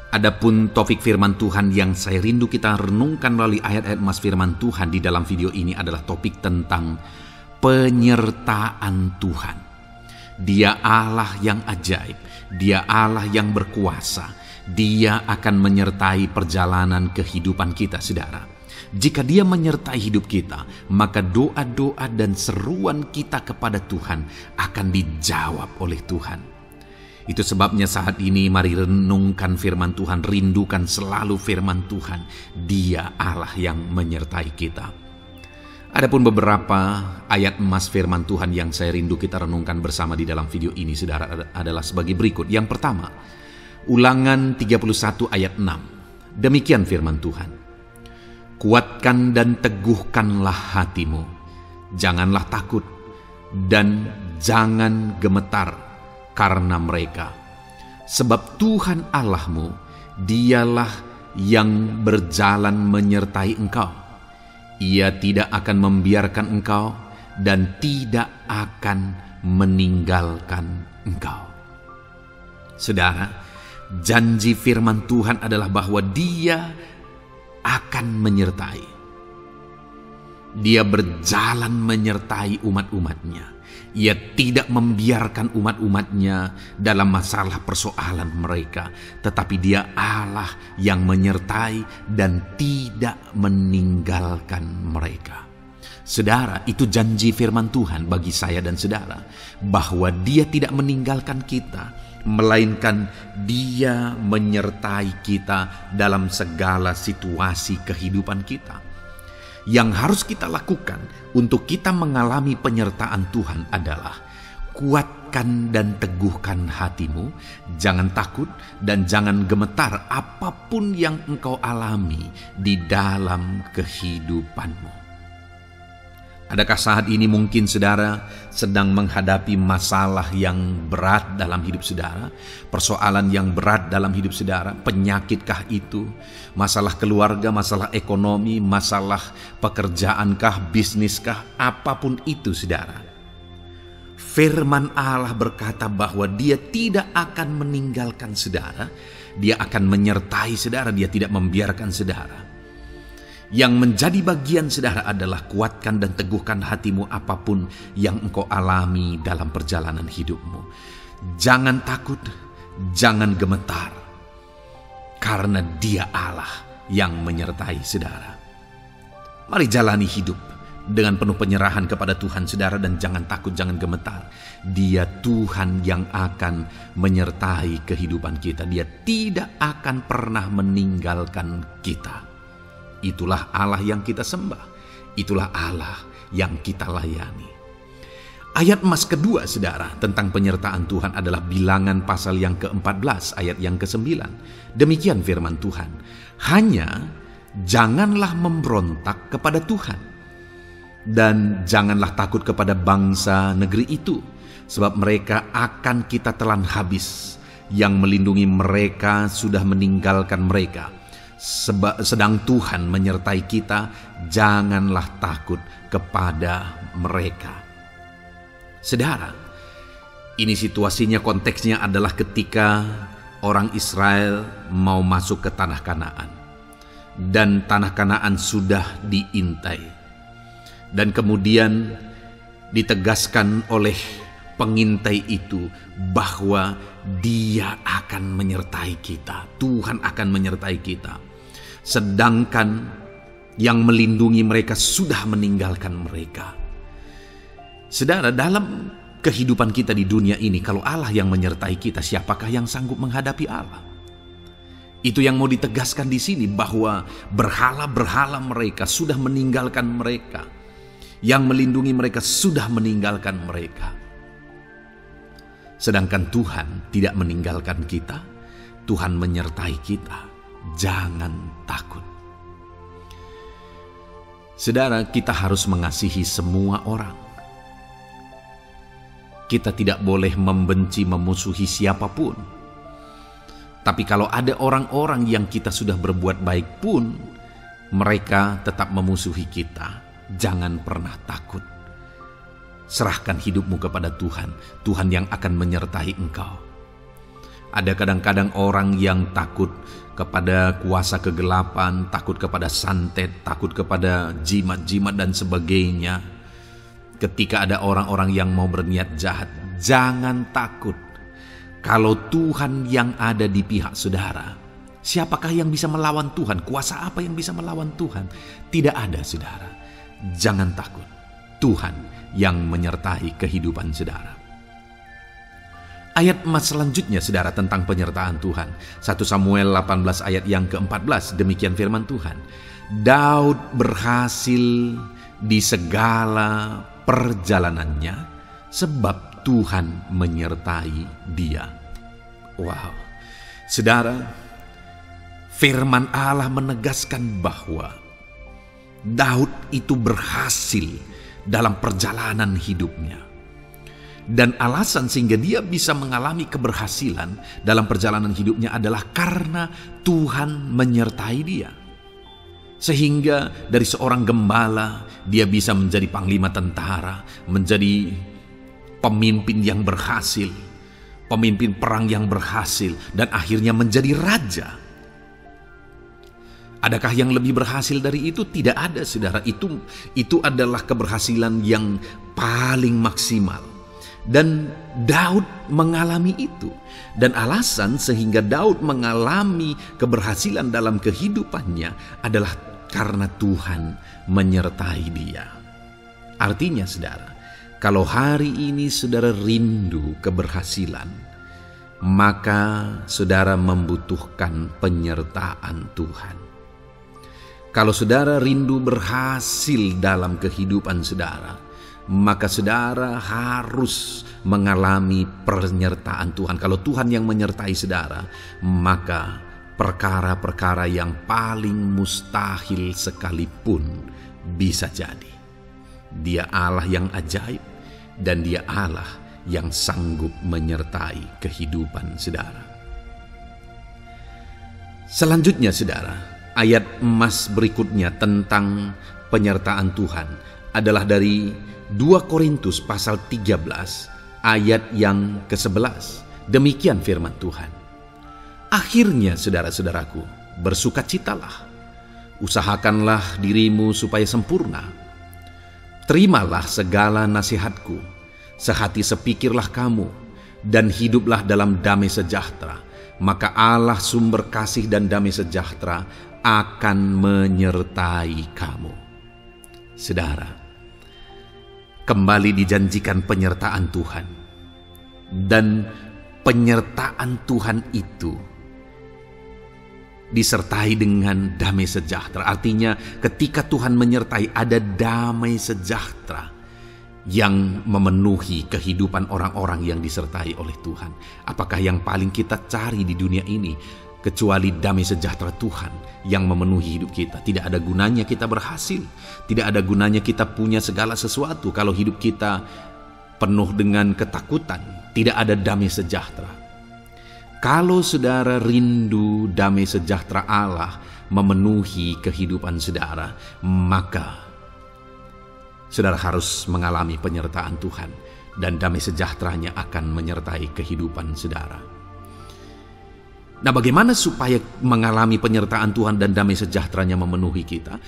Adapun topik firman Tuhan yang saya rindu kita renungkan melalui ayat-ayat emas firman Tuhan di dalam video ini adalah topik tentang penyertaan Tuhan. Dia Allah yang ajaib, Dia Allah yang berkuasa. Dia akan menyertai perjalanan kehidupan kita saudara. Jika Dia menyertai hidup kita, maka doa-doa dan seruan kita kepada Tuhan akan dijawab oleh Tuhan. Itu sebabnya saat ini mari renungkan firman Tuhan, rindukan selalu firman Tuhan. Dia Allah yang menyertai kita. Adapun beberapa ayat emas firman Tuhan yang saya rindu kita renungkan bersama di dalam video ini saudara adalah sebagai berikut. Yang pertama, Ulangan 31 ayat 6. Demikian firman Tuhan. Kuatkan dan teguhkanlah hatimu. Janganlah takut dan jangan gemetar karena mereka. Sebab Tuhan Allahmu, Dialah yang berjalan menyertai engkau. Ia tidak akan membiarkan engkau dan tidak akan meninggalkan engkau. Saudara, janji firman Tuhan adalah bahwa Dia akan menyertai. Dia berjalan menyertai umat-umatnya. Ia tidak membiarkan umat-umatnya dalam masalah persoalan mereka, tetapi Dia Allah yang menyertai dan tidak meninggalkan mereka. Saudara, itu janji firman Tuhan bagi saya dan saudara, bahwa Dia tidak meninggalkan kita, melainkan Dia menyertai kita dalam segala situasi kehidupan kita. Yang harus kita lakukan untuk kita mengalami penyertaan Tuhan adalah kuatkan dan teguhkan hatimu, jangan takut dan jangan gemetar apapun yang engkau alami di dalam kehidupanmu. Adakah saat ini mungkin saudara sedang menghadapi masalah yang berat dalam hidup saudara? Persoalan yang berat dalam hidup saudara? Penyakitkah itu? Masalah keluarga, masalah ekonomi, masalah pekerjaankah, bisniskah? Apapun itu saudara. Firman Allah berkata bahwa Dia tidak akan meninggalkan saudara. Dia akan menyertai saudara, Dia tidak membiarkan saudara. Yang menjadi bagian saudara adalah kuatkan dan teguhkan hatimu apapun yang engkau alami dalam perjalanan hidupmu. Jangan takut, jangan gemetar, karena Dia Allah yang menyertai saudara. Mari jalani hidup dengan penuh penyerahan kepada Tuhan saudara, dan jangan takut, jangan gemetar. Dia Tuhan yang akan menyertai kehidupan kita. Dia tidak akan pernah meninggalkan kita. Itulah Allah yang kita sembah. itulah Allah yang kita layani. Ayat emas kedua, saudara, tentang penyertaan Tuhan adalah Bilangan pasal yang ke-14 ayat yang ke-9. Demikian firman Tuhan, hanya janganlah memberontak kepada Tuhan, dan janganlah takut kepada bangsa negeri itu, sebab mereka akan kita telan habis. Yang melindungi mereka sudah meninggalkan mereka. Sedang Tuhan menyertai kita, janganlah takut kepada mereka. Saudara, ini situasinya, konteksnya adalah ketika orang Israel mau masuk ke tanah Kanaan. Dan tanah Kanaan sudah diintai. Dan kemudian ditegaskan oleh pengintai itu bahwa Dia akan menyertai kita. Tuhan akan menyertai kita. Sedangkan yang melindungi mereka sudah meninggalkan mereka. Saudara, dalam kehidupan kita di dunia ini, kalau Allah yang menyertai kita, siapakah yang sanggup menghadapi Allah? Itu yang mau ditegaskan di sini, bahwa berhala-berhala mereka sudah meninggalkan mereka. Yang melindungi mereka sudah meninggalkan mereka. Sedangkan Tuhan tidak meninggalkan kita. Tuhan menyertai kita. Jangan takut. Saudara, kita harus mengasihi semua orang. Kita tidak boleh membenci, memusuhi siapapun. Tapi kalau ada orang-orang yang kita sudah berbuat baik pun, mereka tetap memusuhi kita, jangan pernah takut. Serahkan hidupmu kepada Tuhan, Tuhan yang akan menyertai engkau. Ada kadang-kadang orang yang takut kepada kuasa kegelapan, takut kepada santet, takut kepada jimat-jimat dan sebagainya. Ketika ada orang-orang yang mau berniat jahat, jangan takut. Kalau Tuhan yang ada di pihak saudara, siapakah yang bisa melawan Tuhan? Kuasa apa yang bisa melawan Tuhan? Tidak ada, saudara. Jangan takut. Tuhan yang menyertai kehidupan saudara. Ayat emas selanjutnya, saudara, tentang penyertaan Tuhan. 1 Samuel 18 ayat yang ke-14, demikian firman Tuhan. Daud berhasil di segala perjalanannya sebab Tuhan menyertai dia. Wow. Saudara, firman Allah menegaskan bahwa Daud itu berhasil dalam perjalanan hidupnya. Dan alasan sehingga dia bisa mengalami keberhasilan dalam perjalanan hidupnya adalah karena Tuhan menyertai dia. Sehingga dari seorang gembala, dia bisa menjadi panglima tentara, menjadi pemimpin yang berhasil, pemimpin perang yang berhasil, dan akhirnya menjadi raja. Adakah yang lebih berhasil dari itu? Tidak ada, saudara. Itu adalah keberhasilan yang paling maksimal. Dan Daud mengalami itu. Dan alasan sehingga Daud mengalami keberhasilan dalam kehidupannya adalah karena Tuhan menyertai dia. Artinya, saudara, kalau hari ini saudara rindu keberhasilan, maka saudara membutuhkan penyertaan Tuhan. Kalau saudara rindu berhasil dalam kehidupan saudara, maka saudara harus mengalami penyertaan Tuhan. Kalau Tuhan yang menyertai saudara, maka perkara-perkara yang paling mustahil sekalipun bisa jadi. Dia Allah yang ajaib, dan Dia Allah yang sanggup menyertai kehidupan saudara. Selanjutnya, saudara, ayat emas berikutnya tentang penyertaan Tuhan adalah dari 2 Korintus pasal 13 ayat yang ke-11. Demikian firman Tuhan. Akhirnya, saudara-saudaraku, bersukacitalah. Usahakanlah dirimu supaya sempurna. Terimalah segala nasihatku. Sehati sepikirlah kamu, dan hiduplah dalam damai sejahtera. Maka Allah sumber kasih dan damai sejahtera akan menyertai kamu. Saudara, kembali dijanjikan penyertaan Tuhan. Dan penyertaan Tuhan itu disertai dengan damai sejahtera. Artinya ketika Tuhan menyertai, ada damai sejahtera yang memenuhi kehidupan orang-orang yang disertai oleh Tuhan. Apakah yang paling kita cari di dunia ini kecuali damai sejahtera Tuhan yang memenuhi hidup kita? Tidak ada gunanya kita berhasil, tidak ada gunanya kita punya segala sesuatu kalau hidup kita penuh dengan ketakutan, tidak ada damai sejahtera. Kalau saudara rindu damai sejahtera Allah memenuhi kehidupan saudara, maka saudara harus mengalami penyertaan Tuhan, dan damai sejahteranya akan menyertai kehidupan saudara. Nah, bagaimana supaya mengalami penyertaan Tuhan dan damai sejahteranya memenuhi kita?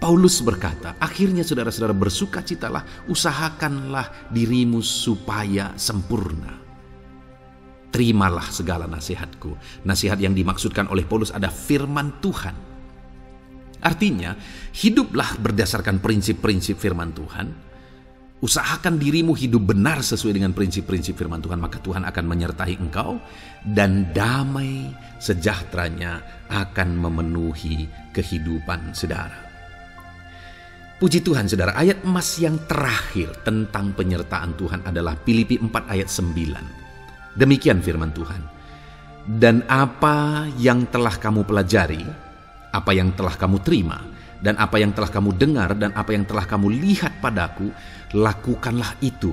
Paulus berkata, akhirnya saudara-saudara bersukacitalah, usahakanlah dirimu supaya sempurna. Terimalah segala nasihatku. Nasihat yang dimaksudkan oleh Paulus ada firman Tuhan. Artinya, hiduplah berdasarkan prinsip-prinsip firman Tuhan. Usahakan dirimu hidup benar sesuai dengan prinsip-prinsip firman Tuhan, maka Tuhan akan menyertai engkau dan damai sejahteranya akan memenuhi kehidupan saudara. Puji Tuhan saudara, ayat emas yang terakhir tentang penyertaan Tuhan adalah Filipi 4 ayat 9. Demikian firman Tuhan. Dan apa yang telah kamu pelajari, apa yang telah kamu terima, dan apa yang telah kamu dengar, dan apa yang telah kamu lihat padaku, lakukanlah itu.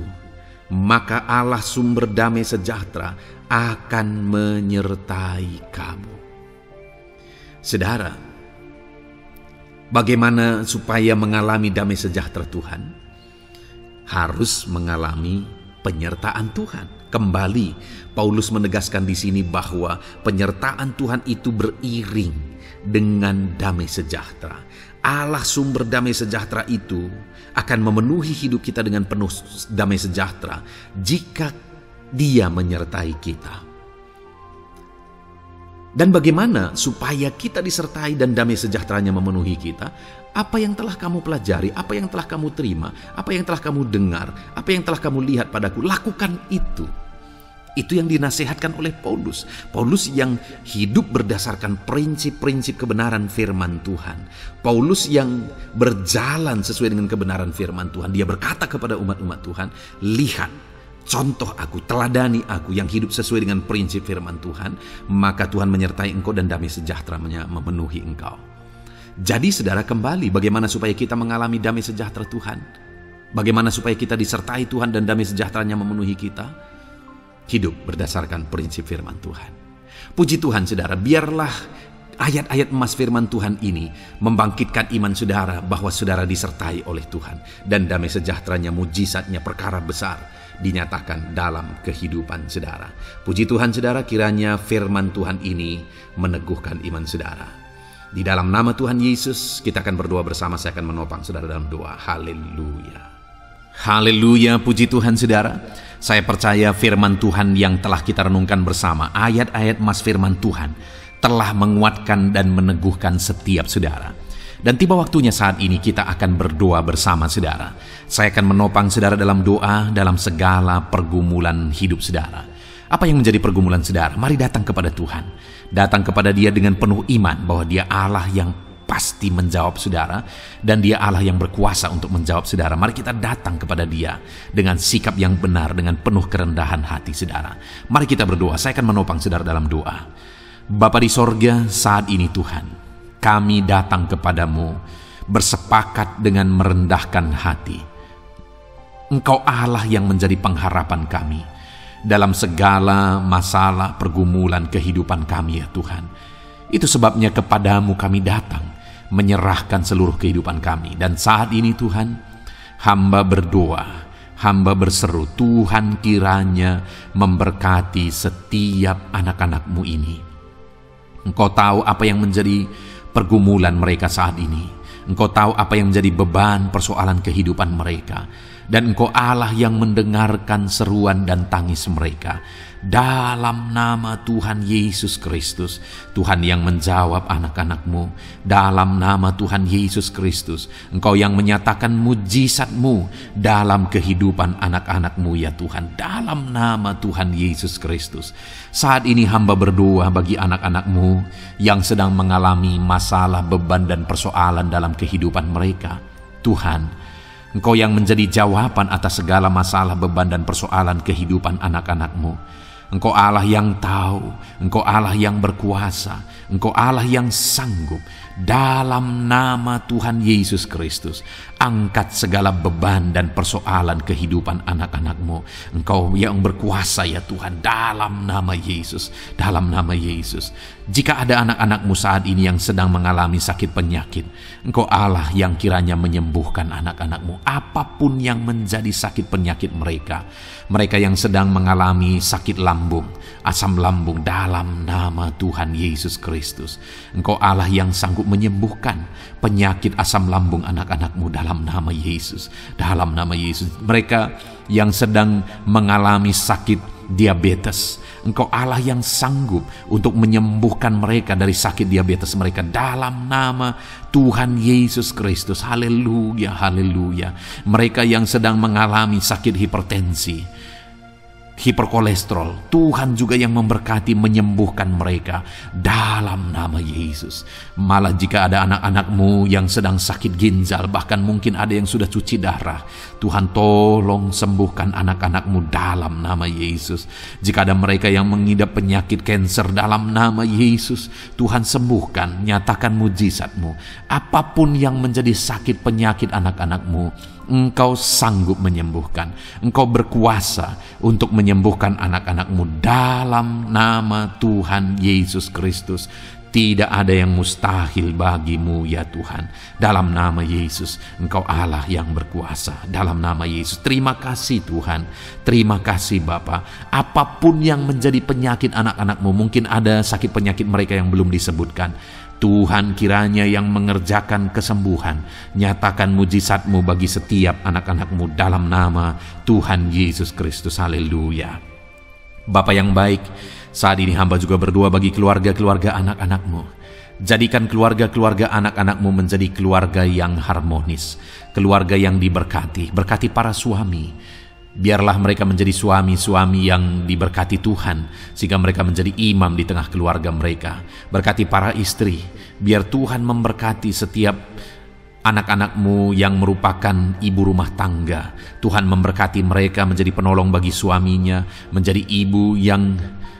Maka Allah sumber damai sejahtera akan menyertai kamu. Saudara, bagaimana supaya mengalami damai sejahtera Tuhan? Harus mengalami penyertaan Tuhan. Kembali, Paulus menegaskan di sini bahwa penyertaan Tuhan itu beriring dengan damai sejahtera. Allah sumber damai sejahtera itu akan memenuhi hidup kita dengan penuh damai sejahtera jika Dia menyertai kita. Dan bagaimana supaya kita disertai dan damai sejahteranya memenuhi kita? Apa yang telah kamu pelajari, apa yang telah kamu terima, apa yang telah kamu dengar, apa yang telah kamu lihat padaku, lakukan itu. Itu yang dinasihatkan oleh Paulus. Paulus yang hidup berdasarkan prinsip-prinsip kebenaran firman Tuhan. Paulus yang berjalan sesuai dengan kebenaran firman Tuhan. Dia berkata kepada umat-umat Tuhan, lihat, contoh aku, teladani aku yang hidup sesuai dengan prinsip firman Tuhan, maka Tuhan menyertai engkau dan damai sejahteranya memenuhi engkau. Jadi saudara, kembali bagaimana supaya kita mengalami damai sejahtera Tuhan? Bagaimana supaya kita disertai Tuhan dan damai sejahteranya memenuhi kita? Hidup berdasarkan prinsip firman Tuhan. Puji Tuhan saudara, biarlah ayat-ayat emas firman Tuhan ini membangkitkan iman saudara bahwa saudara disertai oleh Tuhan. Dan damai sejahteranya, mujizatnya, perkara besar dinyatakan dalam kehidupan saudara. Puji Tuhan saudara, kiranya firman Tuhan ini meneguhkan iman saudara. Di dalam nama Tuhan Yesus, kita akan berdoa bersama. Saya akan menopang saudara dalam doa. Haleluya. Haleluya, puji Tuhan saudara. Saya percaya firman Tuhan yang telah kita renungkan bersama, ayat-ayat emas firman Tuhan, telah menguatkan dan meneguhkan setiap saudara. Dan tiba waktunya saat ini kita akan berdoa bersama saudara. Saya akan menopang saudara dalam doa dalam segala pergumulan hidup saudara. Apa yang menjadi pergumulan saudara? Mari datang kepada Tuhan. Datang kepada Dia dengan penuh iman bahwa Dia Allah yang pasti menjawab saudara, dan Dia Allah yang berkuasa untuk menjawab saudara. Mari kita datang kepada Dia dengan sikap yang benar, dengan penuh kerendahan hati saudara. Mari kita berdoa. Saya akan menopang saudara dalam doa. Bapa di sorga, saat ini Tuhan, kami datang kepadamu bersepakat dengan merendahkan hati. Engkau Allah yang menjadi pengharapan kami dalam segala masalah pergumulan kehidupan kami ya Tuhan. Itu sebabnya kepadamu kami datang, menyerahkan seluruh kehidupan kami. Dan saat ini Tuhan, hamba berdoa, hamba berseru, Tuhan kiranya memberkati setiap anak-anak-Mu ini. Engkau tahu apa yang menjadi pergumulan mereka saat ini. Engkau tahu apa yang menjadi beban persoalan kehidupan mereka. dan Engkau Allah yang mendengarkan seruan dan tangis mereka. Dalam nama Tuhan Yesus Kristus, Tuhan yang menjawab anak-anak-Mu. Dalam nama Tuhan Yesus Kristus, Engkau yang menyatakan mujizat-Mu dalam kehidupan anak-anak-Mu ya Tuhan. Dalam nama Tuhan Yesus Kristus, saat ini hamba berdoa bagi anak-anak-Mu yang sedang mengalami masalah, beban, dan persoalan dalam kehidupan mereka. Tuhan, Engkau yang menjadi jawaban atas segala masalah, beban, dan persoalan kehidupan anak-anak-Mu. Engkau Allah yang tahu, Engkau Allah yang berkuasa, Engkau Allah yang sanggup. Dalam nama Tuhan Yesus Kristus, angkat segala beban dan persoalan kehidupan anak-anak-Mu. Engkau yang berkuasa ya Tuhan, dalam nama Yesus, dalam nama Yesus. Jika ada anak-anak-Mu saat ini yang sedang mengalami sakit penyakit, Engkau Allah yang kiranya menyembuhkan anak-anak-Mu. Apapun yang menjadi sakit penyakit mereka, mereka yang sedang mengalami sakit lambung, asam lambung, dalam nama Tuhan Yesus Kristus, Engkau Allah yang sanggup menyembuhkan penyakit asam lambung anak-anak-Mu dalam nama Yesus, dalam nama Yesus. Mereka yang sedang mengalami sakit diabetes, Engkau Allah yang sanggup untuk menyembuhkan mereka dari sakit diabetes mereka dalam nama Tuhan Yesus Kristus. Haleluya, haleluya. Mereka yang sedang mengalami sakit hipertensi, hiperkolesterol, Tuhan juga yang memberkati, menyembuhkan mereka dalam nama Yesus. Malah jika ada anak-anak-Mu yang sedang sakit ginjal, bahkan mungkin ada yang sudah cuci darah, Tuhan tolong sembuhkan anak-anak-Mu dalam nama Yesus. Jika ada mereka yang mengidap penyakit kanker, dalam nama Yesus, Tuhan sembuhkan, nyatakan mujizat-Mu. Apapun yang menjadi sakit penyakit anak-anak-Mu, Engkau sanggup menyembuhkan. Engkau berkuasa untuk menyembuhkan anak-anak-Mu dalam nama Tuhan Yesus Kristus. Tidak ada yang mustahil bagimu ya Tuhan. Dalam nama Yesus, Engkau Allah yang berkuasa. Dalam nama Yesus, terima kasih Tuhan. Terima kasih Bapa. Apapun yang menjadi penyakit anak-anak-Mu, mungkin ada sakit penyakit mereka yang belum disebutkan, Tuhan kiranya yang mengerjakan kesembuhan. Nyatakan mujizat-Mu bagi setiap anak-anak-Mu dalam nama Tuhan Yesus Kristus. Haleluya. Bapa yang baik, saat ini hamba juga berdoa bagi keluarga-keluarga anak-anak-Mu. Jadikan keluarga-keluarga anak-anak-Mu menjadi keluarga yang harmonis, keluarga yang diberkati. Berkati para suami, biarlah mereka menjadi suami-suami yang diberkati Tuhan, sehingga mereka menjadi imam di tengah keluarga mereka. Berkati para istri, biar Tuhan memberkati setiap anak-anak-Mu yang merupakan ibu rumah tangga. Tuhan memberkati mereka menjadi penolong bagi suaminya, menjadi ibu yang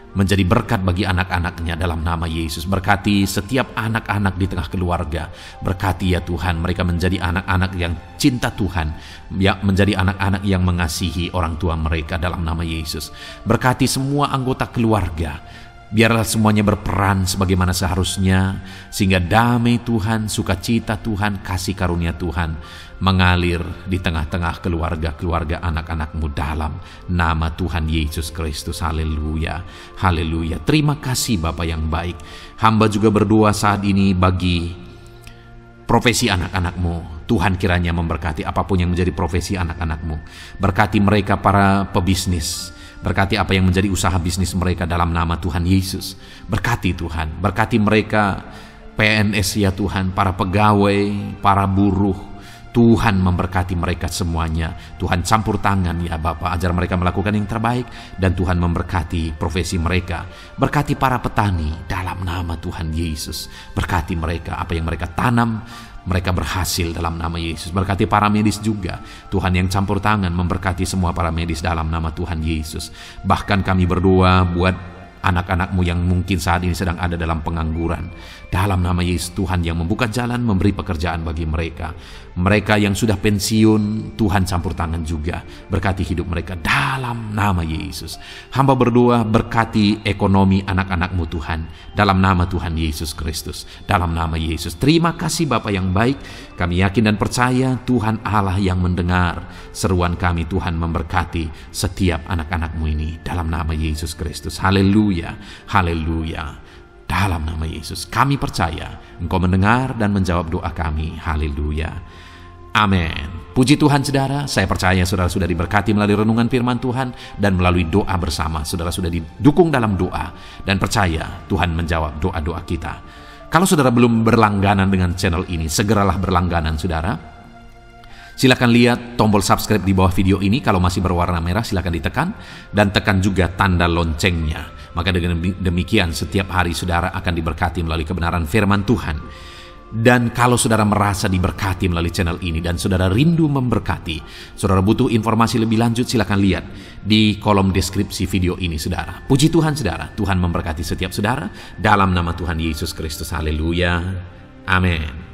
menjadi berkat bagi anak-anaknya dalam nama Yesus. Berkati setiap anak-anak di tengah keluarga. Berkati ya Tuhan, mereka menjadi anak-anak yang cinta Tuhan, yang menjadi anak-anak yang mengasihi orang tua mereka dalam nama Yesus. Berkati semua anggota keluarga, biarlah semuanya berperan sebagaimana seharusnya, sehingga damai Tuhan, sukacita Tuhan, kasih karunia Tuhan mengalir di tengah-tengah keluarga-keluarga anak-anak-Mu dalam nama Tuhan Yesus Kristus. Haleluya, haleluya. Terima kasih Bapa yang baik. Hamba juga berdoa saat ini bagi profesi anak-anak-Mu. Tuhan kiranya memberkati apapun yang menjadi profesi anak-anak-Mu. Berkati mereka para pebisnis, berkati apa yang menjadi usaha bisnis mereka dalam nama Tuhan Yesus. Berkati Tuhan, berkati mereka PNS ya Tuhan, para pegawai, para buruh. Tuhan memberkati mereka semuanya. Tuhan campur tangan ya Bapa, ajar mereka melakukan yang terbaik, dan Tuhan memberkati profesi mereka. Berkati para petani dalam nama Tuhan Yesus. Berkati mereka, apa yang mereka tanam, mereka berhasil dalam nama Yesus. Berkati para medis juga, Tuhan yang campur tangan memberkati semua para medis dalam nama Tuhan Yesus. Bahkan kami berdoa buat anak-anak-Mu yang mungkin saat ini sedang ada dalam pengangguran. Dalam nama Yesus, Tuhan yang membuka jalan, memberi pekerjaan bagi mereka. Mereka yang sudah pensiun, Tuhan campur tangan juga. Berkati hidup mereka dalam nama Yesus. Hamba berdoa berkati ekonomi anak-anak-Mu Tuhan, dalam nama Tuhan Yesus Kristus. Dalam nama Yesus. Terima kasih Bapa yang baik. Kami yakin dan percaya Tuhan Allah yang mendengar seruan kami. Tuhan memberkati setiap anak-anak-Mu ini dalam nama Yesus Kristus. Haleluya, haleluya. Dalam nama Yesus kami percaya Engkau mendengar dan menjawab doa kami. Haleluya. Amin. Puji Tuhan saudara, saya percaya saudara sudah diberkati melalui renungan firman Tuhan dan melalui doa bersama. Saudara sudah didukung dalam doa dan percaya Tuhan menjawab doa-doa kita. Kalau saudara belum berlangganan dengan channel ini, segeralah berlangganan saudara. Silakan lihat tombol subscribe di bawah video ini. Kalau masih berwarna merah silakan ditekan dan tekan juga tanda loncengnya. Maka dengan demikian setiap hari saudara akan diberkati melalui kebenaran firman Tuhan. Dan kalau saudara merasa diberkati melalui channel ini dan saudara rindu memberkati, saudara butuh informasi lebih lanjut, silakan lihat di kolom deskripsi video ini saudara. Puji Tuhan saudara, Tuhan memberkati setiap saudara dalam nama Tuhan Yesus Kristus. Haleluya. Amin.